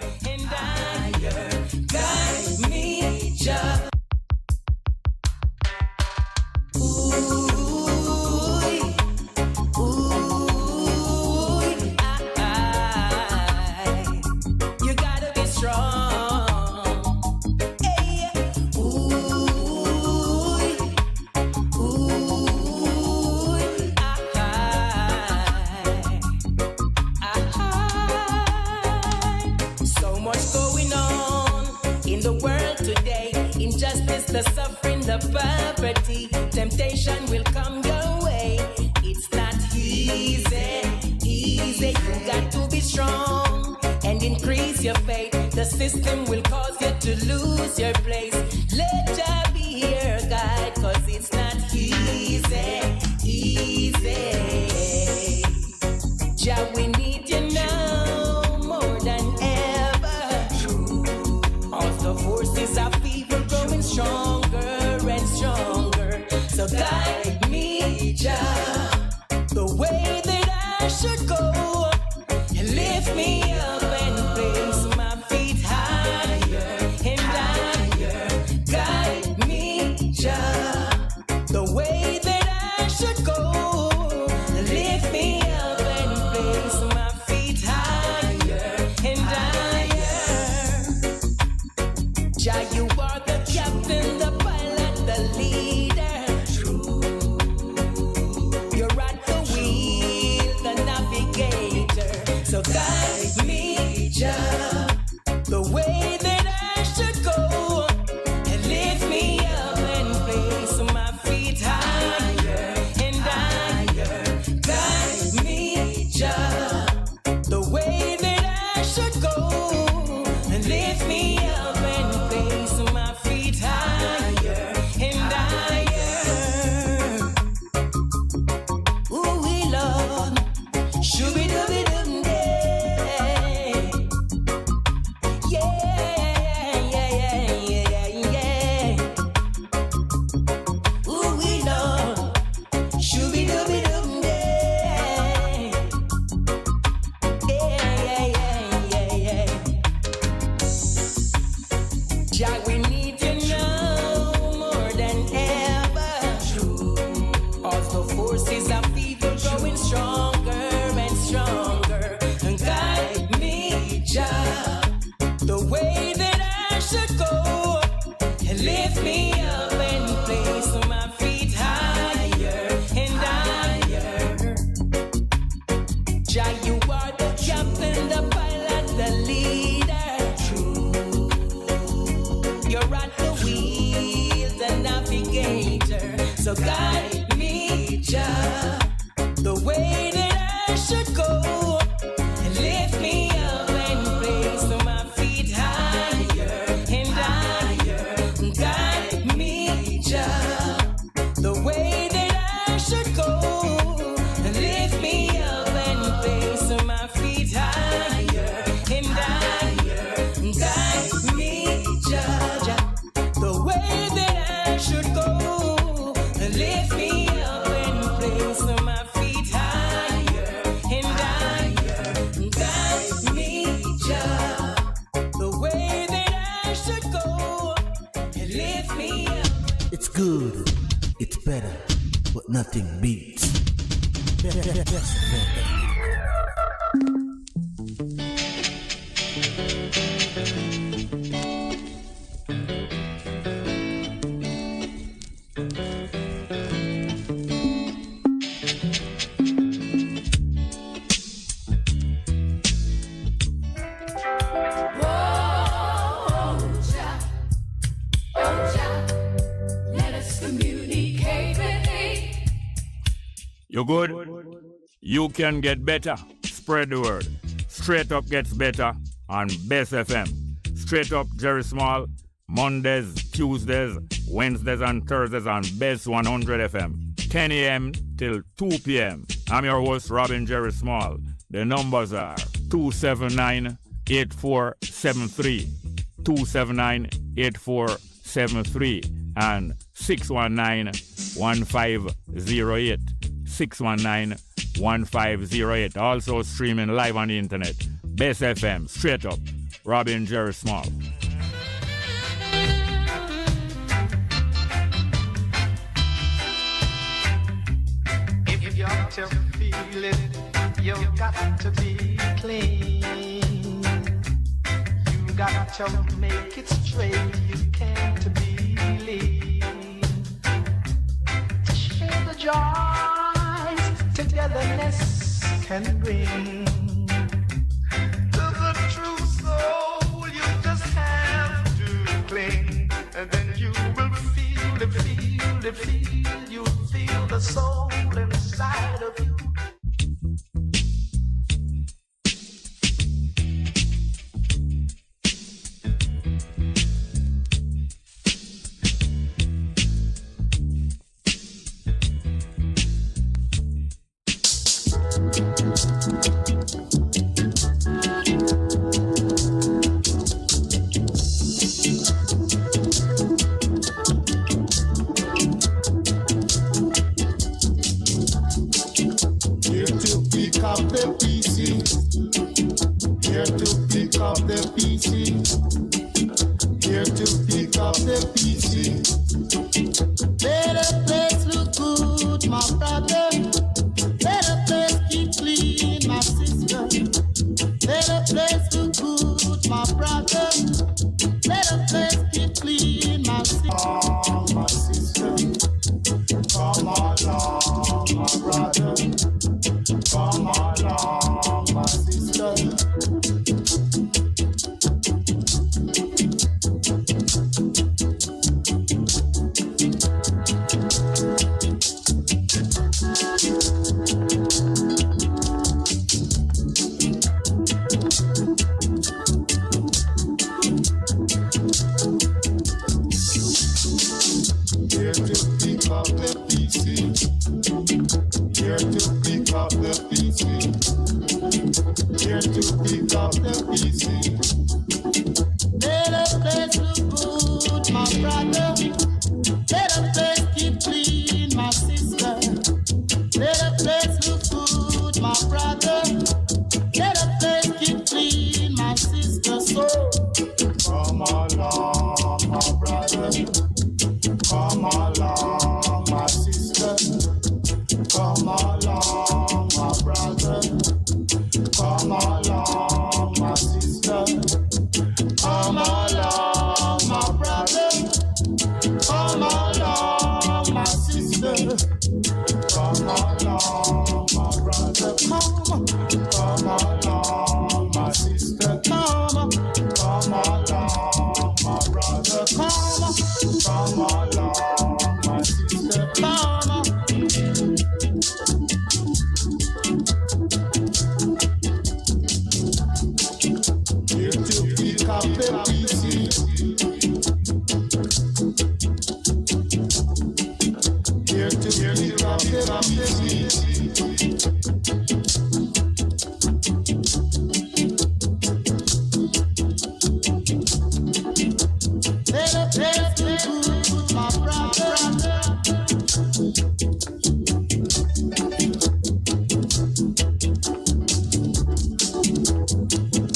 Guide me, Jah. You gotta be strong. Hey. So much going on in the world today. Injustice, the suffering, the poverty. Temptation will come your way. It's not easy. You got to be strong and increase your faith. The system will cause you to lose your place. Let Jah be your guide, cause it's not easy. Jah, we need you now more than ever. All the forces guide me, Jah, the way that I should go, and lift me up and place my feet higher and higher. Guide me, Jah, the way that I should go, and lift me up and place my feet higher and higher. Jah, you are the captain, the pilot, the leader. True. You're at the wheel, the navigator. So guide me, Jah, the way that I should go, and lift me up and place my feet higher and higher. Guide me, Jah, the way that I should go, and lift me up and place my feet higher and higher. Ooh, we love, shooby-dooby-doo-day. Yeah, yeah, yeah, yeah, yeah. Ooh, we love, shooby-dooby-doo-day. Yeah, yeah, yeah, yeah, yeah. Jah, we need to know more than ever. As the forces of evil growing stronger and stronger. And guide me, Jah, the way that I should go, and lift me up and place my feet higher and higher. Jah, you are the captain, the pilot, the leader. You're at the wheel, the navigator. So guide me, Jah, the way that I should go, and lift me up and place my feet higher and higher. Guide me, Jah, the way that I should go, and lift me up and place my feet higher and higher. Guide me, Jah, the way that I should go, and lift me up and place my feet higher and higher. Guide me, Jah, the way that I should go, and lift me up. It's good, it's better, but nothing beats. Let us communicate with thee. You good? You can get better. Spread the word. Straight Up gets better on Bess FM. Straight Up Jerry Small, Mondays, Tuesdays, Wednesdays and Thursdays on Bess 100 FM. 10 a.m. till 2 p.m. I'm your host, Robin Jerry Small. The numbers are 279-8473, 279-8473, and 619-1508, 619-1508. Also streaming live on the internet. Bess FM, Straight Up, Robin Jerry Small. If you're to feel it, you've got to be clean. You got to make it straight. You can't be lean. Share the joys togetherness can bring. To the true soul, you just have to cling, and then you will feel it, feel it, feel. You'll feel the soul inside of you. pick up the pieces. Here to pick up the pieces. Here to pick up the pieces. Let the place look good, my brother. Let the place keep clean, my sister. Let the place look good, my brother. Let the place keep clean, my sister. Oh, my sister. Come along, my brother. Come along, my sister. Here to pick up the pieces. Here to pick up the pieces. Here to pick up the pieces. Let the place look good, my brother. Let the place keep clean, my sister. Let the place look good, my brother. Let the place keep clean, my sister. So come along, my brother. Come along, my sister. Come along, my brother. Come along, my sister. Come along, my brother. Come along, my sister. Come along, my brother. Come along, my sister. Come along, my brother. Come along, my sister. Here to pick up the pieces. Here to pick up the pieces. Let the place look good, my brother.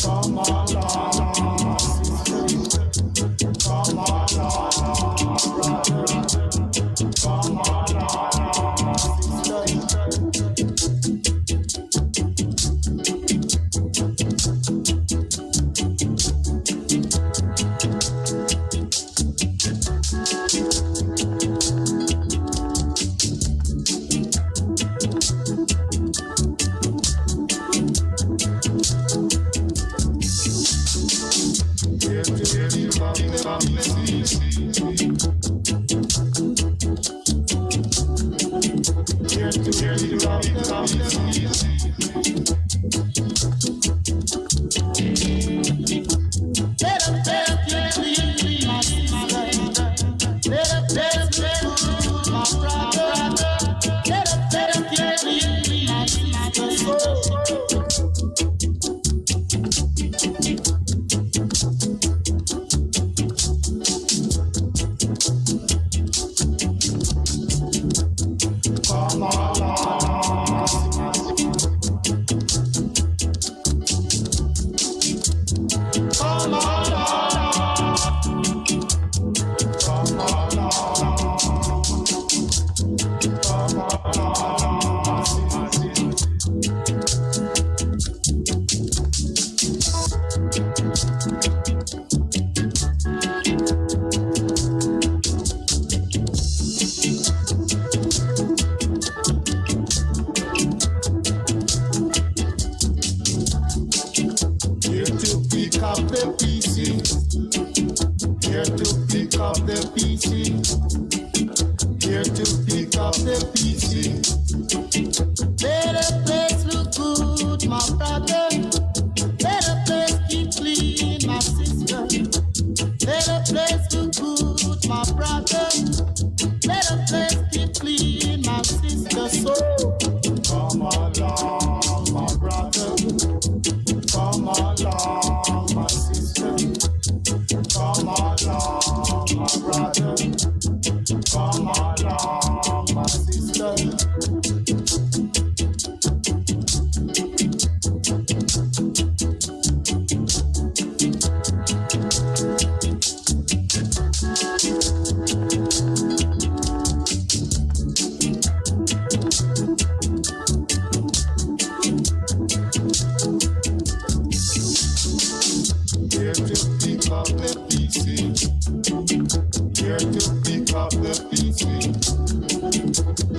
Come along, my sister. Come along, my brother. Come along, my sister. Here to pick up the pieces. Here to pick up the pieces. Let the place keep clean, my sister. Let the place look good, my brother. Let the place keep clean, my sister. Come along, my sister. Come along. Come along. Come along, my sister. Here to pick up the pieces. Here to pick up the pieces. Here to pick up the pieces. Let the place look good, my brother. Let the place keep clean, my sister. Let the place look good, my brother. Let the place keep clean, my sister. So come along, my brother. Come along, my sister. Come along, my brother. Come along, my sister.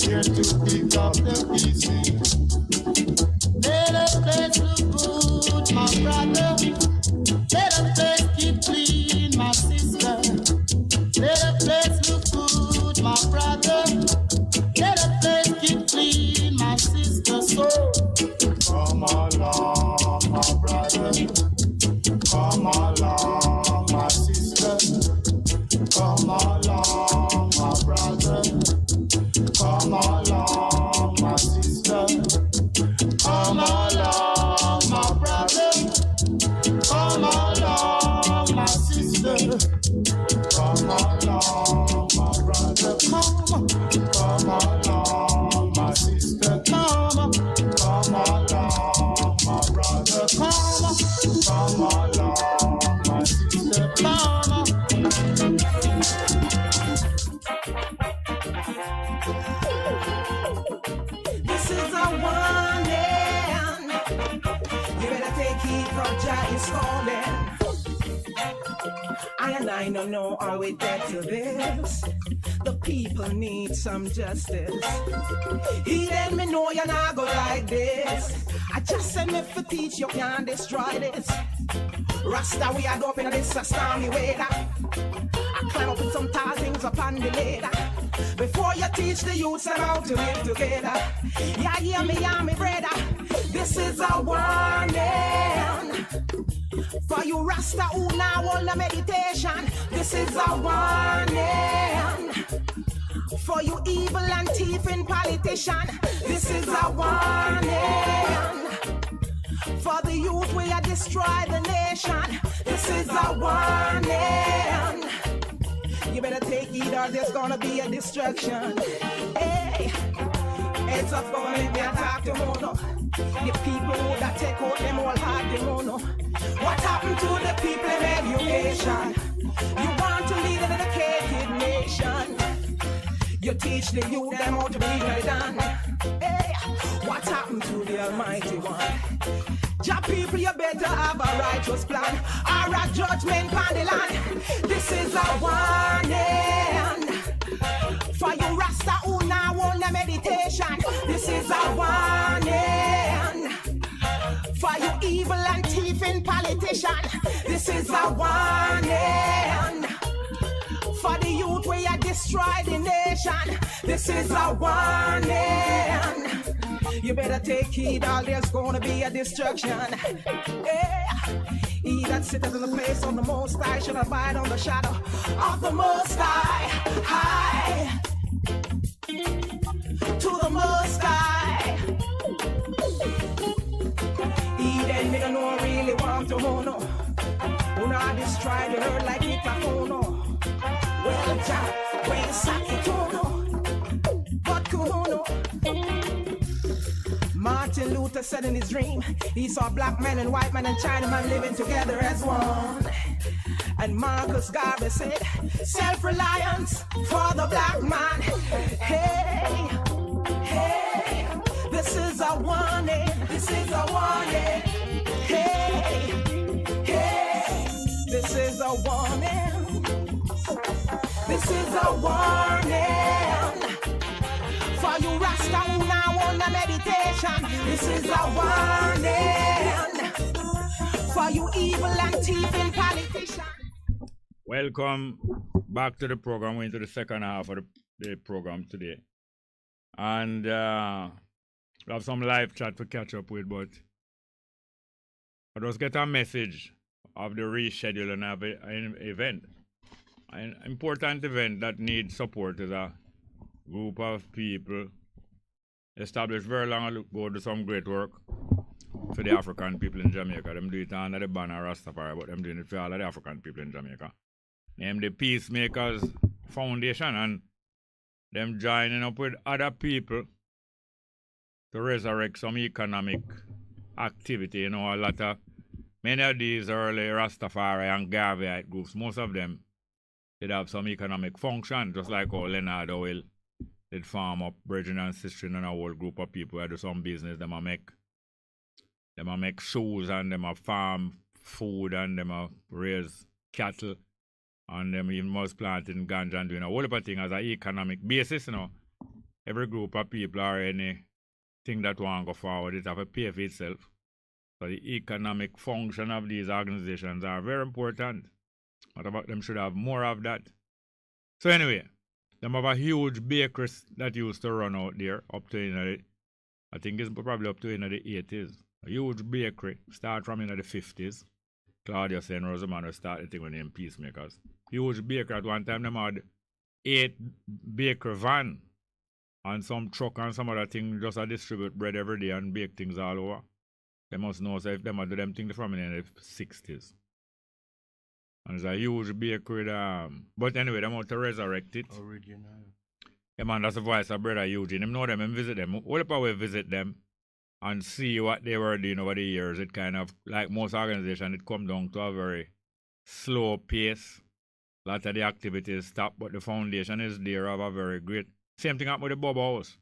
Here to pick up the pieces. Let the place look good, my brother. Let the place keep clean, my sister. Let the place look good, my brother. Let the place keep clean, my sister. So come along, my brother. Come along, my sister. Come along, my brother. Come along, my sister. Come along, my brother. Come along, my sister. Come along, my brother. Come along, my sister. Come along, my brother. Come along, my sister. This is a warning. You better take heed, cause Jah is calling. I don't know how we get to this. The people need some justice. He let me know you're not go like this. I just said me for teach you can't destroy this. Rasta we are up in this a stormy weather. I climb up with some tall things up on the ladder. Before you teach the youths how to live together. Yeah, hear me brother. This is a warning. For you Rasta who now hold the meditation. This is a warning. For you evil and thieving politician. This is a warning. For the youth we are destroy the nation. This is a warning. You better take heed or there's gonna be a destruction. Hey, it's a government can't talk to mono. The people who that take out them all hard to mono. What happened to the people in education? You want to lead an educated nation. You teach the youth them how to be done. Hey, what happened to the Almighty One? Jah people, you better have a righteous plan or a judgment on the land. This is a warning for you Rasta who now want the meditation. This is a warning for you evil and thieving politician. This is a warning for the youth where you destroy the nation. This is a warning. You better take heed or there's gonna be a destruction. Yeah. He that sitteth in the place of the Most High shall abide on the shadow of the Most High. High to the Most High. He then me don't know really want to know. Who not destroy the earth like it a no. Well, Jah, when Saki Tono, but Kuno. Martin Luther said in his dream, he saw black men and white men and Chinaman living together as one. And Marcus Garvey said, self-reliance for the black man. Hey, hey, this is a warning. This is a warning. Hey, hey, this is a warning. This is a warning for you Rasta who now on the meditation. This is a warning for you evil and thieving politician. Welcome back to the program. We're into the second half of the program today. And we have some live chat to catch up with, but I just get a message of the rescheduling of an event. An important event that needs support is a group of people established very long ago, do some great work for the African people in Jamaica. Them do it under the banner Rastafari, but them doing it for all of the African people in Jamaica. Named the Peacemakers Foundation, and them joining up with other people to resurrect some economic activity. You know, many of these early Rastafari and Garveyite groups, most of them did have some economic function, just like how Leonard Oil did farm up Bridging and Sistering and a whole group of people who do some business. Them a make shoes, and them a farm food, and them a raise cattle And them even most planting ganja and doing a whole heap of things as an economic basis, you know. Every group of people or anything that want to go forward, it have to pay for itself. So the economic function of these organizations are very important. What about them should have more of that? So anyway, them have a huge bakery that used to run out there up to I think it's probably up to in the 80s. A huge bakery, start from in the 50s. Claudius and Rosamond started the thing with them peacemakers. Huge bakery. At one time, them had 8 bakery van and some truck and some other thing just to distribute bread every day and bake things all over. They must know so if them do them things from in the 60s. And it's a huge bakery. But anyway, them out to resurrect it. Original. Yeah, man, that's the voice of Brother Eugene. Him know them and visit them. What if we visit them and see what they were doing over the years? It kind of, like most organizations, it come down to a very slow pace. A lot of the activities stop, but the foundation is there of a very great. Same thing happened with the Bob House.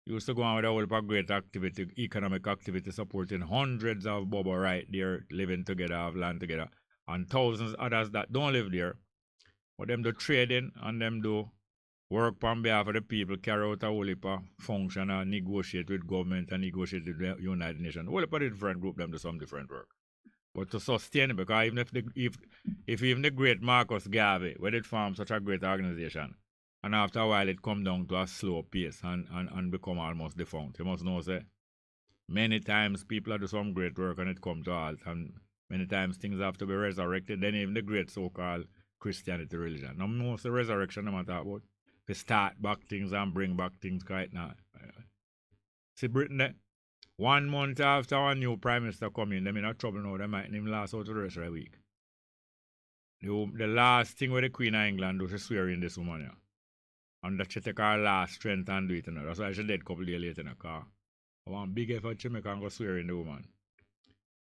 Used to go on with a whole heap of great activity, economic activity, supporting hundreds of Bobo right there, living together, have land together, and thousands others that don't live there. But them do trading and them do work on behalf of the people, carry out a whole heap of function and negotiate with government and negotiate with the United Nations. A whole heap of different group, them do some different work. But to sustain it, because even if even the great Marcus Garvey, where it formed such a great organization, and after a while it come down to a slow pace and become almost defunct. You must know, say, many times people do some great work and it come to halt, and many times things have to be resurrected. Then even the great so-called Christianity religion. Now most of the resurrection I'm talking about, they start back things and bring back things right now. See Britain there, 1 month after our new prime minister come in, them in a trouble now, they might even last out to the rest of the week. The last thing with the Queen of England do, she swear in this woman here. And that she take her last strength and do it. You know. That's why she dead a couple days later in the car. I want big effort to make her go swear in the woman.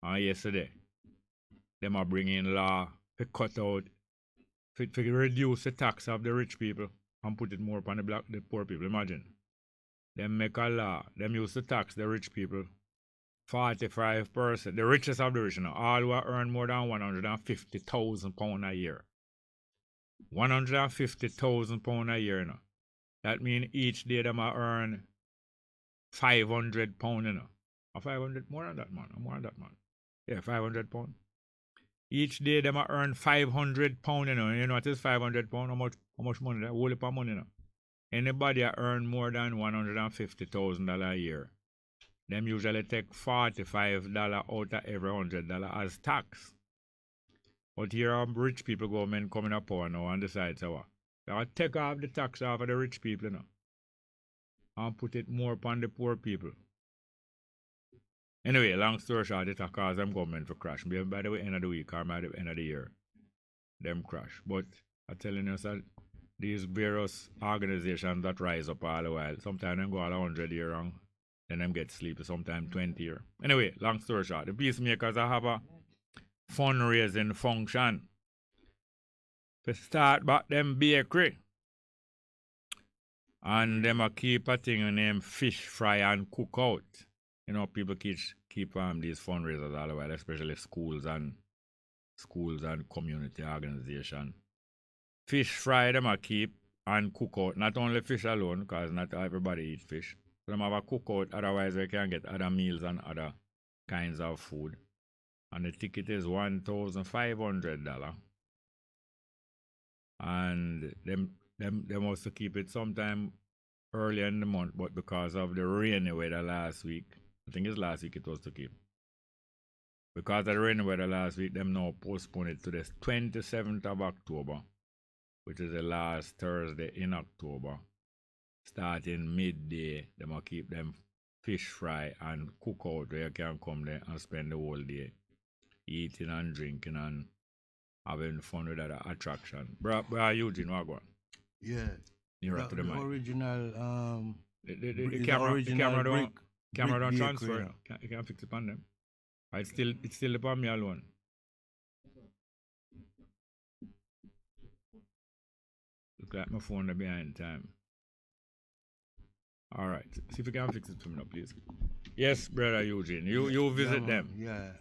And yesterday, them are bringing law to cut out, to reduce the tax of the rich people and put it more upon the poor people. Imagine. Them make a law. Them used to tax the rich people 45%. The richest of the rich, you know, all who earn more than £150,000 a year. £150,000 a year, you know. That means each day them earn £500, you know. Or 500, more than that, man. More than that, man. Yeah, £500. Each day them earn £500, you know. You know what is £500? How much money? That whole heap of money, you know. Anybody earn more than $150,000 a year, them usually take $45 out of every $100 as tax. But here are rich people government coming up power now and decide so they take off the tax off of the rich people, you know, and put it more upon the poor people. Anyway, long story short, it cause them government to crash. Maybe by the end of the week or by the end of the year, them crash. But I'm telling you, sir, these various organizations that rise up all the while, sometimes them go all 100 years wrong, then them get sleepy, sometimes 20 years. Anyway, long story short, the peacemakers have a fundraising function to start back them bakery. And them a keep a thing named fish fry and cook out. You know, people keep these fundraisers all the while, especially schools and community organization. Fish fry them a keep and cook out. Not only fish alone, because not everybody eats fish. So them have a cook out, otherwise they can get other meals and other kinds of food. And the ticket is $1,500. And they must keep it sometime early in the month, but because of the rainy weather last week, I think it's last week it was to keep. Because of the rainy weather last week, them now postpone it to the 27th of October, which is the last Thursday in October. Starting midday, they must keep them fish fry and cook out where you can come there and spend the whole day eating and drinking and having fun with that attraction. Bro, Eugene, what going? Yeah. You're up to the mic. Original, the camera don't transfer. You can't fix it upon them. It's still upon me alone. Look like my phone is behind time. All right. See if you can fix it for me now, please. Yes, brother Eugene. You visit them. Yeah.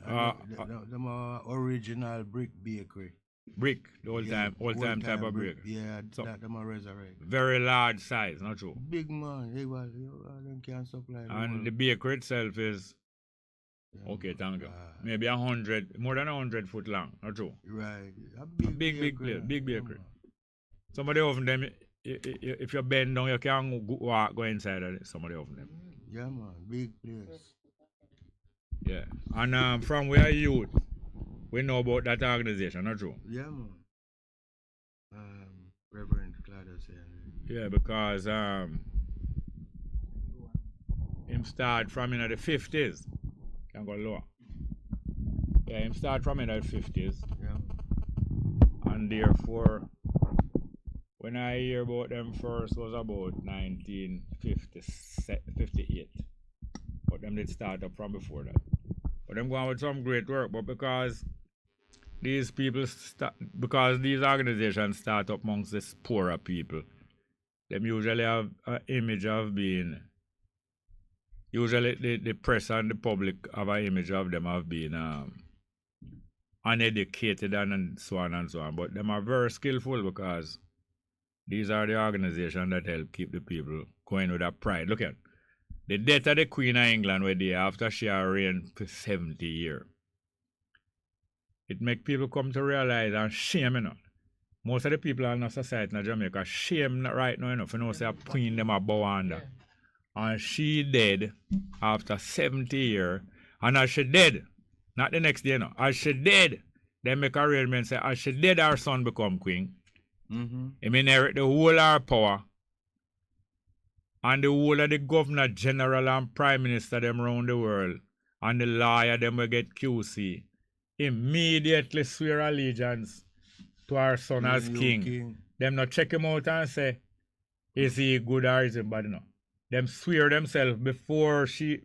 Them original brick bakery. Brick, the old time type of brick. Yeah, So, that them a resurrect. very large size, not true. Big man, them can't supply. And the bakery itself is okay, thank you. Maybe 100, more than 100 foot long, not true. Right. A big place, big bakery. Somebody of them, if you bend down, you can go inside of it. Somebody of them. Yeah, man, big place. Yeah, and from where youth, we know about that organization, not true? Yeah, man. Reverend Claudius. Yeah, because him start from in the 50s. Can go lower. Yeah, him start from in the 50s. Yeah. And therefore, when I hear about them first was about 1958. But them did start up from before that. But them going with some great work, but because these people because these organizations start up amongst this poorer people, them usually have an image of being, usually the press and the public have an image of them of being uneducated and so on and so on. But them are very skillful because these are the organizations that help keep the people going with that pride. Look at the death of the Queen of England where they after she had reigned for 70 years. It make people come to realize and shame, you know. Most of the people in our society in Jamaica shame right now, you know, for no say a queen them a bow under. And she dead after 70 years. And as she dead, not the next day, you know, as she dead, they make arrangements say as she dead, our son become queen. He inherit the whole of our power. And the whole of the governor general and prime minister them around the world. And the lawyer them will get QC. Immediately swear allegiance to our son as king. Them not check him out and say, is he good or is he bad? No. Them swear themselves before she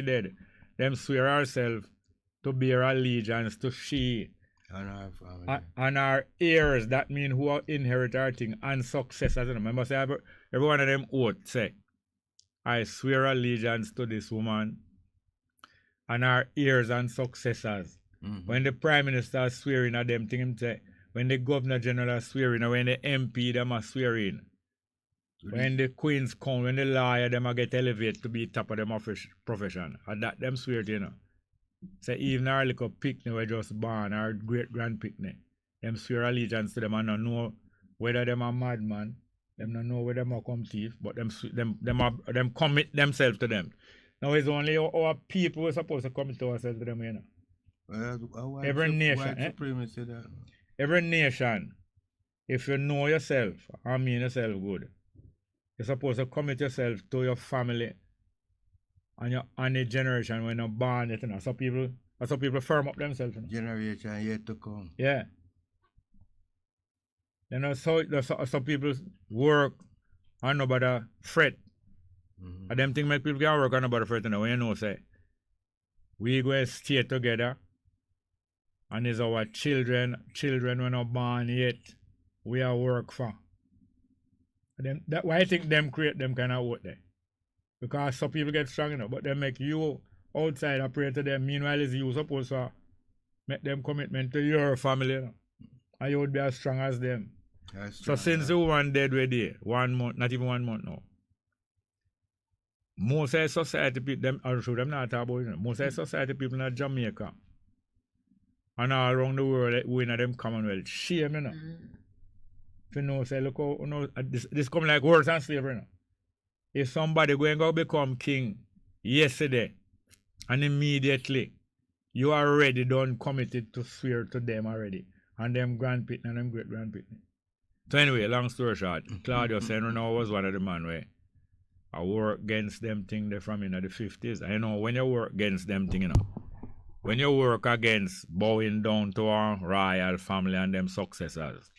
dead. Them swear herself to bear allegiance to she and our family. And our heirs, that mean who inherit our thing, and successors. Remember, say every one of them oath say, I swear allegiance to this woman and our heirs and successors. When the prime minister is swearing at them thing, him say, when the governor general is swearing, or when the MP them are swearing, when the queens come, when the lawyer them are get elevated to be top of them profession, and that them swear to, you know. Say even our little picnic we just born, our great grand picnic, them swear allegiance to them and don't know whether them are madman, them don't know whether them are come thief, but them commit themselves to them. Now it's only our people who are supposed to commit to ourselves to them, you know. Every nation, every nation, if you know yourself and mean yourself good, you're supposed to commit yourself to your family and the generation when you're born. You know, some people firm up themselves. You know. Generation yet to come. Yeah. You know, so some people work and nobody fret. And them things make people can work and nobody fret. You know, when you know, say, we go and stay together. And it's our children when not born yet, we are work for. And that why I think them create them kind of work there. Because some people get strong enough, but they make you outside pray to them. Meanwhile, it's you supposed to make them commitment to your family. You know? And you would be as strong as them. So since the woman dead with there, 1 month, not even 1 month now. Most of the society people, them not talk about it. Most of the society people in Jamaica and all around the world, we in them Commonwealth, shame, you know. If you know, say, look how, you know, this come like worse than slavery, you know. If somebody going to become king yesterday, and immediately, you are already done committed to swear to them already, and them grandpitney and them great-grandpitney. So anyway, long story short, Claudio Senra now was one of the man where I work against them thing they from in the 50s. And you know, when you work against them thing, you know, when you work against bowing down to our royal family and them successors,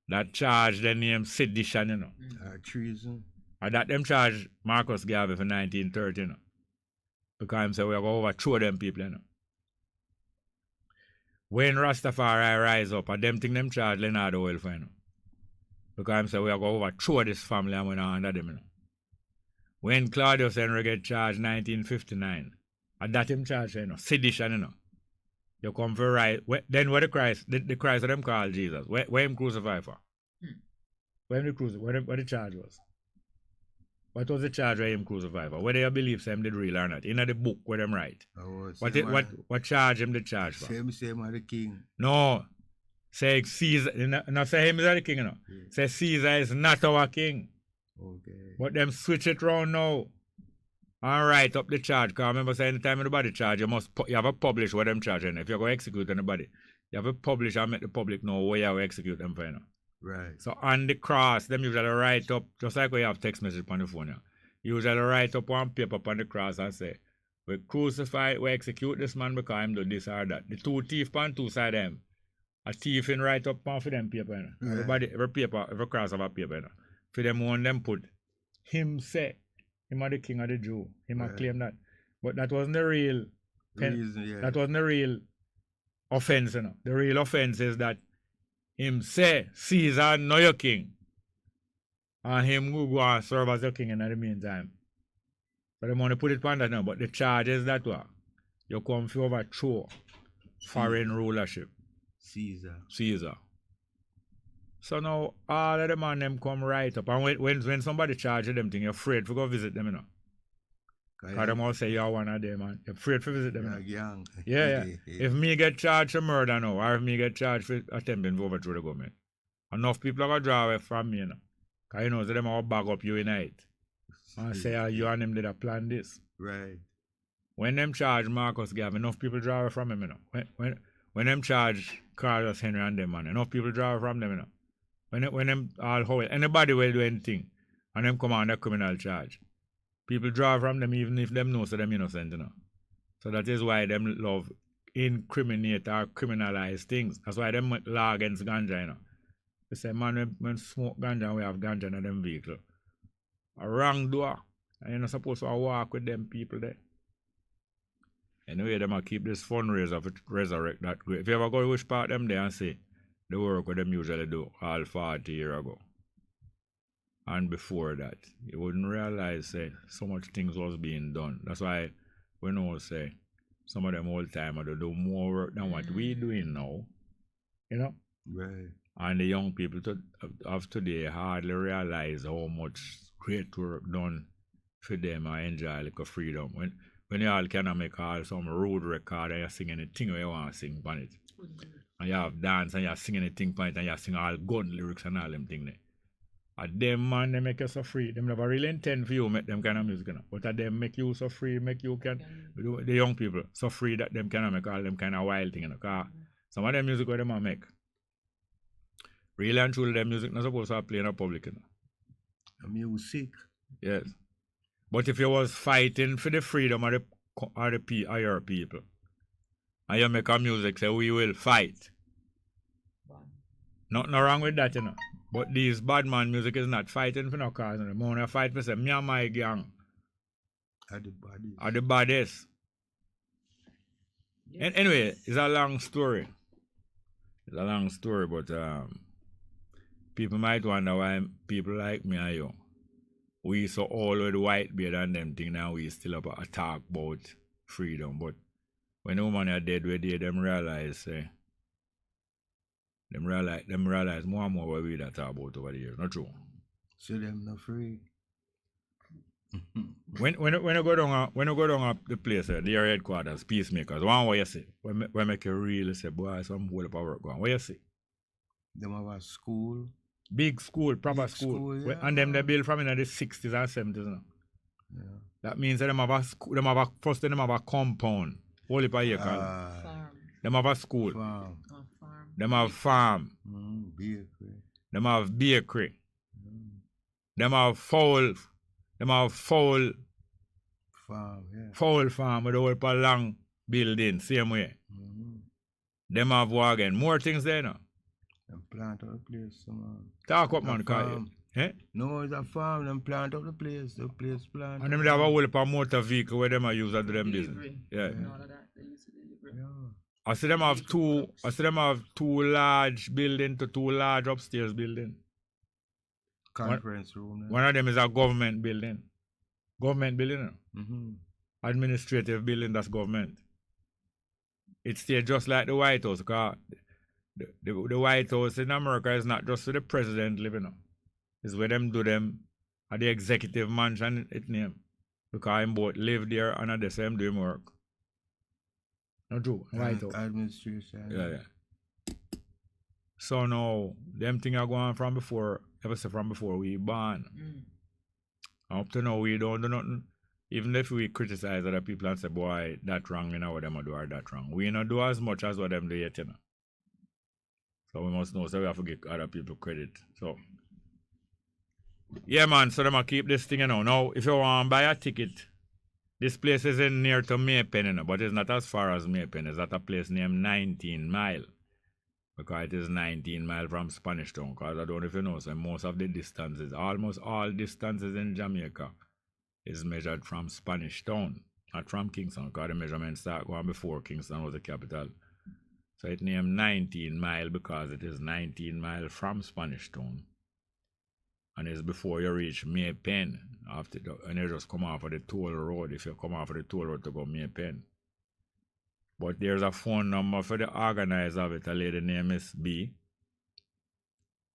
that charge the name sedition, you know. Treason. And that them charge Marcus Garvey for 1930, you know. Because him say we are going to overthrow them people, you know. When Rastafari rise up, and them thing them charge Leonard Oil for, you know. Because him say we are going to overthrow this family and we're not under them, you know. When Claudius Henry get charged 1959, and that him charge, you know, sedition, you know. You come for right. Then what the Christ of them called Jesus? Where him crucified for? Where him crucified? What the charge was? What was the charge where him crucified for? Whether you believe him did real or not? In the book where them write. What charge him the charge for? Same the king. No. Say Caesar, not say him is the king, you know. Yeah. Say Caesar is not our king. Okay. But them switch it round now. And write up the charge. Because remember saying anytime anybody charge, you have to publish what them charging. If you're going to execute anybody, you have to publish and make the public know where you have to execute them for, you know. Right. So on the cross, them usually write up, just like when you have text message on the phone, you usually write up one paper on the cross and say, we crucify, we execute this man because him do this or that. The two thief on two side of him. A thief in write up for them paper, you know. Right. Everybody, every cross have a paper, you know. For them one them put, him say, him are the king of the Jew. Him right. Claim that. But that wasn't the real reason, that wasn't the real offense, you know. The real offense is that him say Caesar no your king. And him will go and serve as your king in the meantime. So they want to put it on that now. But the charge is that what? You come for overthrow foreign rulership. Caesar. So now all of them and them come right up. And when somebody charges them thing, you're afraid to go visit them, you know. Because them all say you're one of them, man. You're afraid to visit them. Yeah. If me get charged for murder now, or if me get charged for attempting to overthrow the government, enough people are going to draw away from me, you know. Because you know, so them all bag up you in it. And say, you and them did a plan this. Right. When them charge Marcus Gavin, enough people draw away from him, you know. When them charge Carlos Henry and them, man, enough people draw away from them, you know. When them all hold, anybody will do anything, and them come under criminal charge. People draw from them even if them know so them innocent, you know. So that is why them love incriminate or criminalize things. That's why them law against ganja, you know. They say, man, when smoke ganja, we have ganja in them vehicle. A wrong door. And you're not supposed to walk with them people there. Anyway, them will keep this fundraiser to resurrect that great. If you ever go to which part them there and see the work what them usually do all 40 years ago. And before that, you wouldn't realize say so much things was being done. That's why we know say some of them old timers do more work than what we doing now. You know? Right. And the young people of today hardly realize how much great work done for them and enjoy like a freedom. When you all can make all some road record and you sing anything you want to sing on it. And you have dance and you sing anything on it and you sing all gun lyrics and all them things there. And them man, they make you so free. Them never really intend for you make them kind of music. You know? But at them make you so free, make you can, the young people, so free that them can make all them kind of wild things. You know? Because some of them music what them make. Really and truly, them music not supposed to play in the public. You know? Music? Yes. But if you was fighting for the freedom of your people, and you make a music say, we will fight. Nothing wrong with that, you know. But these bad man music is not fighting for no cause. You know. More than fight for say, me and my gang are the baddest. Yes. And anyway, it's a long story. It's a long story, but people might wonder why people like me and you, we so all with white beard and them thing now we still have a talk about freedom. But when the woman are dead, them realize them realize more and more what we that talk about over the years. Not true. So them not free. when you go down up the place, the headquarters, peacemakers, one way you see, when make you really say, boy, some whole of work going. What you see? Them have a school. Big school, proper school. Yeah. And them they built from in the 60s and 70s now. Yeah. That means that them have a school, them have a compound. Whole of a year them have a school. Farm. Them have farm. Bakery. Them have bakery. Them have fowl. Them have fowl farm, yeah. Fowl farm with a whole long building, same way. Them have wagon. More things there now. Them plant up the place, man. Talk up, man, cause no, it's a farm, them plant up the place plant. And them have a whole motor vehicle where them are used to do them business. Yeah. I see them have two large building to two large upstairs building. Conference room. One of them is a government building. Government building. Administrative building, that's government. It stays just like the White House, because the White House in America is not just for the president living up. It's where them do them at the executive mansion, it name. Because him both live there and at the same do him work. Not true, White House. Administration. Yeah. So now, them things are going from before, ever say from before we born. Up to now, we don't do nothing. Even if we criticize other people and say, boy, that wrong, you know what them do or that wrong. We not do as much as what them do yet, you know. So we must know, so we have to give other people credit. So, yeah, man, so them a keep this thing, you know. Now, if you want to buy a ticket, this place is in near to Maypen, you know, but it's not as far as Maypen. It's at a place named 19 Mile. Because it is 19 miles from Spanish Town. Because I don't know if you know, so most of the distances, almost all distances in Jamaica is measured from Spanish Town, not from Kingston, because the measurements start going before Kingston was the capital. So it named 19 Mile because it is 19 miles from Spanish Town. And it's before you reach Maypen, and you just come off of the toll road, if you come off of the toll road to go Maypen. But there's a phone number for the organizer of it. A lady named Miss B,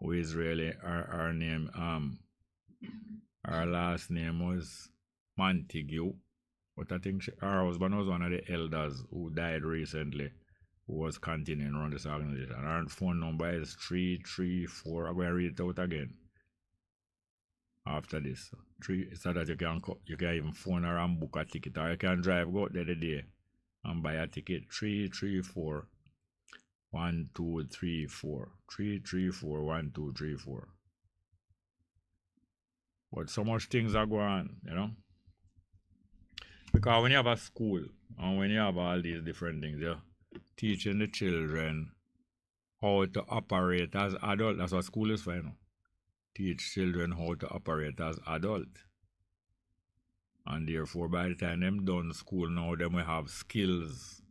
who is really her name. Her last name was Montague, but I think her husband was one of the elders who died recently, who was continuing around this organization. Her phone number is 334. I'm going to read it out again after this. So that you can even phone her and book a ticket, or you can drive go out there the day and buy a ticket. 334 1234 334 1234. But so much things are going on, you know. Because when you have a school and when you have all these different things, you're teaching the children how to operate as adults. That's what school is for, you know. Teach children how to operate as adults. And therefore, by the time them done school now, them will have skills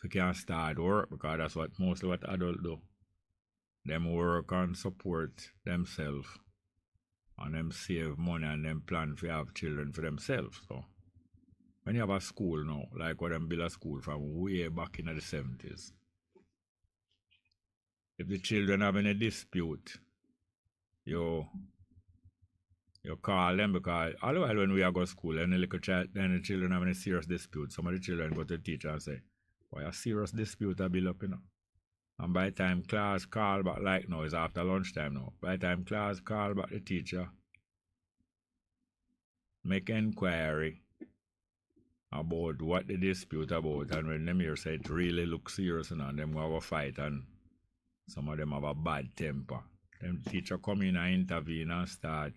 to can start work, because that's what mostly what adults do. Them work and support themselves, and them save money and them plan to have children for themselves. So when you have a school now, like what them build a school from way back in the 70s, if the children have any dispute, you call them, because all the while when we are go to school and the little child, then the children have any serious dispute, some of the children go to the teacher and say, why a serious dispute I build up, you know. And by the time class call back, like now, it's after lunchtime now, by the time class call back the teacher, make inquiry about what the dispute about, and when them here say it really looks serious, you know, and them go have a fight, and some of them have a bad temper. Them teacher come in and intervene and start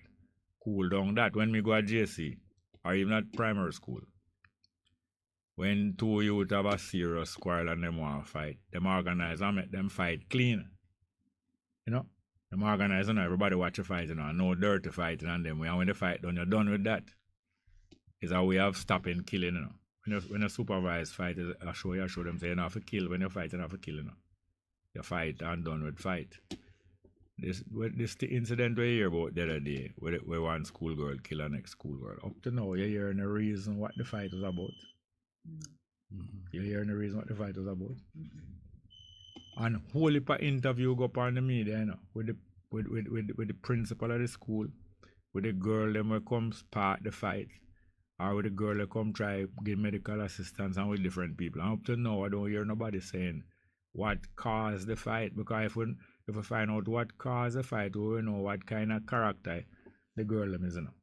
cool down that. When we go to JC, or even at primary school, when two youth have a serious quarrel and them want to fight, them organize and make them fight clean. You know? Them organize and everybody watch a fight, you know, no dirty fighting on them. And when the fight done, you're done with that. It's a way of stopping killing, you know. When you supervise fight, I show them say you don't have to kill. When you fight, you don't have to kill, you know. You fight and done with fight. This incident we hear about the other day, where one schoolgirl kill an next schoolgirl. Up to now, you hearing the reason what the fight was about. You hearing the reason what the fight was about. And whole heap of interview go up on the media, you know, with the principal of the school, with the girl them will come part the fight, or with the girl that come try get medical assistance, and with different people. And up to now, I don't hear nobody saying what caused the fight, because if we find out what caused the fight, we will know what kind of character the girl them is, you know.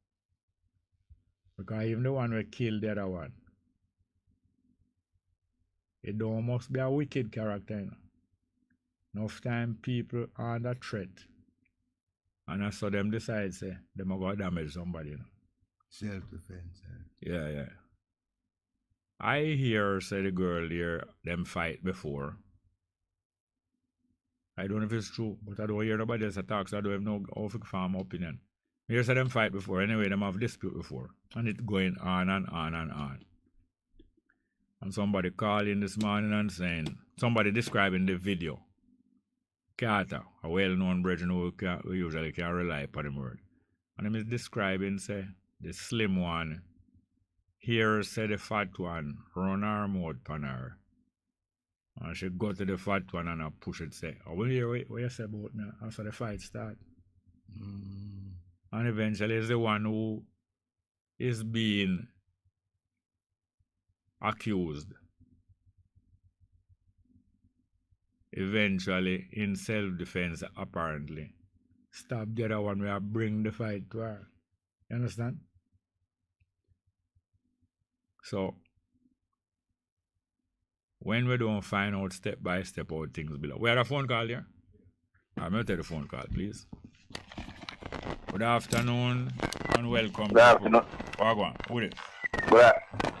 Because even the one who killed the other one, it don't must be a wicked character, you know. Enough time people are under threat, and I saw them decide, say, them are going to damage somebody, you know. Self-defense. Yeah. I hear, say, the girl there, them fight before. I don't know if it's true, but I don't hear nobody else talk, so I don't have no form opinion. I hear say them fight before, anyway, them have dispute before. And it's going on and on and on. And somebody calling this morning and saying, somebody describing the video. Carter, a well-known brethren who usually can rely upon the word. And him is describing, say, the slim one, here say the fat one, run her mouth upon her. I should go to the fat one and I push it, say, I will hear what you say about me after the fight start. And eventually is the one who is being accused. Eventually, in self-defense, apparently, stop the other one where I bring the fight to her. You understand? So, when we don't find out step by step how things below. We had a phone call here. I'm going to take the phone call, please. Good afternoon and welcome. Good afternoon. Wagwan, who is it? Good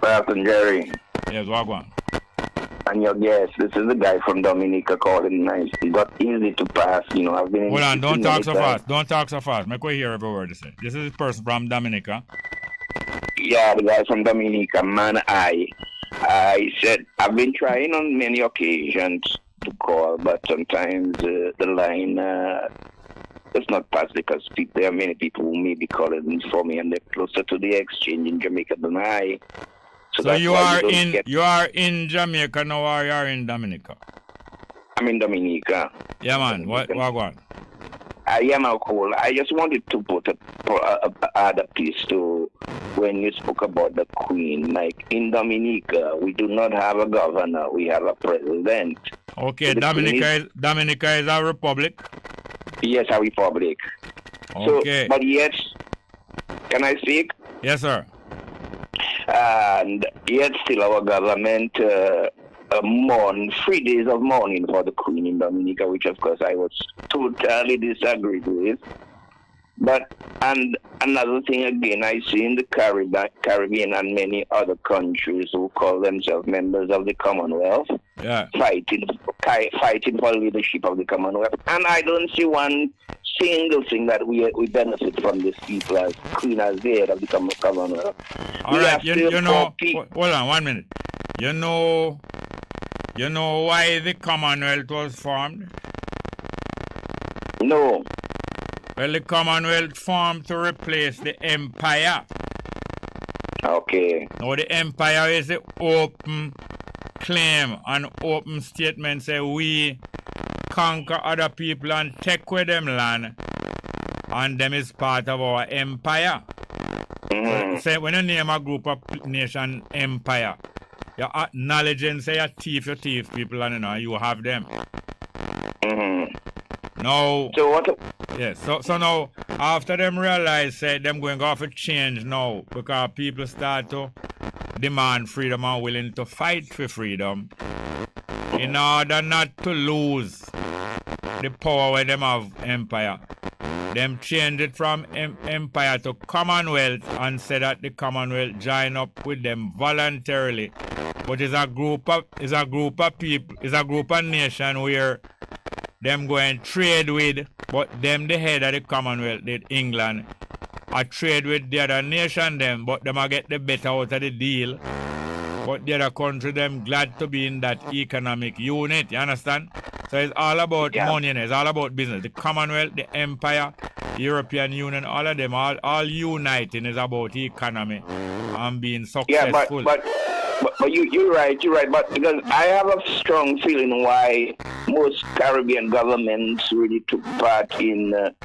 afternoon, Jerry. Yes, Wagwan. And your guest, this is the guy from Dominica calling nice. He got easy to pass, you know. I've been. Hold on, don't talk so fast. Don't talk so fast. Make we hear every word you say. This is the person from Dominica. Yeah, the guy from Dominica, man. I said I've been trying on many occasions to call, but sometimes the line does not pass because there are many people who may be calling for me, and they're closer to the exchange in Jamaica than I. So you are in Jamaica now, or you are in Dominica? I'm in Dominica. Yeah, man. What on? I am alcohol. I just wanted to add a piece to when you spoke about the Queen. Like in Dominica, we do not have a governor; we have a president. Okay, so Dominica is a republic. Yes, a republic. Okay. So, but yet, can I speak? Yes, sir. And yet still our government mourn 3 days of mourning for the Queen in Dominica, which of course I was totally disagreed with. But, and another thing again, I see in the Caribbean and many other countries who call themselves members of the Commonwealth, fighting for leadership of the Commonwealth. And I don't see one single thing that we benefit from this people as Queen as the head of the Commonwealth. All right, you know, hold on 1 minute. You know why the Commonwealth was formed? No. Well, the Commonwealth formed to replace the Empire. Okay. Now, the Empire is the open claim and open statement say we conquer other people and take with them land, and them is part of our empire. Say when you name a group of nation empire, you're acknowledging say you thief people, and you have them. Now, so what? Yes, so now after them realize say them going to have to change now because people start to demand freedom and willing to fight for freedom in order not to lose the power where them have empire. Them change it from empire to Commonwealth and say that the Commonwealth join up with them voluntarily. But it's a group of people, it's a group of nation where them going trade with, but them the head of the Commonwealth, the England, I trade with the other nation them, but them I get the better out of the deal. But the other country them glad to be in that economic unit, you understand? So it's all about money, it's all about business. The Commonwealth, the Empire, the European Union, all of them, all uniting is about economy and being successful. Yeah, but you're right, but because I have a strong feeling why most Caribbean governments really took part in the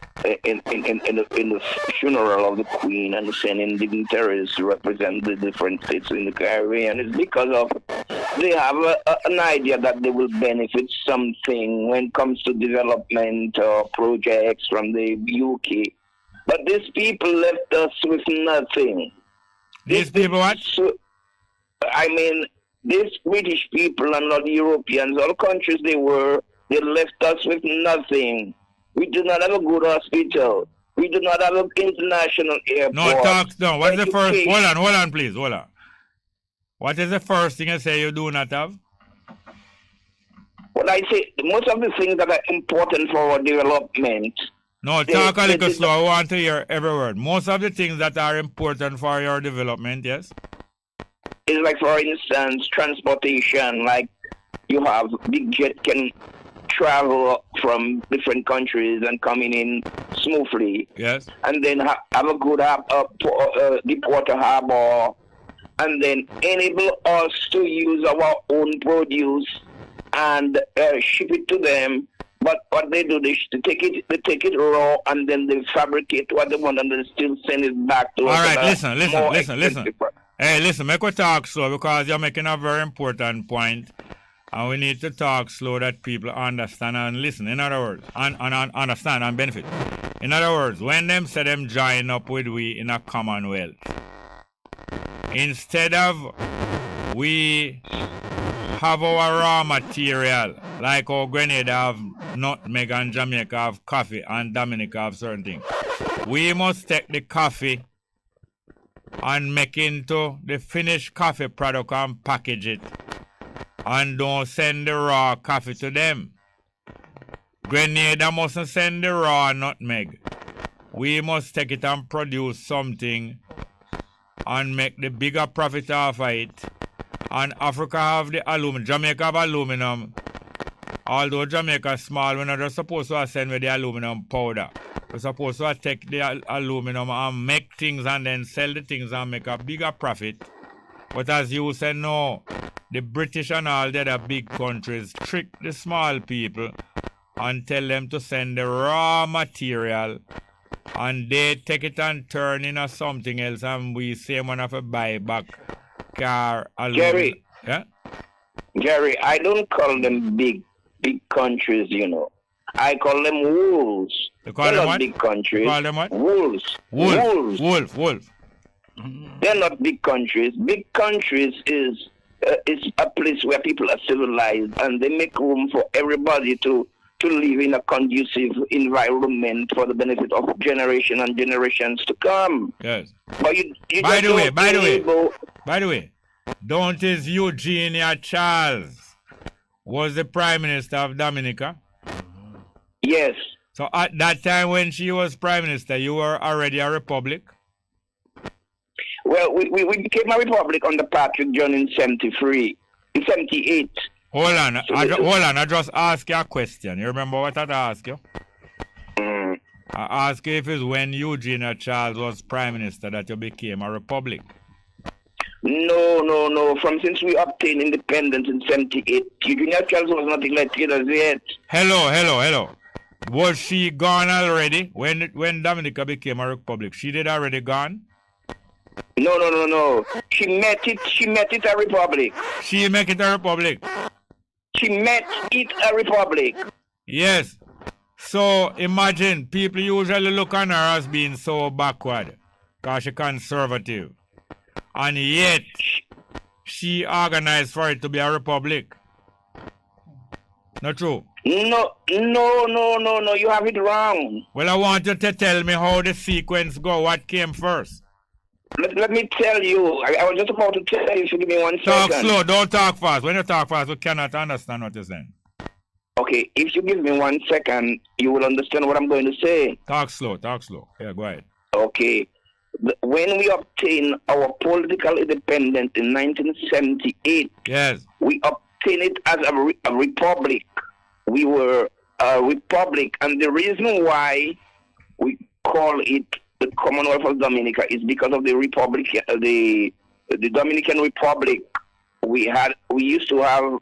funeral of the Queen and sending dignitaries to represent the different states in the Caribbean. It's because of they have an idea that they will benefit something when it comes to development or projects from the UK. But these people left us with nothing. These people what? I mean, these British people and not Europeans, all countries they left us with nothing. We do not have a good hospital. We do not have an international airport. No, what's the first? Hold on, please, hold on. What is the first thing you say you do not have? Well, I say most of the things that are important for our development. No, talk a little slow. I want to hear every word. Most of the things that are important for your development, yes? It's like, for instance, transportation. Like, you have big jet can travel from different countries and coming in smoothly. Yes. And then have a good deep water harbor, and then enable us to use our own produce and ship it to them. But what they do, they take it raw, and then they fabricate what they want, and then still send it back to us. All right, listen. Hey, listen, make we talk slow because you're making a very important point, and we need to talk slow that people understand and listen. In other words, and understand and benefit. In other words, when them say them join up with we in a commonwealth, instead of we have our raw material, like our Grenada have nutmeg and Jamaica have coffee and Dominica have certain things, we must take the coffee and make into the finished coffee product and package it, and don't send the raw coffee to them. Grenada mustn't send the raw nutmeg. We must take it and produce something and make the bigger profit off of it. And Africa have the aluminum. Jamaica have aluminum. Although Jamaica is small, we're not just supposed to send with the aluminum powder. We're supposed to take the aluminum and make things and then sell the things and make a bigger profit. But as you say, no, the British and all the other big countries trick the small people and tell them to send the raw material, and they take it and turn into something else, and we say one of a buy back car aluminum. Jerry, I don't call them big countries, you know. I call them wolves. You call them not what? Big countries. You call them what? Wolves. Wolf. They're not big countries. Big countries is a place where people are civilized and they make room for everybody to live in a conducive environment for the benefit of generation and generations to come. Yes. But you By the way, don't is Eugenia Charles was the Prime Minister of Dominica? Yes. So at that time when she was Prime Minister, you were already a republic? Well, we became a republic under Patrick John in 78. Hold on, I just asked you a question. You remember what I asked you? I asked you if it's when Eugenia Charles was Prime Minister that you became a republic. No. Since we obtained independence in 78, Eugenia Charles was not elected as yet. Hello. Was she gone already when Dominica became a republic? She did already gone? No. She met it a republic. She make it a republic? She met it a republic. Yes. So imagine, people usually look on her as being so backward because she's conservative. And yet, she organized for it to be a republic. Not true? No, you have it wrong. Well, I want you to tell me how the sequence go. What came first? Let me tell you. I was just about to tell you. If you give me 1 second. Talk slow. Don't talk fast. When you talk fast, we cannot understand what you're saying. Okay, if you give me 1 second, you will understand what I'm going to say. Talk slow. Yeah, go ahead. Okay. When we obtained our political independence in 1978, yes, we obtained it as a republic. We were a republic, and the reason why we call it the Commonwealth of Dominica is because of the republic, the Dominican Republic. We used to have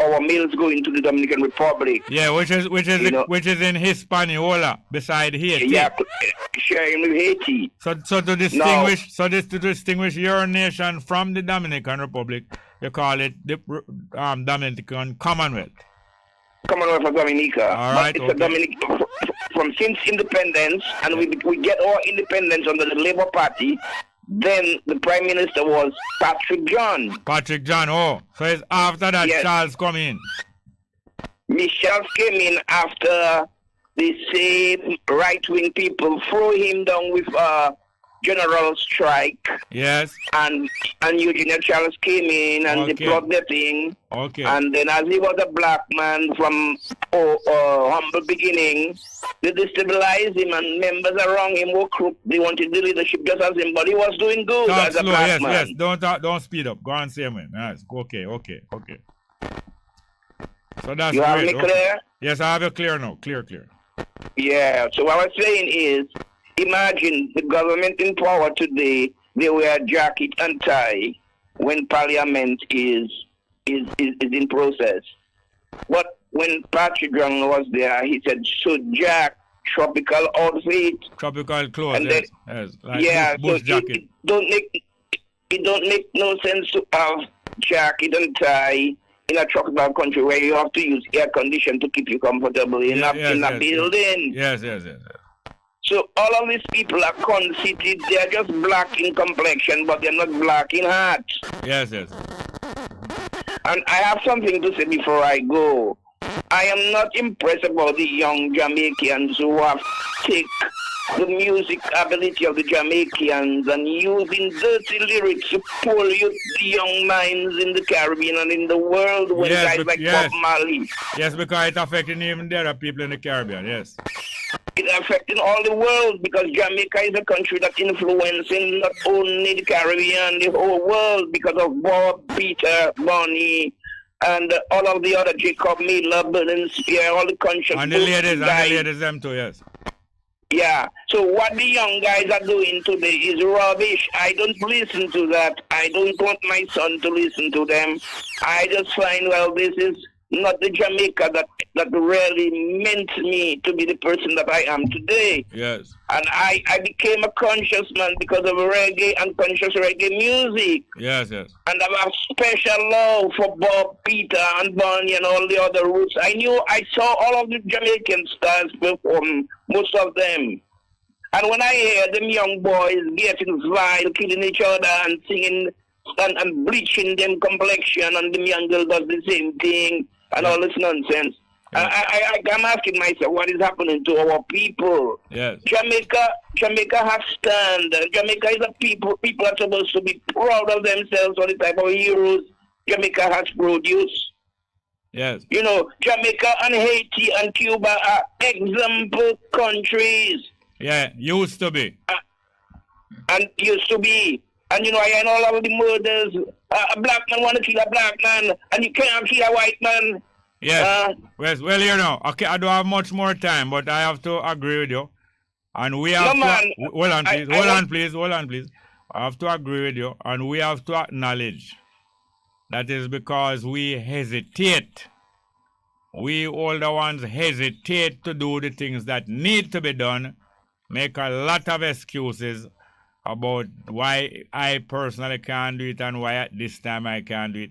our mails go into the Dominican Republic. Yeah, which is in Hispaniola, beside Haiti. Yeah, sharing with Haiti. So to distinguish your nation from the Dominican Republic, you call it the Dominican Commonwealth. Commonwealth of Dominica. All right, it's a Dominican from since independence, and we get our independence under the Labour Party. Then the Prime Minister was Patrick John. Oh. So it's after that Charles come in. Charles came in after the same right-wing people threw him down with a general strike. Yes. And Eugenia Charles came in and they brought the thing. Okay. And then as he was a black man from humble beginning, they destabilized him and members around him were crooked. They wanted the leadership just as him, but he was doing good as a black man. Yes. Don't speed up. Go on, same way. Nice. Okay. So that's you have me clear? Yes, I have it clear now. Clear. Yeah. So what I was saying is, imagine the government in power today, they wear jacket and tie when parliament is is in process. But when Patrick Young was there, he said, "So Jack, tropical outfit, tropical clothes, and yes, yes, like yeah, bush so jacket. It don't make no sense to have jacket and tie in a tropical country where you have to use air condition to keep you comfortable in a building. Yes. So all of these people are conceited. They are just black in complexion, but they're not black in heart. Yes. And I have something to say before I go. I am not impressed about the young Jamaicans who have taken the music ability of the Jamaicans and using dirty lyrics to pollute the young minds in the Caribbean and in the world when guys like Bob Marley. Yes, because it's affecting even the other people in the Caribbean, yes. It's affecting all the world because Jamaica is a country that's influencing not only the Caribbean, the whole world because of Bob, Peter, Bonnie, and all of the other Jacob Miller, Burning Spear, all the conscious and the ladies, them too, yes. Yeah, so what the young guys are doing today is rubbish. I don't listen to that. I don't want my son to listen to them. I just find, well, this is not the Jamaica that really meant me to be the person that I am today. Yes. And I became a conscious man because of reggae and conscious reggae music. Yes. And I have special love for Bob, Peter, and Bonnie and all the other roots. I saw all of the Jamaican stars perform, most of them. And when I hear them young boys getting vile, killing each other and singing and bleaching them complexion, and the young girl does the same thing, and all this nonsense. I'm asking myself, what is happening to our people? Yes. Jamaica has standard. Jamaica is a people are supposed to be proud of themselves for the type of heroes Jamaica has produced. Yes. You know, Jamaica and Haiti and Cuba are example countries. Yeah, used to be. And used to be. And you know, I know all of the murders. A black man want to kill a black man, and you can't kill a white man. Yes. Well, you know, okay, I don't have much more time, but I have to agree with you. And we have hold on, please. I have to agree with you, and we have to acknowledge that is because we hesitate. We older ones hesitate to do the things that need to be done, make a lot of excuses about why I personally can't do it and why at this time I can't do it.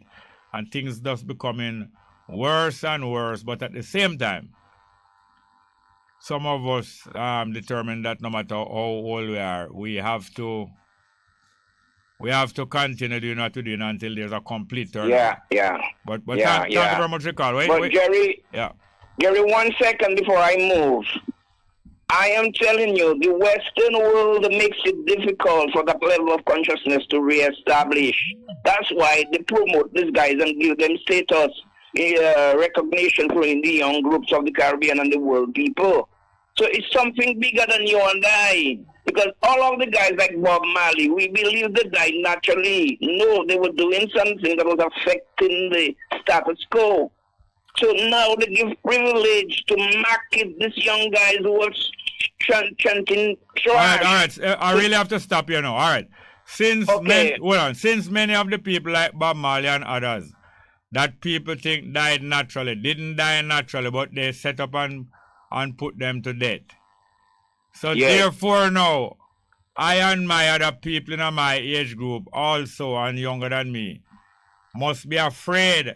And things just becoming worse and worse. But at the same time, some of us determined that no matter how old we are, we have to continue doing what we're doing until there's a complete turnaround. Yeah. But thank you very much for the call. Wait. Jerry, 1 second before I move. I am telling you, the Western world makes it difficult for that level of consciousness to reestablish. That's why they promote these guys and give them status, recognition for the young groups of the Caribbean and the world people. So it's something bigger than you and I. Because all of the guys like Bob Marley, we believe they died naturally. No, they were doing something that was affecting the status quo. So now they give privilege to market these young guys who are chanting trash. All right. I really have to stop you now. All right. Since many of the people like Bob Marley and others that people think died naturally, didn't die naturally, but they set up and put them to death. So therefore now, I and my other people in my age group also and younger than me must be afraid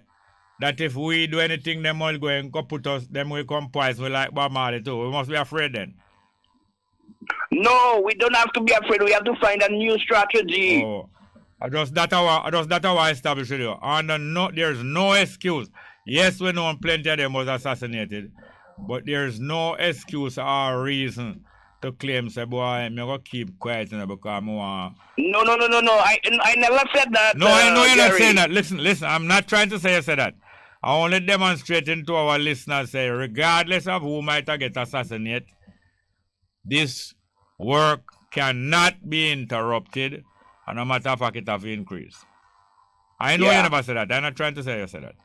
that if we do anything, them will go and put us, them will come poison like Bob Marley too. We must be afraid then. No, we don't have to be afraid. We have to find a new strategy. Oh, that's how I established it. And there's no excuse. Yes, we know plenty of them was assassinated, but there's no excuse or reason to claim, say, boy, I'm going to keep quiet because I want... No. I never said that. No, I know you're not saying that. Listen, I'm not trying to say you said that. I'm only demonstrating to our listeners, say, regardless of who might get assassinated, this work cannot be interrupted, and no matter if it have increased. I know you never said that. I'm not trying to say you said that.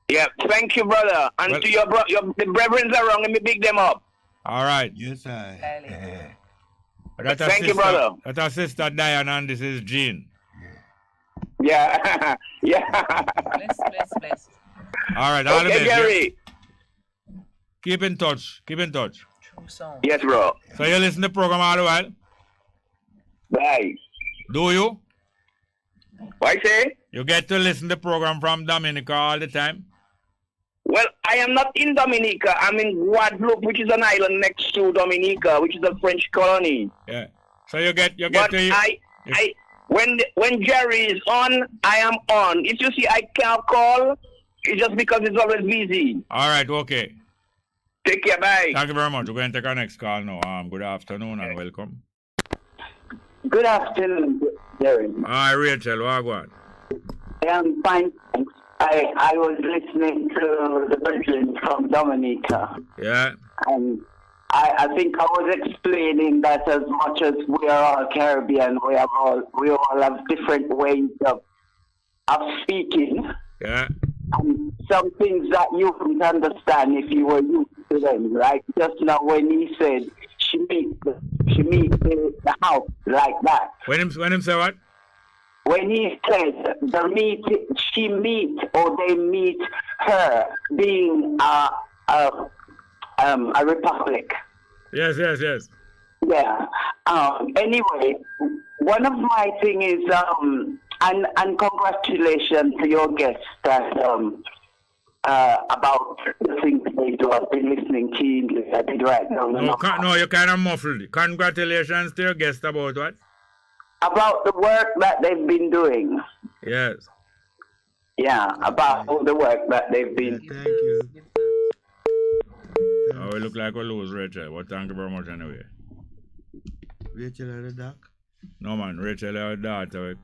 Yeah, thank you, brother. And to the brethren are wrong, let me pick them up. All right. Yes, I. Thank you, brother. That's our sister Diana, and this is Jean. Yeah. Yeah. Bless. All right, all the best. Gary. Keep in touch. Yes, bro. So you listen to the program all the while? Bye. Do you? What I say? You get to listen to the program from Dominica all the time? Well, I am not in Dominica. I'm in Guadeloupe, which is an island next to Dominica, which is a French colony. Yeah. So you get But to... when Jerry is on, I am on. If you see I can't call, it's just because it's always busy. All right, okay. Take care, bye. Thank you very much. We're going to take our next call now. Good afternoon and welcome. Good afternoon, Jerry. Hi, Rachel. What go on? I'm fine, thanks. I was listening to the version from Dominica. Yeah. And I think I was explaining that as much as we are all Caribbean, we all have different ways of speaking. Yeah. And some things that you wouldn't understand if you were used to them. Like just now when he said she meets the house like that. When him say what? When he says she meet or they meet her being a republic. Yes. Yeah. Anyway, one of my thing is and congratulations to your guest that about the things they do. I've been listening keenly. I did right now. No, you're kind of muffled. Congratulations to your guest about what? About the work that they've been doing. Yes. Yeah, about all the work that they've been. Thank you. Oh, we look like we lose Rachel. Well, thank you very much anyway. Rachel at the dock? No, man. Rachel, her daughter,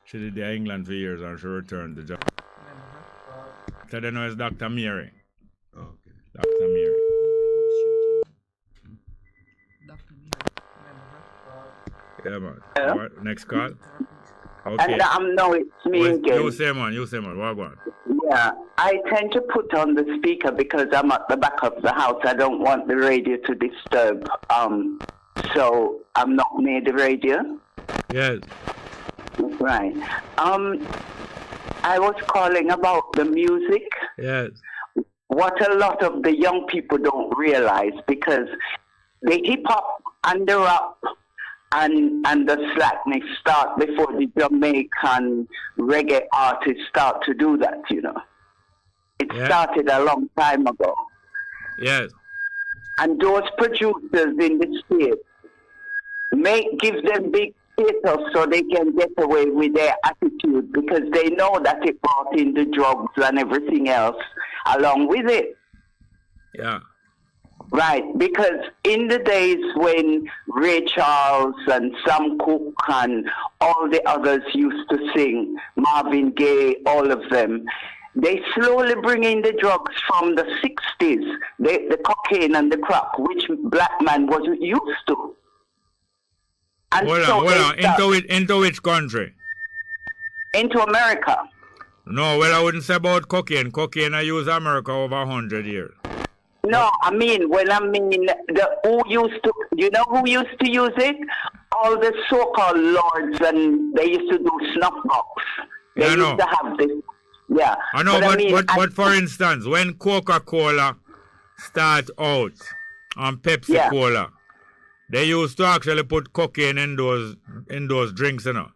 she did the England for years and she returned to job. So they know it's Dr. Mary. Okay. Dr. Mary. Yeah, man. Hello? What? Next call? Okay. And no, it's me again. You say, man. What going? Yeah, I tend to put on the speaker because I'm at the back of the house. I don't want the radio to disturb. So I'm not near the radio. Yes. Right. I was calling about the music. Yes. What a lot of the young people don't realize, because the hip hop and the rap and the slackness start before the Jamaican reggae artists start to do that, you know. It started a long time ago. Yes. And those producers in the States give them big status so they can get away with their attitude, because they know that it brought in the drugs and everything else along with it. Yeah. Right, because in the days when Ray Charles and Sam Cooke and all the others used to sing, Marvin Gaye, all of them, they slowly bring in the drugs from the 60s, the cocaine and the crack, which black man wasn't used to. And Hold on. Into which country? Into America. No, well, I wouldn't say about cocaine. Cocaine I use America over 100 years. No, who used to use it? All the so-called lords, and they used to do snuff box. They used to have this. Yeah. I know, but for instance, when Coca-Cola start out and Pepsi-Cola, they used to actually put cocaine in those drinks, you know.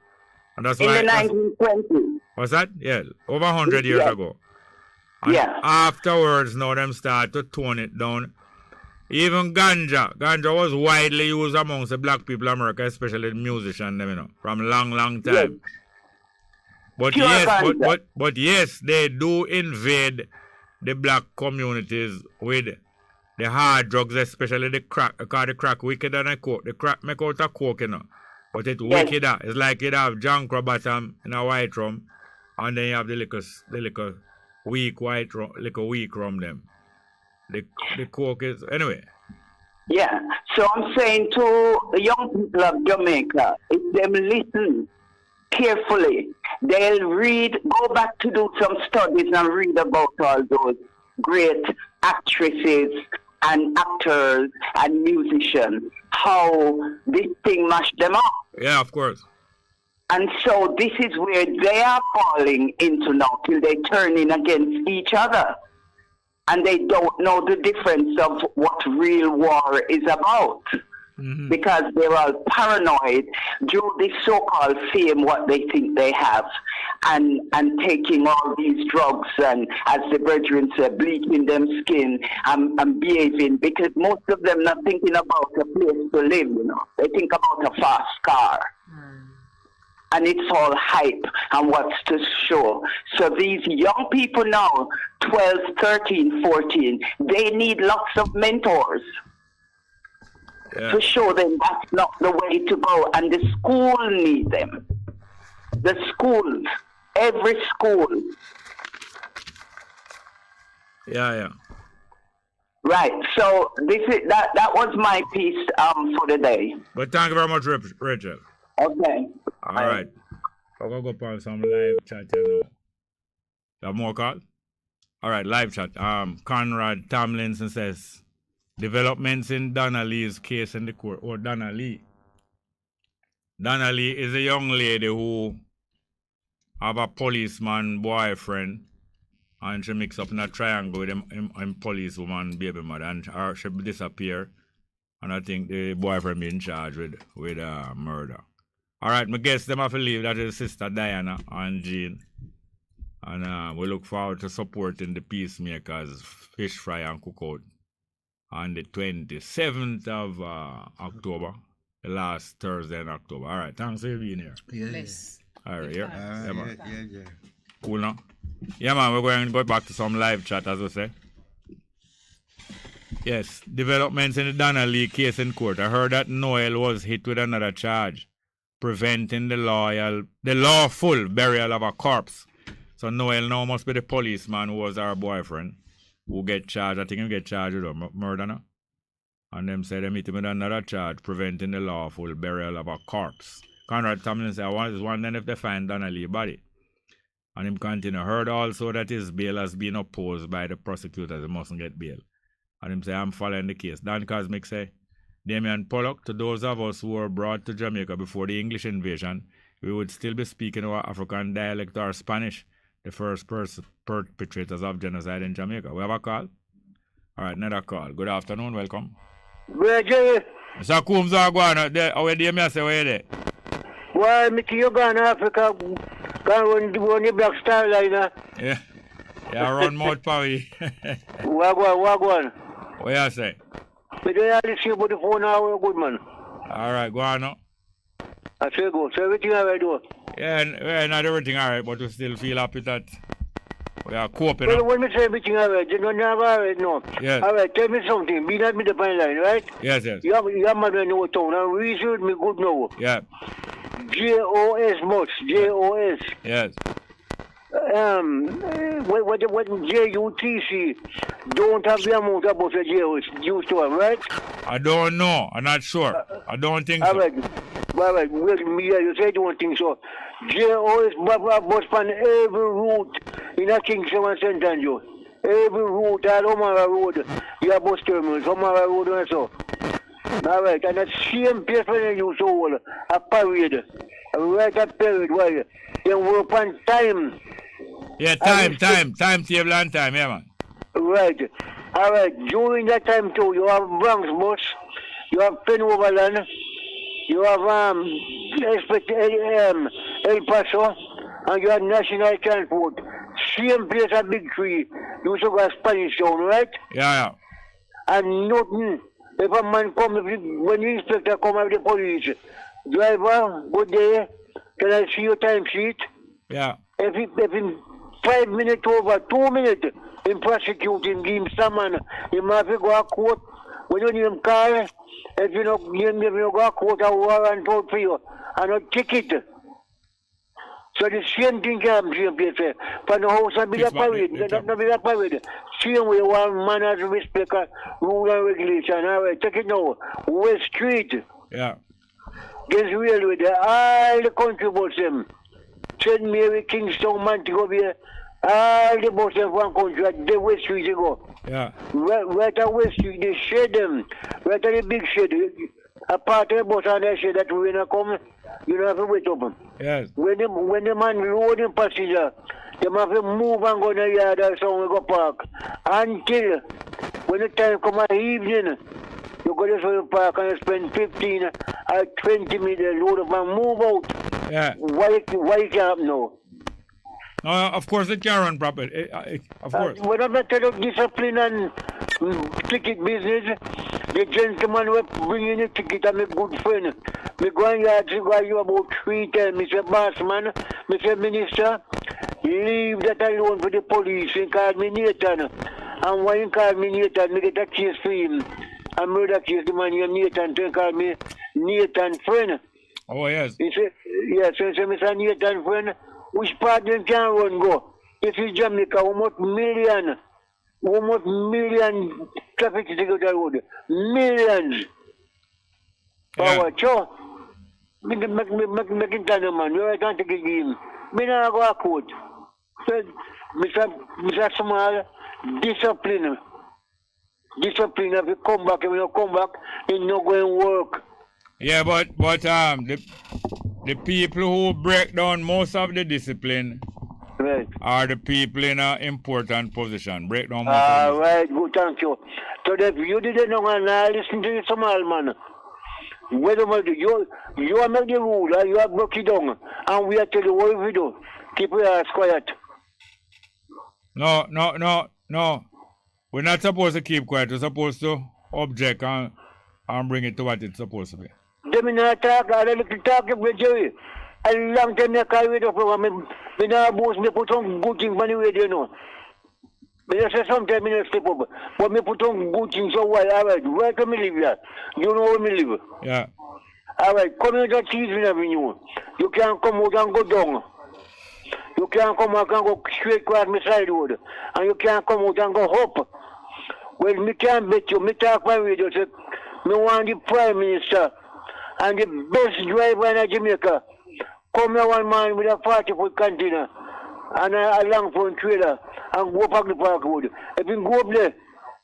And that's in the 1920s. What's that? Yeah, over 100 years ago. And afterwards, now them start to tone it down. Even ganja was widely used amongst the black people in America, especially the musicians, you know, from long time. Yes. But yes, they do invade the black communities with the hard drugs, especially the crack. Because the crack wickeder than coke. The crack make out of coke, you know. But it's wickeder. It's like you'd have junk bottom in a white rum, and then you have the liquor weak white rum, weak rum them. The coke is anyway. Yeah. So I'm saying to the young people of Jamaica, if them listen carefully, they'll go back to do some studies and read about all those great actresses and actors and musicians, how this thing mashed them up. Yeah, of course. And so this is where they are falling into now till they turn in against each other. And they don't know the difference of what real war is about. Because they're all paranoid due to this so-called fame, what they think they have, and taking all these drugs and, as the brethren say, bleaching them skin and behaving, because most of them not thinking about a place to live, you know. They think about a fast car. And it's all hype and what's to show. So these young people now, 12, 13, 14, they need lots of mentors. To show them that's not the way to go. And the school need them. The schools, every school. Yeah. Right. So this is that was my piece for the day. But thank you very much, Rachel. Okay. All right. I'm going to go on some live chat here now. You have more call? All right, live chat. Conrad Tomlinson says, developments in Donna Lee's case in the court. Oh, Donna Lee. Donna Lee is a young lady who have a policeman boyfriend and she mix up in a triangle with him policewoman baby mother and she disappear. And I think the boyfriend being charged with murder. All right, my guess them have to leave. That is Sister Diana and Jean. And we look forward to supporting the Peacemakers Fish Fry and Cookout on the 27th of October, the last Thursday in October. All right, thanks for being here. Yes. All right, yeah. Yeah. Cool now? Yeah, man, we're going to go back to some live chat, as I say. Yes, developments in the Donna Lee case in court. I heard that Noel was hit with another charge, preventing the lawful burial of a corpse. So Noel now must be the policeman who was our boyfriend, who get charged. I think he get charged with a murder now. And them say they meet him with another charge, preventing the lawful burial of a corpse. Conrad Tomlinson said, I was wondering if they find Donna Lee's body. And him continue, heard also that his bail has been opposed by the prosecutors. He mustn't get bail. And him say, I'm following the case. Dan Cosmic say, Damian Pollock, to those of us who were brought to Jamaica before the English invasion, we would still be speaking our African dialect or Spanish, the first perpetrators of genocide in Jamaica. We have a call? All right, another call. Good afternoon, welcome. Mr. Coombs are going out there. How are you, I say, where are they? Why, Mickey, you gone to Africa, gone on the Black Star Line, Yeah. Yeah, around Mount Paris. Wagwan. What you say? But they are listening about the phone now, good man. All right, go on now. I say go. So everything all right, though? Yeah, not everything all right, but we still feel happy that we are coping. Well, when we say everything all right, you don't have all right, no. Yes. All right, tell me something. Be not me the fine line, right? Yes. You have man in no town, and research me good now. Yeah. JOS much. JOS. Yes. What JUTC don't have the amount about the JOS used to have, right? I don't know. I'm not sure. I don't think so. All right. Well, you say you don't think so. JOS bus on every route in a Kingston and St. Andrew. Every route, all Omara Road, you have bus terminals, Omara Road and so. All right, and that same place when you used to hold a parade. Right at period where you work on time. Yeah, timetable and time, yeah, man. Right. All right. During that time too, you have Bronx bus, you have Penn Overland, you have El Paso, and you have National Transport. Same place at Big Tree. You used to go to Spanish Town, right? Yeah. And nothing. If a man comes, when the inspector comes with the police, driver, good day. Can I see your time sheet? Yeah. If in 5 minutes over 2 minutes, in prosecuting, give him someone, he must go to court. When you need him car, if you don't give him, you go to court, a warrant out for you, and a ticket. So the same thing can happen, place. For the house, and be a parade. Not be a parade. Same way, one man has to respect rule and regulation. All right, take it now. West Street. Yeah. Gets real with all the country bus them. St. Mary, Kingston, Montego Bay, all the bus of one country, at the West Street they go. Yeah. Right at West Street, they shed them. Right at the big shed. a part of the bus and they say that when I come, you don't have to wait up. Yes. When the man load him passenger, they have to move and go in the yard or somewhere we go park. Until when the time come at evening, you go to the park and you spend 15 or 20 minutes, load up and move out. Yeah. Why it can't happen now? Of course it can run properly. Of course. When I'm not telling discipline and ticket business, the gentleman will bring in the ticket and my good friend. Me go and yard to go you about 3 times. Mr. Bossman, Mr. Minister, leave that alone for the police. He called me Nathan. And when he called me Nathan, me get a case for him. And murder case, the man named Nathan, he called me Nathan friend. Oh, yes. He said, yes, so he said, Mr. Nathan friend, which part them can run go? If it's Jamaica, almost million traffic to go the road. Millions. Power, sure. Make it done, man. You can't take a game. Me not go a court. So, Mr. Small, discipline. Discipline. If you come back, if you come back, it's not going to work. Yeah, but the people who break down most of the discipline are the people in an important position. Break down most of it. Right, good, thank you. So if you didn't know and listen to the small man, whether you are make the rule, you are broke it down, and we are telling you what we do. Keep your ass quiet. No. We're not supposed to keep quiet. We're supposed to object and bring it to what it's supposed to be. Them not talk, I don't talk with Jerry. A long time I carry it up, I not boast, me put on good things on the radio, you know. I just say sometimes I step up, but me put on good things, so why, alright, where can me live here? You know where me live? Yeah. Alright, come here to Cheesman Avenue. You can't come out and go down. You can't come out and go straight across my side road. And you can't come out and go up. Well, me can't bet you, me talk my radio, say, me want the Prime Minister and the best driver in Jamaica. Come here one man with a 40-foot container and a long phone trailer and go back the park road. If you go up there,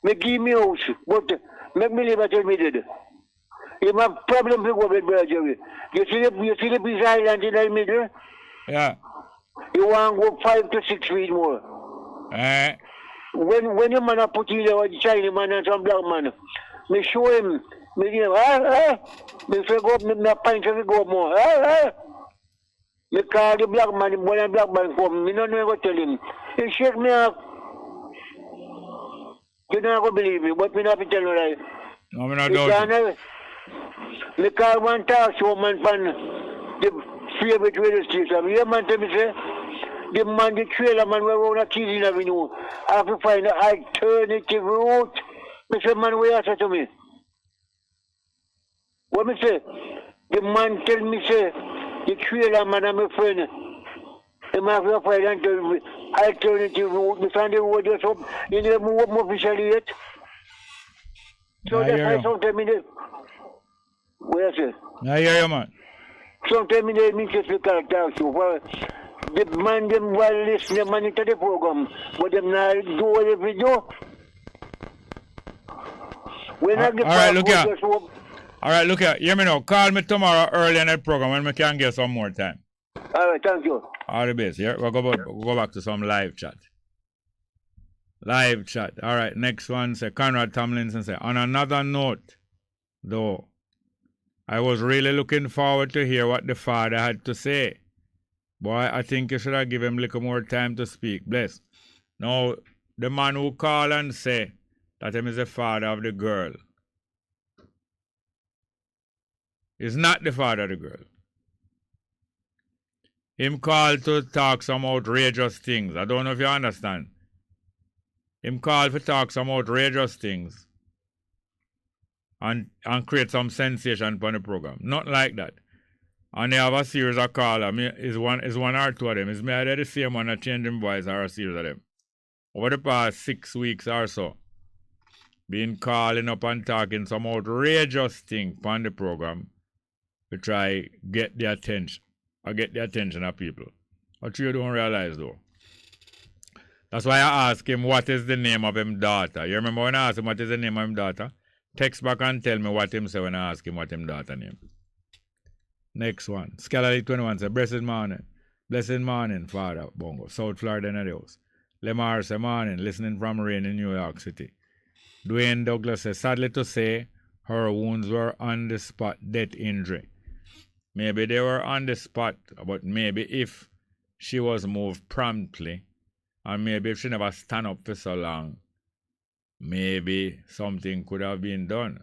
me give me house, but make me live until me dead. You have problem to go with Brother Jerry. You see the piece island in the middle? Yeah. You want to go 5 to 6 feet more. When your man put in there with the Chinese man and some black man, me show him, me give him, me say go up, me pint if go up more, me call the black man, when the black man come, me don't know what to tell him. He shake me up. You not going to believe me, but me not to tell you lie. No, me not doubt it. Me call one talk show man from the favorite radio station. You man tell me say, the man, the trailer man, we're on a Cuba-Jamaica Avenue. I have to find an alternative route. Me say, man, what you say to me? What me say? The man tell me say, the trailer man and my friend, they have to find an alternative route. Me find the road just up. You never move up officially yet. So that's why sometimes me what I say? I hear you, man. Sometimes me mean to speak out talk show. The man them while listening money to the program, but them not do what they do. When I get alright, look here. Alright, look here. Hear me now. Call me tomorrow early in the program when we can get some more time. Alright, thank you. All the best. Yeah, we'll go back to some live chat. Live chat. Alright, next one. Say Conrad Tomlinson say, on another note, though, I was really looking forward to hear what the father had to say. Boy, I think you should have given him a little more time to speak. Bless. Now, the man who call and say that him is the father of the girl is not the father of the girl. Him called to talk some outrageous things. I don't know if you understand. Him called to talk some outrageous things and create some sensation on the program. Not like that. And they have a series of callers. Is one or two of them. Is me either the same one that change them voice or a series of them. Over the past 6 weeks or so, been calling up and talking some outrageous thing on the program to try get the attention of people. What you don't realize though. That's why I asked him what is the name of his daughter. You remember when I asked him what is the name of his daughter? Text back and tell me what him say when I ask him what him daughter name. Next one. Scholarly 21 say, Blessed morning, Father Bongo. South Florida in the house. Lemar say, morning, listening from rain in New York City. Dwayne Douglas says, sadly to say, her wounds were on the spot death injury. Maybe they were on the spot, but maybe if she was moved promptly, and maybe if she never stand up for so long, maybe something could have been done.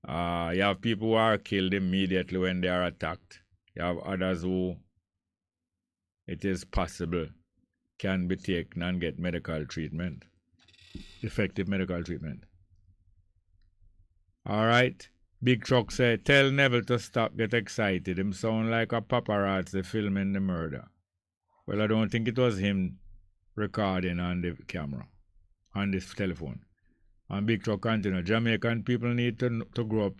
You have people who are killed immediately when they are attacked. You have others who it is possible can be taken and get medical treatment. Effective medical treatment. Alright. Big Truck said, tell Neville to stop, get excited. Him sound like a paparazzi filming the murder. Well, I don't think it was him recording on the camera, on this telephone. And Big Truck continued, Jamaican people need to grow up.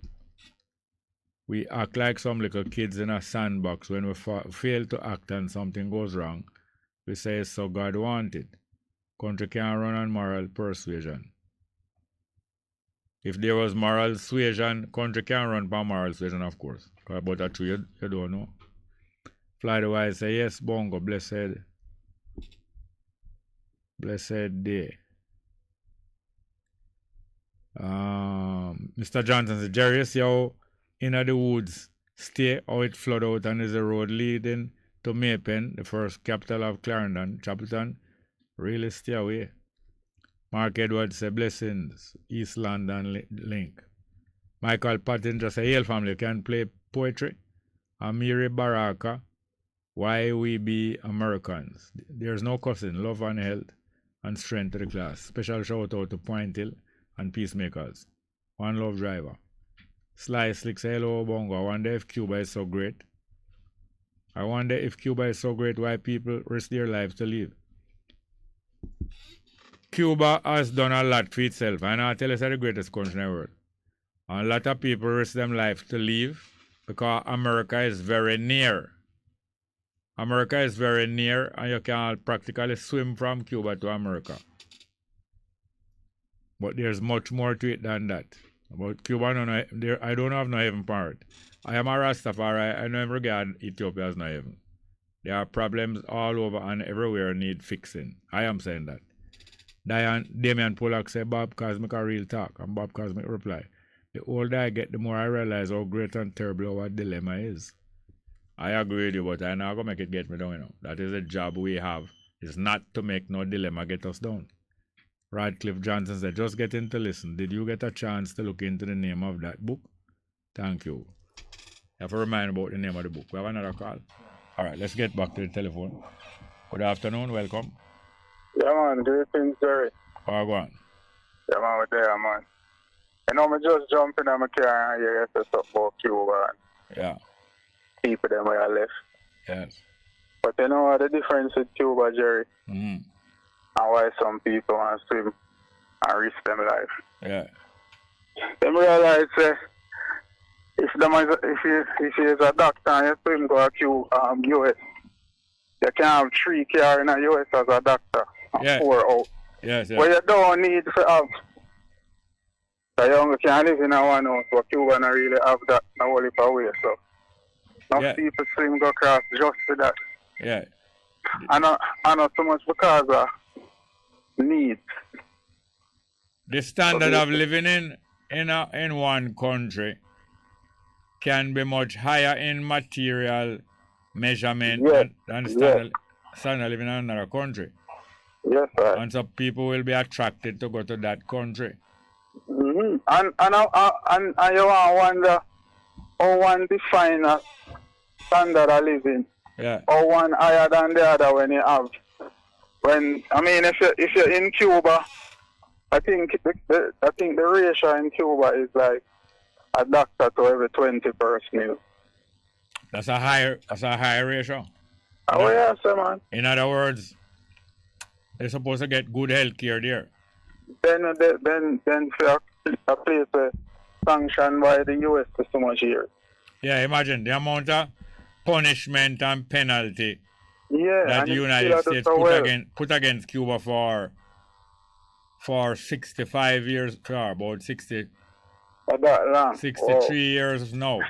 We act like some little kids in a sandbox. When we fail to act and something goes wrong, we say it's so God wanted. Country can't run on moral persuasion. If there was moral suasion, country can run by moral suasion, of course. But that's true, you don't know. Fly the Wise say, yes, Bongo, blessed day. Mr. Johnson says, Jerry, you see how in the woods stay, how it flood out and is a road leading to Maypen, the first capital of Clarendon, Chapelton. Really stay away. Mark Edwards say, blessings, East London link. Michael Patton just say, Hail family, can play poetry. Amiri Baraka, why we be Americans. There's no cussing, love and health and strength to the class. Special shout out to Point Hill and Peacemakers. One Love Driver. Sly Slick say, hello Bongo, I wonder if Cuba is so great. I wonder if Cuba is so great, why people risk their lives to live. Cuba has done a lot for itself, and I tell you it's the greatest country in the world. And a lot of people risk their life to leave because America is very near. America is very near, and you can practically swim from Cuba to America. But there's much more to it than that. About Cuba, I don't have no heaven part. I am a Rastafari. I never regard Ethiopia as no heaven. There are problems all over and everywhere need fixing. I am saying that. Damian Pollack said, Bob Cosmic a real talk, and Bob Cosmic reply, the older I get, the more I realize how great and terrible our dilemma is. I agree with you, but I'm not going to make it get me down, you know. That is a job we have. It's not to make no dilemma get us down. Radcliffe Johnson said, just getting to listen. Did you get a chance to look into the name of that book? Thank you. You have to remind about the name of the book. We have another call. All right, let's get back to the telephone. Good afternoon, welcome. Yeah, man, greetings, Jerry. Oh, go on. Yeah, man, we're there, man. You know, I just jump in my car and hear you say something about Cuba and yeah. people them where I left. Yes. But you know what the difference with Cuba, Jerry? Mm-hmm. And why some people want to swim and risk them life. Yeah. Them realize if he is a doctor and you swim go to US, you can have 3 cars in the US as a doctor and 4 out. Yes, yes. But you don't need to have. So you only can live in a one house, but Cuba don't really have that no whole heap of way. So enough people swim go across just for that. Yeah. I not so much because of needs. The standard of living in one country can be much higher in material measurement than standard living in another country. Yes, sir. And so people will be attracted to go to that country. Mm-hmm. And you wonder how one define a standard of living. Yeah. Or one higher than the other when you have. If you're in Cuba, I think the ratio in Cuba is like a doctor to every 20 personnel. That's a higher ratio. Oh yeah, sir, man. In other words, they're supposed to get good health care there. Then for a place sanctioned by the US for so much years. Yeah, imagine the amount of punishment and penalty that the United States put against Cuba for for 65 years, or about 60, That long. 63 years now.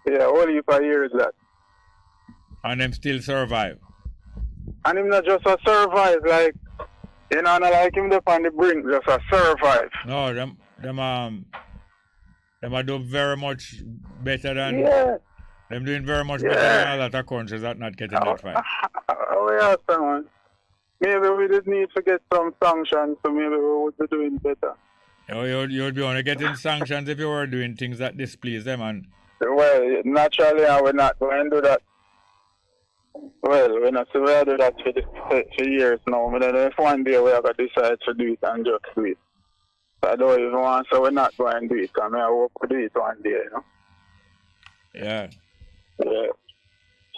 Yeah, only for years that. And them still survive. And him not just a survive, like, you know, not like him up on the brink, just a survive. No, them are doing very much better than. Yeah. Them doing very much better than a lot of countries that not getting that fight. Oh, yeah, someone. Maybe we did need to get some sanctions, so maybe we would be doing better. You'd be only getting sanctions if you were doing things that displease them. And well, naturally, I will not go and do that. Well, we're not so we do that for years now. But then if one day we are going to decide to do it and just do it. So I don't even want, so we're not going to do it. I mean, I hope we do it one day, you know. Yeah. Yeah.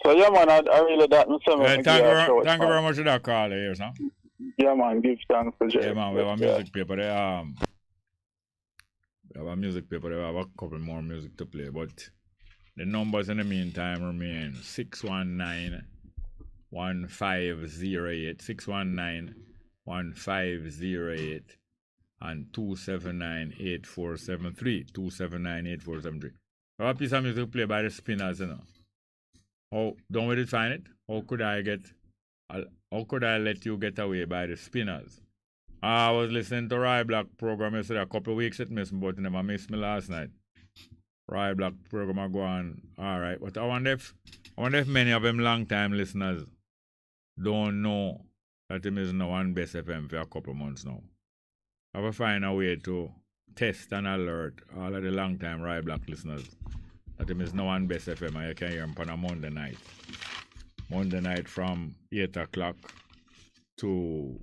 So, yeah, man, I really that. Thank you very much for that call here, sir. Yeah, man, give thanks to Jay. Yeah, man, we have a music paper there. We have a music paper there. We have a couple more music to play, but the numbers in the meantime remain 619-1508, 619-1508, and 279-8473, 279-8473. I have a piece of music to play by the Spinners, you know. Oh, don't we define it? How could I let you get away by the Spinners? I was listening to Roy Black program yesterday, a couple of weeks it missed me, but it never missed me last night. Roy Black program I go on, alright. But I wonder if many of them long time listeners don't know that him is now on Bess FM for a couple of months now. I will find a way to test and alert all of the long time Roy Black listeners that him is now on Bess FM and you can hear him on a Monday night. Monday night from 8 o'clock to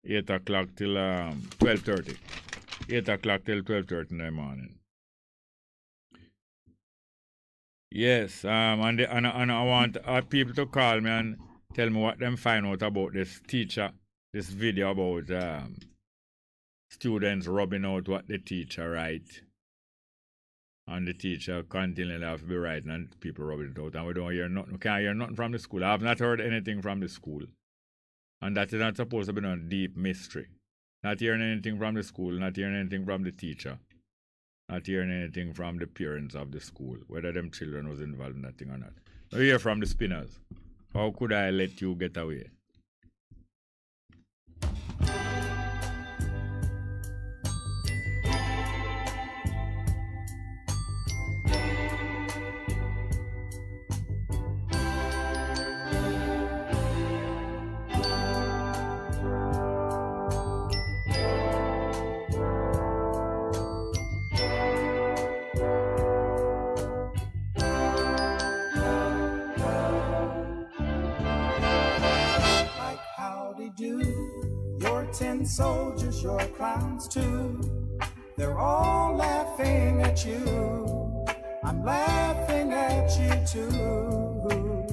8 o'clock till 12:30. 8 o'clock till 12:30 in the morning. Yes, and I want people to call me and tell me what them find out about this teacher, this video about students rubbing out what the teacher write. And the teacher continually have to be writing and people rubbing it out. And we don't hear nothing. We can't hear nothing from the school. I have not heard anything from the school. And that is not supposed to be no deep mystery. Not hearing anything from the school, not hearing anything from the teacher, not hearing anything from the parents of the school, whether them children was involved in that thing or not. We hear from the Spinners. How could I let you get away? Soldiers, your clowns too. They're all laughing at you. I'm laughing at you too.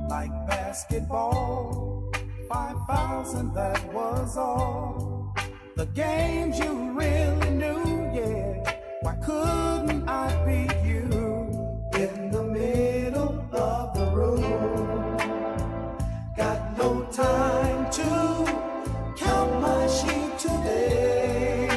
Like basketball, 5,000, that was all. The games you really knew, yeah. Why couldn't I beat you in the middle of the room? Got no time to count my sheep today.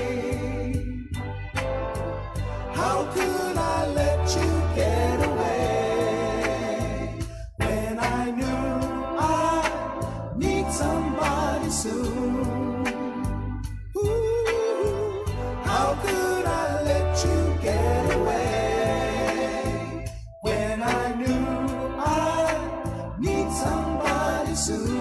How could I let you get away when I knew I need somebody soon? Ooh, how could I let you get away when I knew I need somebody soon?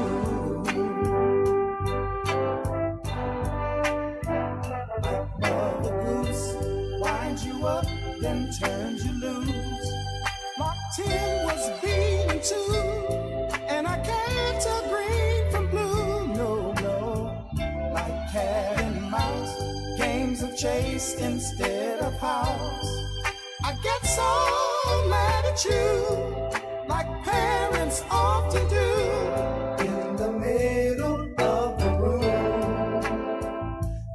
Up, then turns you loose. Locked in was beaten too, and I can't tell green from blue. No, no, like cat and mouse, games of chase instead of house. I get so mad at you, like parents often do. In the middle of the room,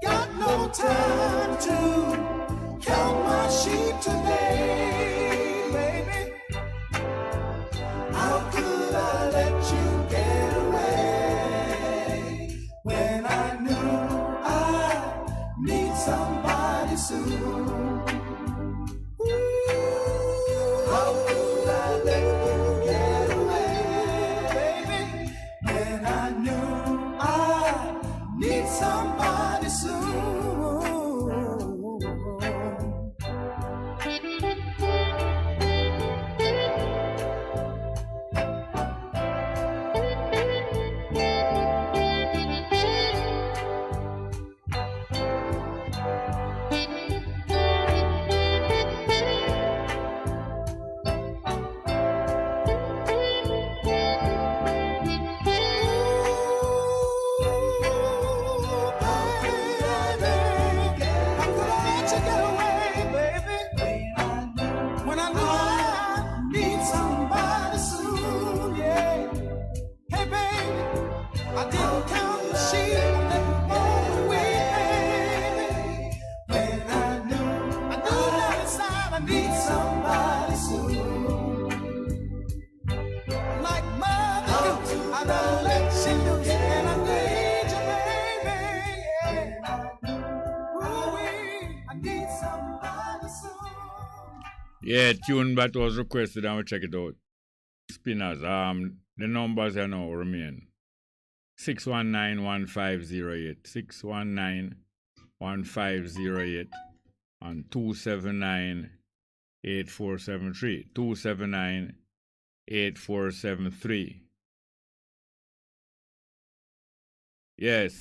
got no time to count my sheep today, baby. How could I let you get away when I when I know I need somebody soon, yeah. Hey, baby, I didn't count the sheep that were away, baby. When I knew that inside I need somebody soon. Like mother, I don't let you loose, and I need you, baby, yeah. Ooh-wee, I need somebody soon. Yeah, tune that was requested and we check it out. Spinners, the numbers here now remain 619-1508, 619-1508 and 279-8473, 279-8473. Yes,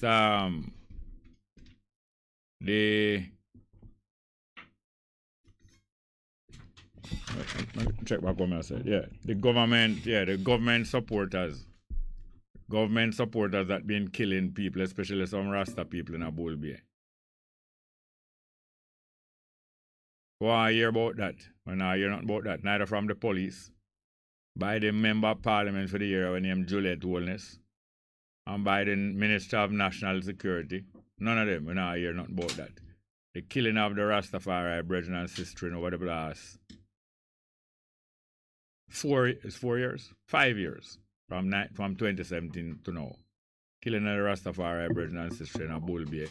check back what I said. Yeah, the government supporters that been killing people, especially some Rasta people in a Bull Bay. Why hear about that? When I hear nothing about that, neither from the police, by the member of parliament for the area named Juliet Holness, and by the Minister of National Security. None of them when I hear nothing about that. The killing of the Rastafari brethren and sisters over the last 4 years, 5 years, from 2017 to now. Killing of the Rastafari brethren and sisters in a Bull Bay,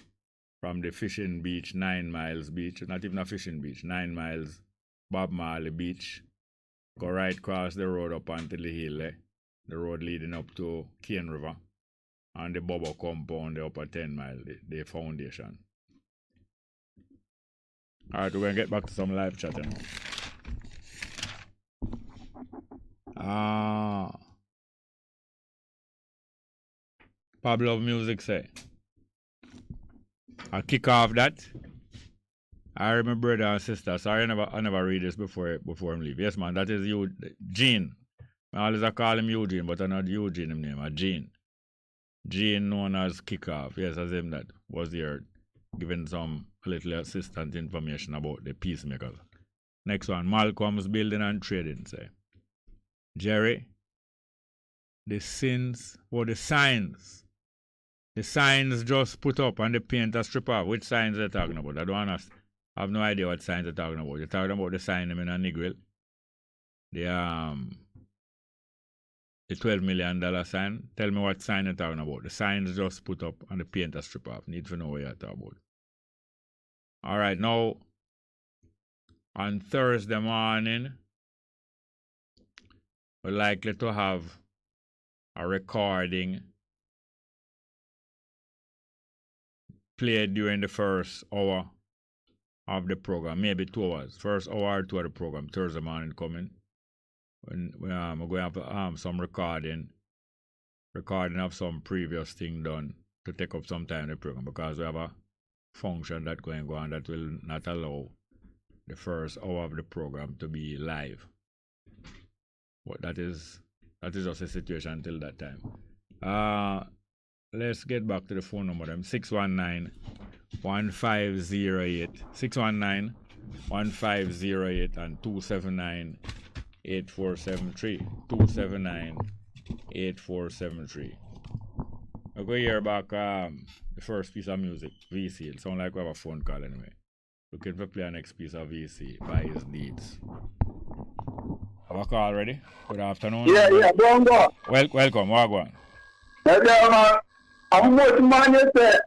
from the fishing beach, 9 Miles Beach, not even a fishing beach, 9 Miles, Bob Marley Beach, go right across the road up until the hill, the road leading up to Cane River, and the Bobo compound, the upper 10 Mile, the foundation. Alright, we're going to get back to some live chat now. Pablo Music say, I'll kick off that. I remember brother and sister. Sorry, I never read this before I leave. Yes, man, that is Gene. I always call him Eugene, but I'm not Eugene his name. I'm Gene. Gene known as Kickoff. Yes, as him that was here giving some little assistant information about the peacemakers. Next one, Malcolm's Building and Trading say, Jerry, the signs just put up and the paint a strip off. Which signs they're talking about? I don't understand. I have no idea what signs they're talking about. You're talking about the sign in a Negril. The $12 million sign. Tell me what sign you're talking about. The signs just put up and the paint a strip off. Need to know what you're talking about. Alright, now on Thursday morning, we're likely to have a recording played during the first hour of the program, maybe 2 hours. First hour or 2 of the program, Thursday morning coming. When we're going to have some recording of some previous thing done to take up some time in the program, because we have a function that's going on that will not allow the first hour of the program to be live. But that is just a situation until that time. Let's get back to the phone number. 619-1508. 619-1508 and 279-8473. 279-8473. I'll go hear back the first piece of music, VC. It sounds like we have a phone call anyway. Looking for play our next piece of VC by his needs. Have a call ready? Good afternoon. Yeah, Bongo. Welcome, Wagwan. I'm what man you say.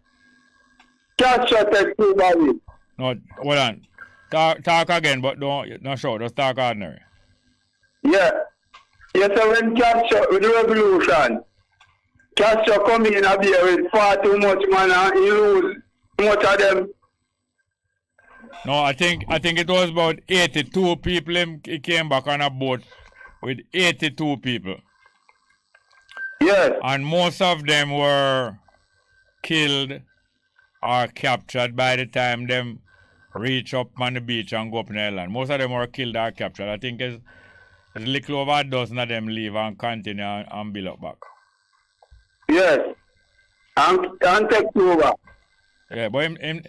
Catch shot at Cuba-Jamaica. No, hold on. Talk again, but don't no show. Just talk ordinary. Yeah. Yes, so when catch shot with the revolution, catch shot come in a beer with far too much man and you lose much of them. No, I think it was about 82 people. He came back on a boat with 82 people. Yes. And most of them were killed or captured by the time them reach up on the beach and go up in the island. Most of them were killed or captured. I think it's a little over a dozen of them leave and continue and build up back. Yes. And take over. Yeah, but in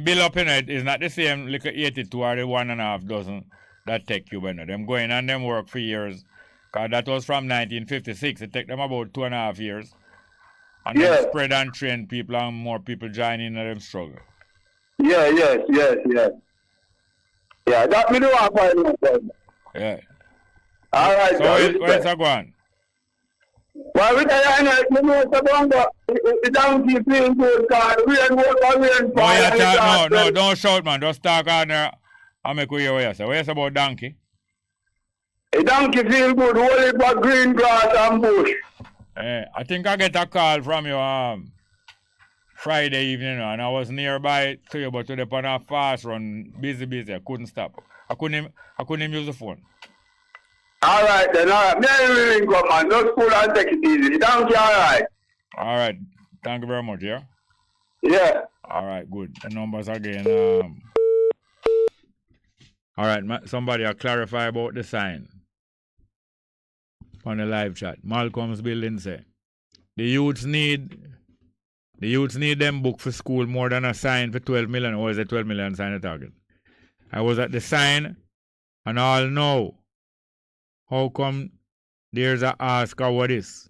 build up in it is not the same like 82 or the 1.5 dozen that take Cuba. Them going and them work for years. Because that was from 1956. It took them about 2.5 years. And then spread and train people and more people join in them struggle. Yeah, that me do want to find out. Yeah. All right. So where's that going? Well, we can know the Bongo. The donkey feel good, God. We ain't work No, don't shout, man. Just talk on there. I'll make you hear what you say. What you say about donkey? A donkey feel good, only for green grass and bush. I think I get a call from you Friday evening, and I was nearby to you, but today on a fast run, busy. I couldn't stop. I couldn't even use the phone. All right, then. All right. Me come, man. Just pull and take it easy. Donkey, all right. All right. Thank you very much, yeah? Yeah. All right, good. The numbers again. All right, somebody will clarify about the sign on the live chat. Malcolm's building say the youths need them book for school more than a sign for 12 million. Or is it 12 million sign a target? I was at the sign and all know how come there's a ask or what is.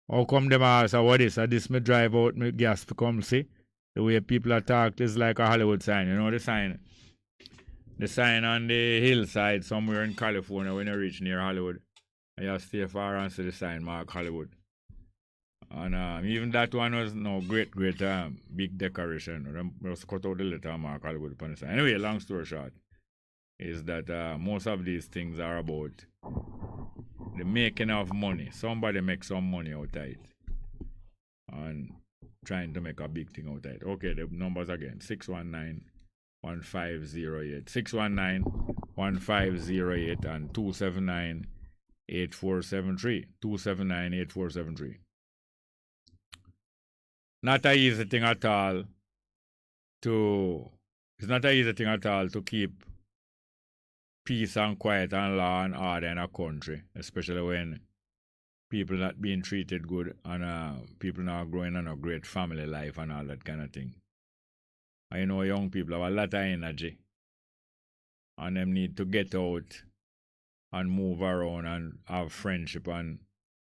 How come them ask or what is? I this me drive out my gas to come see. The way people are talk is like a Hollywood sign. You know the sign? The sign on the hillside somewhere in California when you reach near Hollywood. And you stay far and see the sign mark Hollywood. And even that one was no great big decoration. Them just cut out the letter mark Hollywood upon the sign. Anyway, long story short is that most of these things are about the making of money. Somebody makes some money out of it. And trying to make a big thing out of it. Okay, the numbers again. 619-1508. 619-1508 and 279-8473. 279-8473. Not an easy thing at all to keep peace and quiet and law and order in a country, especially when people not being treated good and people not growing on a great family life and all that kind of thing. I know young people have a lot of energy and them need to get out and move around and have friendship and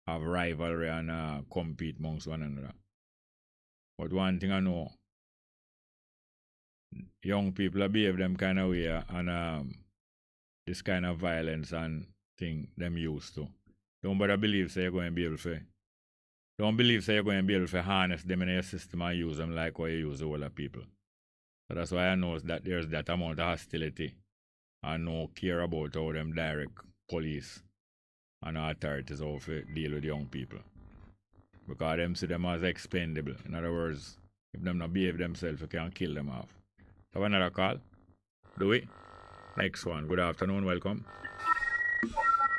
have rivalry and compete amongst one another. But one thing I know, young people behave them kind of way and this kind of violence and thing them used to. Don't bother believe you're going to be able to harness them in your system and use them like how you use the other people. So that's why I know that there's that amount of hostility and no care about how them direct police and authorities how to deal with young people. Because them see them as expendable. In other words, if them not behave themselves, you can kill them off. Have another call? Do we? Next one. Good afternoon. Welcome.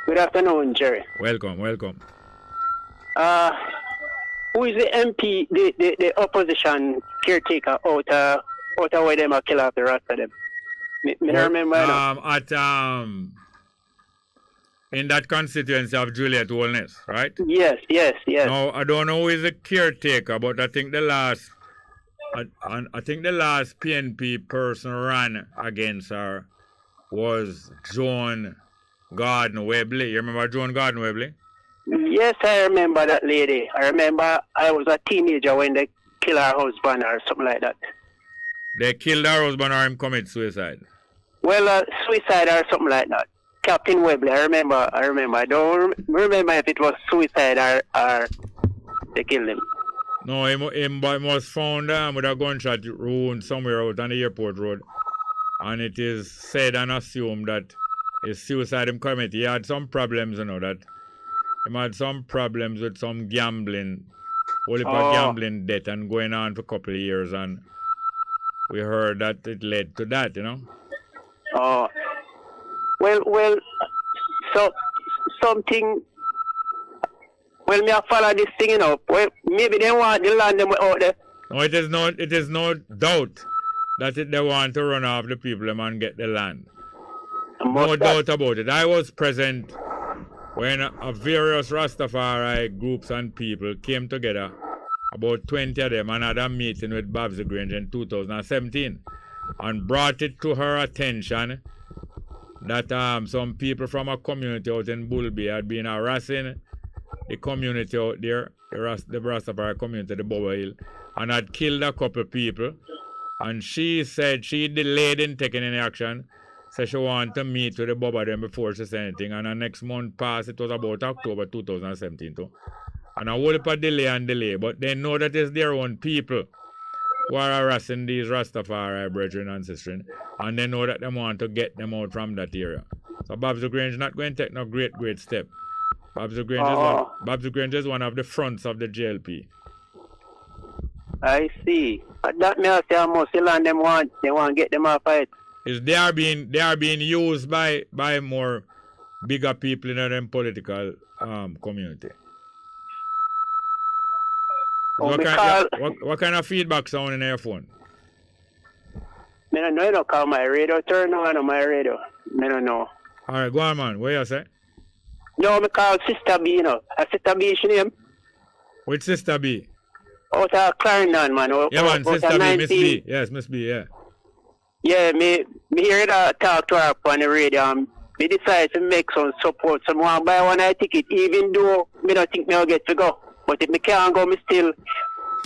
Good afternoon, Jerry. Welcome. Who is the MP, the opposition caretaker out of where them kill off the rest of them? Me don't remember. In that constituency of Juliet Wellness, right? Yes. No, I don't know who is the caretaker, but I think the last PNP person ran against her was Joan Gordon Webley. You remember Joan Gordon Webley? Yes, I remember that lady. I remember I was a teenager when they killed her husband or something like that. They killed her husband or him commit suicide? Well, suicide or something like that. Captain Webley, I remember. I don't remember if it was suicide or they killed him. No, he was found with a gunshot wound somewhere out on the airport road. And it is said and assumed that his suicide him committed. He had some problems, that he had some problems with some gambling, gambling debt and going on for a couple of years, and we heard that it led to that, Oh. Well, so something. Well, me I follow this thing, Well, maybe they want the land them out there. No, it is no doubt that they want to run off the people and get the land. No doubt about it. I was present when various Rastafari groups and people came together, about 20 of them, and had a meeting with Babsy Grange in 2017, and brought it to her attention that some people from a community out in Bulby had been harassing the community out there, the Rastafari community, the Bower Hill, and had killed a couple people. And she said she delayed in taking any action. So she wanted to meet with the Boba them before she said anything. And the next month passed, it was about October 2017 too. And a whole heap of delay. But they know that it's their own people who are harassing these Rastafari brethren and sisters. And they know that they want to get them out from that area. So Babs Grange not going to take no great step. Babs Grange is one of the fronts of the JLP. I see. But that means they must land them they want to get them off it. They are being used by more bigger people in them political community. What kind of feedback sound in your phone? I don't know, you don't call my radio turn on my radio. I don't know. Alright, go on, man. What you say? No, I call Sister B, you know. Sister B is your name? Which Sister B? Out of Clarendon, man. Yeah, man, Sister B, Miss B. Yes, Miss B, yeah. Yeah, me hear that talk to her on the radio. Me decide to make some support. So I want to buy one ticket, even though me don't think I'll get to go. But if me can't go, me still.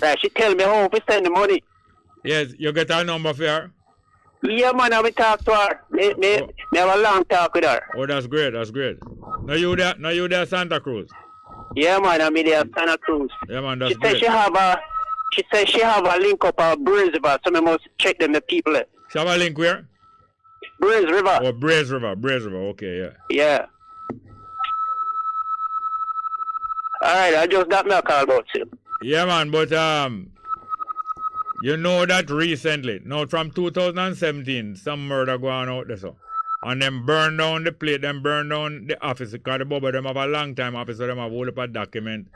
Right, she tell me how to send the money. Yes, you get her number for her? Yeah, man, I will talk to her. Me have a long talk with her. Oh, that's great. Now you there Santa Cruz? Yeah, man, I'm there Santa Cruz. Yeah, man, that's she great. She said she have a link up at Braze River, so I must check them, the people there. She have a link where? Braze River. Oh, Braze River, okay, yeah. Yeah. Alright, I just got me a call about you. Yeah, man, but you know that recently, now from 2017, some murder going out there, so. And them burn down the plate, them burn down the office, because the Bubba them have a long time office, so them have a whole heap of document,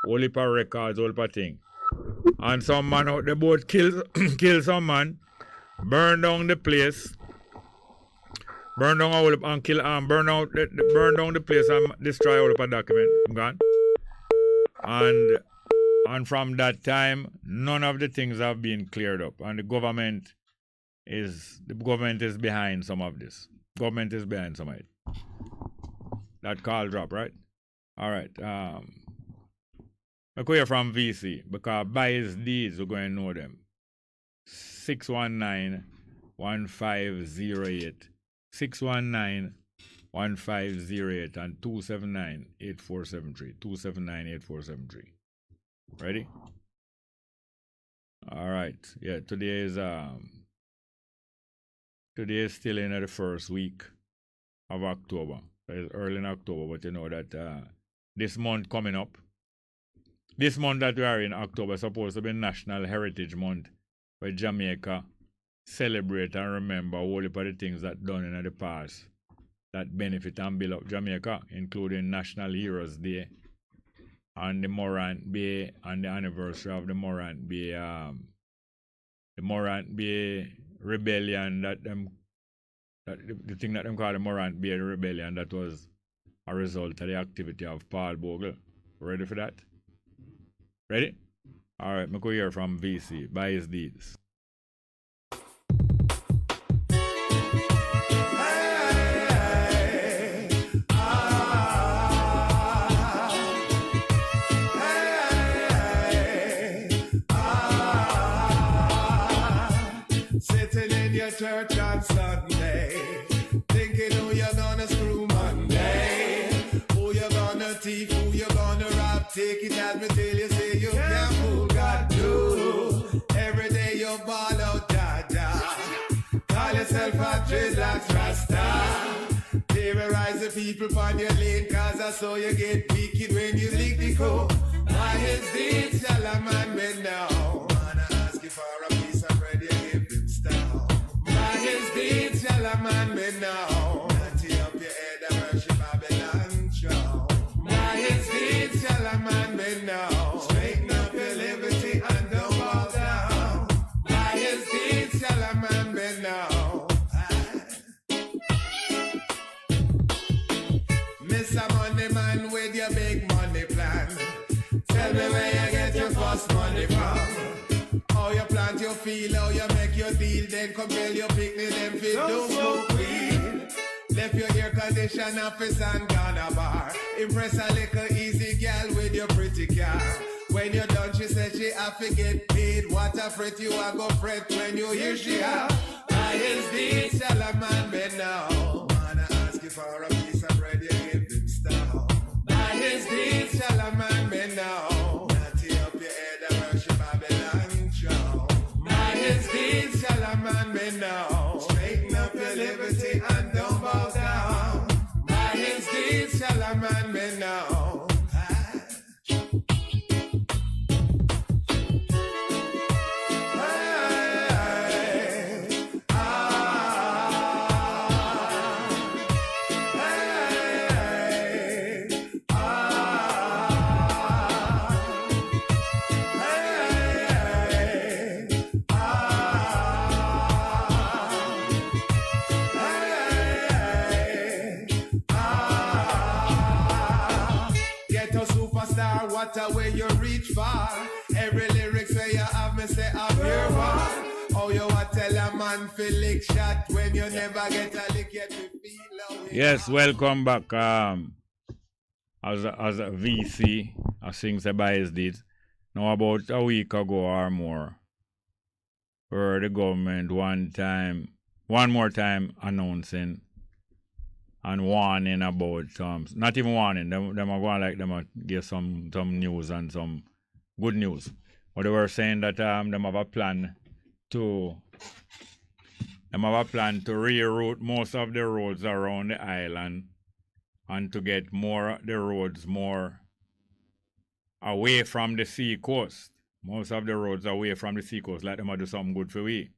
whole heap of records, whole heap of thing. And some man out the boat kill some man, burn down the place, burn down all and kill burn down the place and destroy all the document. I'm gone. And from that time, none of the things have been cleared up, and the government is behind some of this. Government is behind some of it. That call drop, right? All right. I go here from VC because by his deeds we're going to know them. 619-1508. 619-1508 and 279-8473. 279-8473. Ready? All right. Yeah, today is still in the first week of October. It's early in October, but you know that this month coming up, this month that we are in October is supposed to be National Heritage Month, where Jamaica celebrate and remember all of the things that done in the past that benefit and build up Jamaica, including National Heroes Day and the Morant Bay and the anniversary of the Morant Bay rebellion the thing that them call the Morant Bay rebellion that was a result of the activity of Paul Bogle. Ready for that? Ready? All right, me go hear from VC by his deeds. Sitting in your church on Sunday, thinking who you're gonna screw Monday, who you're gonna thief, who you're gonna rob. Take it as me till you say you can't fool God do. Every day you ball out, da-da. Call yourself a dreadlocks rasta. Terrorize the people on your lane, cause I saw you get wicked when you lick the coke. Why is this shall a man me now? Wanna ask you for a piece of bread, you give him stone. By his deeds shall a man me know. Dirty up your head and worship Babylon show. By his deeds shall a man me know. Straighten up your liberty and don't fall down. By his deeds shall a man me know. Mr. Money Man with your big money plan. Tell me where you get your first money from. How you plant your field, how you make your deal, then compel your picnic, them fit don't smoke weed. left your air condition office and gone a bar. Impress a little easy gal with your pretty car. When you're done, she said she have to get paid. What a fret you a go fret when you hear she have. By his deeds, shall a man be now. Wanna ask you for a piece of bread, you give him star. By his deeds, shall a man be now. Natty up your head and worship Babylon show. By his deeds, shall a man be now. Straighten up your liberty and don't bow down. By his deeds, shall a man be now. What a way you reach far. Every lyrics where you have me say I'm your one. Oh, you want tell a man feel lick shot when you never get a lick yet you feel away. Yes, welcome back. As a VC, as things the bias did. Now about a week ago or more, where the government one more time announcing and warning about not even warning, them are going like them are give some news and some good news. But they were saying that them have a plan to reroute most of the roads around the island and to get the roads more away from the sea coast. Most of the roads away from the sea coast, like them do something good for we.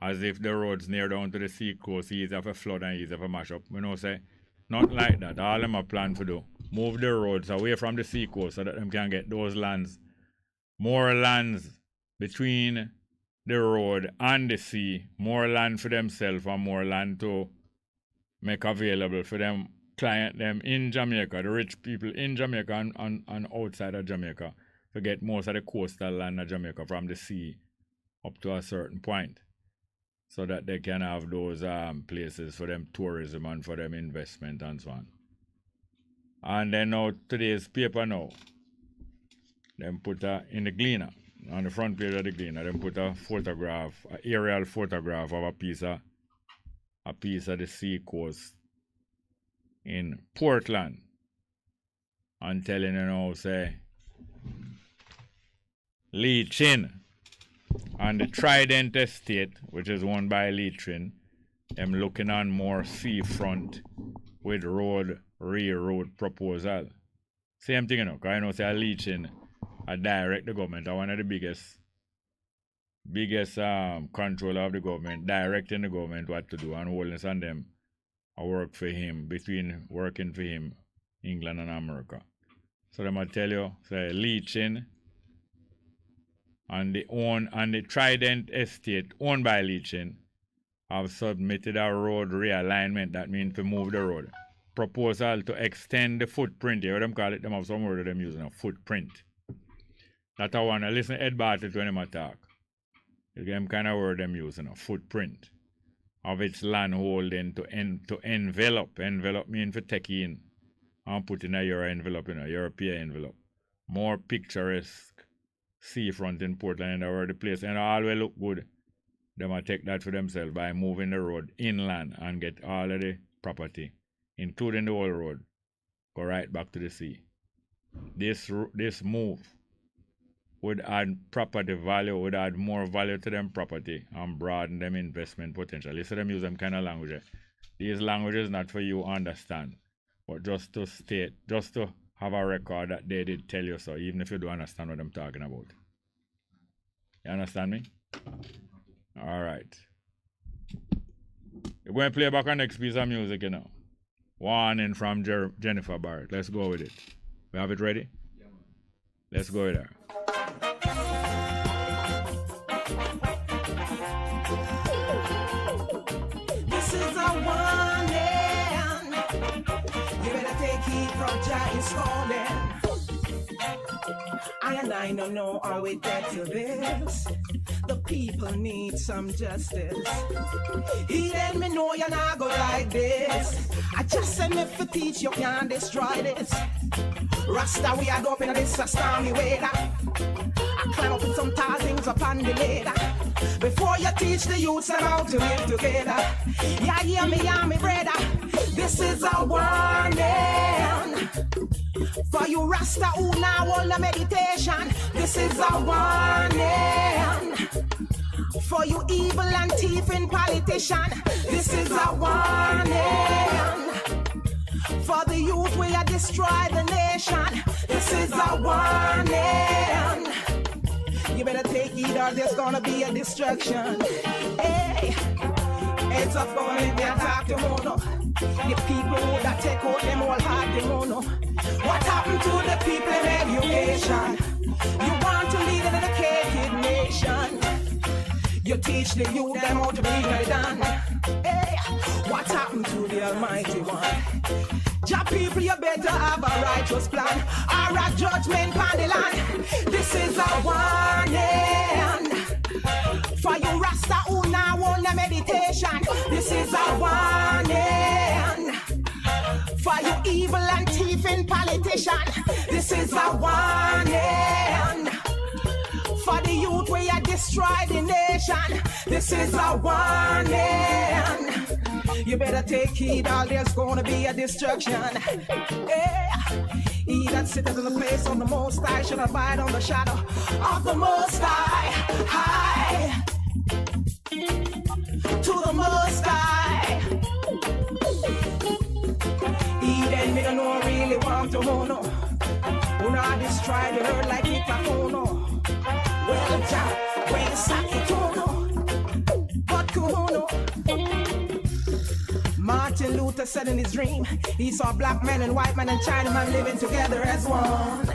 As if the roads near down to the sea coast, easy of a flood and easy of a mash up. You know, say, not like that. All them are planned to do. Move the roads away from the sea coast so that them can get those lands. More lands between the road and the sea. More land for themselves and more land to make available for them client them in Jamaica, the rich people in Jamaica and outside of Jamaica, to get most of the coastal land of Jamaica from the sea up to a certain point, so that they can have those places for them tourism and for them investment and so on. And then now today's paper now, them put in the Gleaner, on the front page of the Gleaner, them put a photograph, an aerial photograph of a piece of the sea coast in Portland, and telling you now, say, Lee Chin and the Trident Estate, which is owned by Lee Chin, them looking on more seafront with railroad proposal. Same thing, you know, because I know say Lee Chin I direct the government, are one of the biggest controller of the government, directing the government what to do, and holding on them I work for him, between working for him, England and America. So them I tell you, say Lee Chin and the Trident Estate owned by Lee Chin have submitted a road realignment, that means to move the road. Proposal to extend the footprint, you hear them call it, them have some word them using, a footprint. That I want to listen to Ed Bartlett when them attack. The them kind of word them using, a footprint of its land holding to envelope. Envelope mean for take in and put in a your envelope, in a European envelope. More picturesque seafront in Portland, and where the place and always look good. They might take that for themselves by moving the road inland and get all of the property, including the whole road, go right back to the sea. This move would add property value, would add more value to them property and broaden them investment potential. You see them use them kind of language. These languages not for you to understand, but just to state, just to have a record that they did tell you so, even if you don't understand what I'm talking about. You understand me? All right. We're going to play back our next piece of music, you know. Warning from Jennifer Barrett. Let's go with it. We have it ready? Yeah. Let's go with her. This is a warning. You better take heed, Roger is calling. I don't know how we get to this. The people need some justice. He let me know you're not go like this. I just said me for teach you can't destroy this. Rasta we are up in this stormy weather. I climb up in some tall things upon the ladder. Before you teach the youths how to live together. Yeah, hear me brother. This is a warning. For you Rasta who now hold the meditation. This is a warning. For you evil and thieving politician. This is a warning. For the youth we are destroy the nation. This is a warning. You better take heed or there's gonna be a destruction. Hey, it's a phone if you talk to Mono. The people who that take out them all hard they Mono. What happened to the people in education? You want to lead an educated nation. You teach the youth them how to be well done. Hey, what happened to the Almighty One? Ja people, you better have a righteous plan or a judgment on the land. This is a warning. For you Rasta who now want the meditation. This is a warning. For you evil and thieving politician. This is a warning. For the youth where you destroy the nation. This is a warning. You better take heed or there's gonna be a destruction. Yeah. He that sitteth in the place of the Most High shall abide on the shadow of the Most High. High to the Most High. He then me don't know really want to know. Who not destroy the earth like Nikakono. Well, Jah, when Sakitono, but Kuhono. Martin Luther said in his dream, he saw black men and white men and Chinaman living together as one.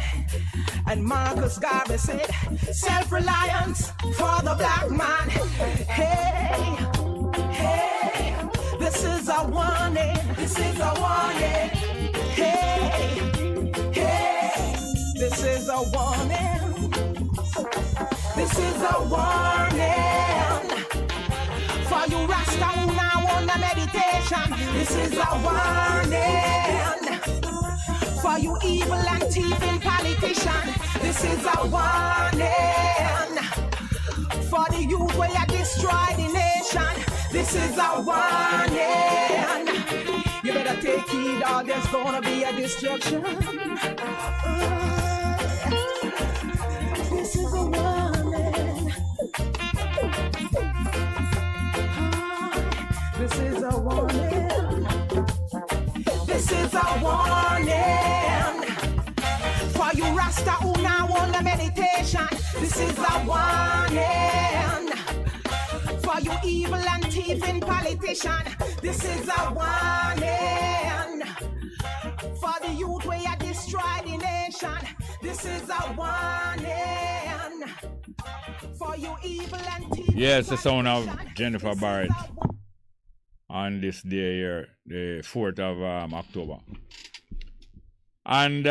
And Marcus Garvey said, self-reliance for the black man. Hey, hey, this is a warning. This is a warning. Hey, hey, this is a warning. This is a warning. For you Rasta who now on the meditation. This is a warning. For you evil and thieving politician. This is a warning. For the youth where you destroy the nation. This is a warning. You better take heed or there's gonna be a destruction. This is a warning. This is a warning. This is a warning. For you Rasta who now on the meditation. This is a warning. For you evil and thieving politician. This is a warning. For the youth where you destroy the nation. This is a warning. For you evil and thieving. Yes, the sound of Jennifer Barrett on this day here, the 4th of October. And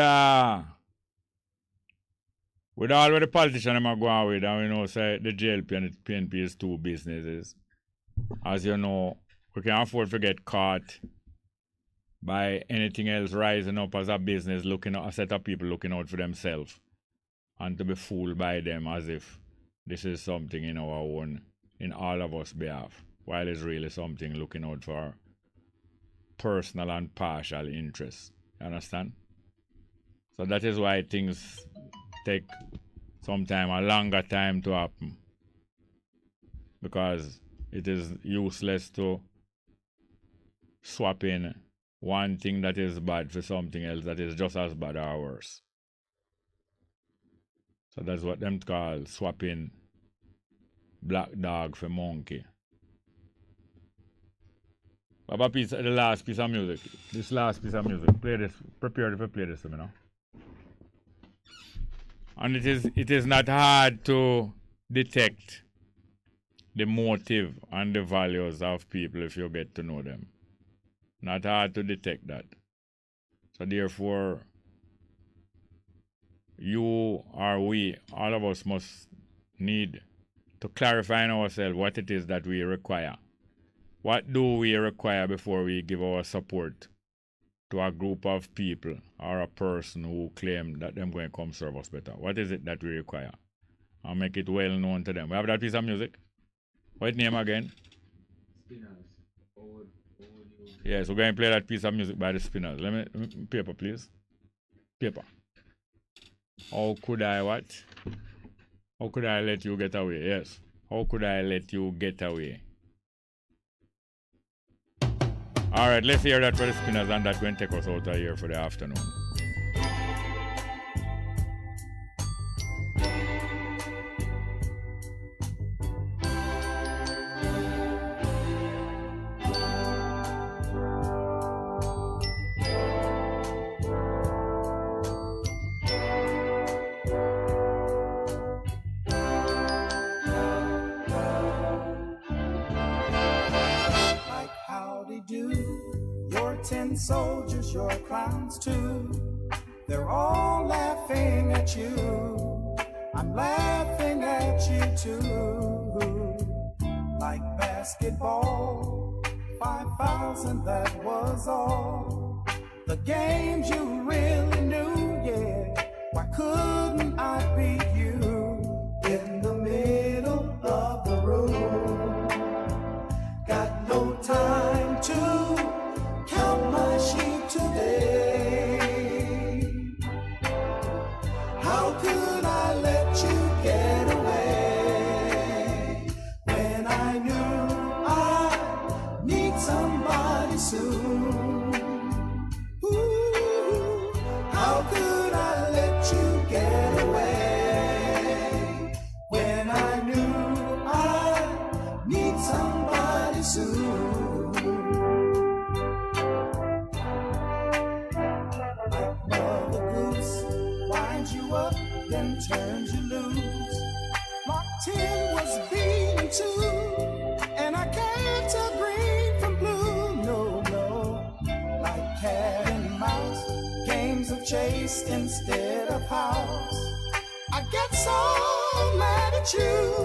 with all of the politicians I'm going with, and we know say the JLP and the PNP is two businesses. As you know, we can't afford to get caught by anything else rising up as a business, looking a set of people looking out for themselves, and to be fooled by them as if this is something in our own, in all of us behalf, while it's really something looking out for personal and partial interests. You understand? So that is why things take some time, a longer time to happen, because it is useless to swap in one thing that is bad for something else that is just as bad or worse. So that's what them call swapping black dog for monkey. Baba piece, the last piece of music. This last piece of music. Play this. Prepare to play this, you know. And it is not hard to detect the motive and the values of people if you get to know them. Not hard to detect that. So therefore, you or we, all of us must need to clarify in ourselves what it is that we require. What do we require before we give our support to a group of people or a person who claim that them going to come serve us better? What is it that we require? And make it well known to them. We have that piece of music. What name again? Yes, we're going to play that piece of music by the Spinners. Let me paper, please. Paper. How could I what? How could I let you get away? Yes. How could I let you get away? All right, let's hear that for the Spinners, and that will take us out of here for the afternoon. Soldiers, your clowns too. They're all laughing at you. I'm laughing at you too. Like basketball, 5,000, that was all. The games you really knew, yeah. Why couldn't I beat you? In the middle of the room. Got no time to count my sheep today. How could I let you get away when I knew I need somebody soon? Ooh, how could I let you get away when I knew I need somebody soon? You up, then turns you loose. Locked in was beaten too, and I can't tell green from blue. No, no, like cat and mouse, games of chase instead of house. I get so mad at you,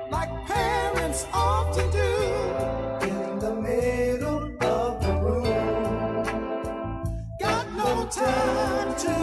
like parents often do. In the middle of the room, got no time to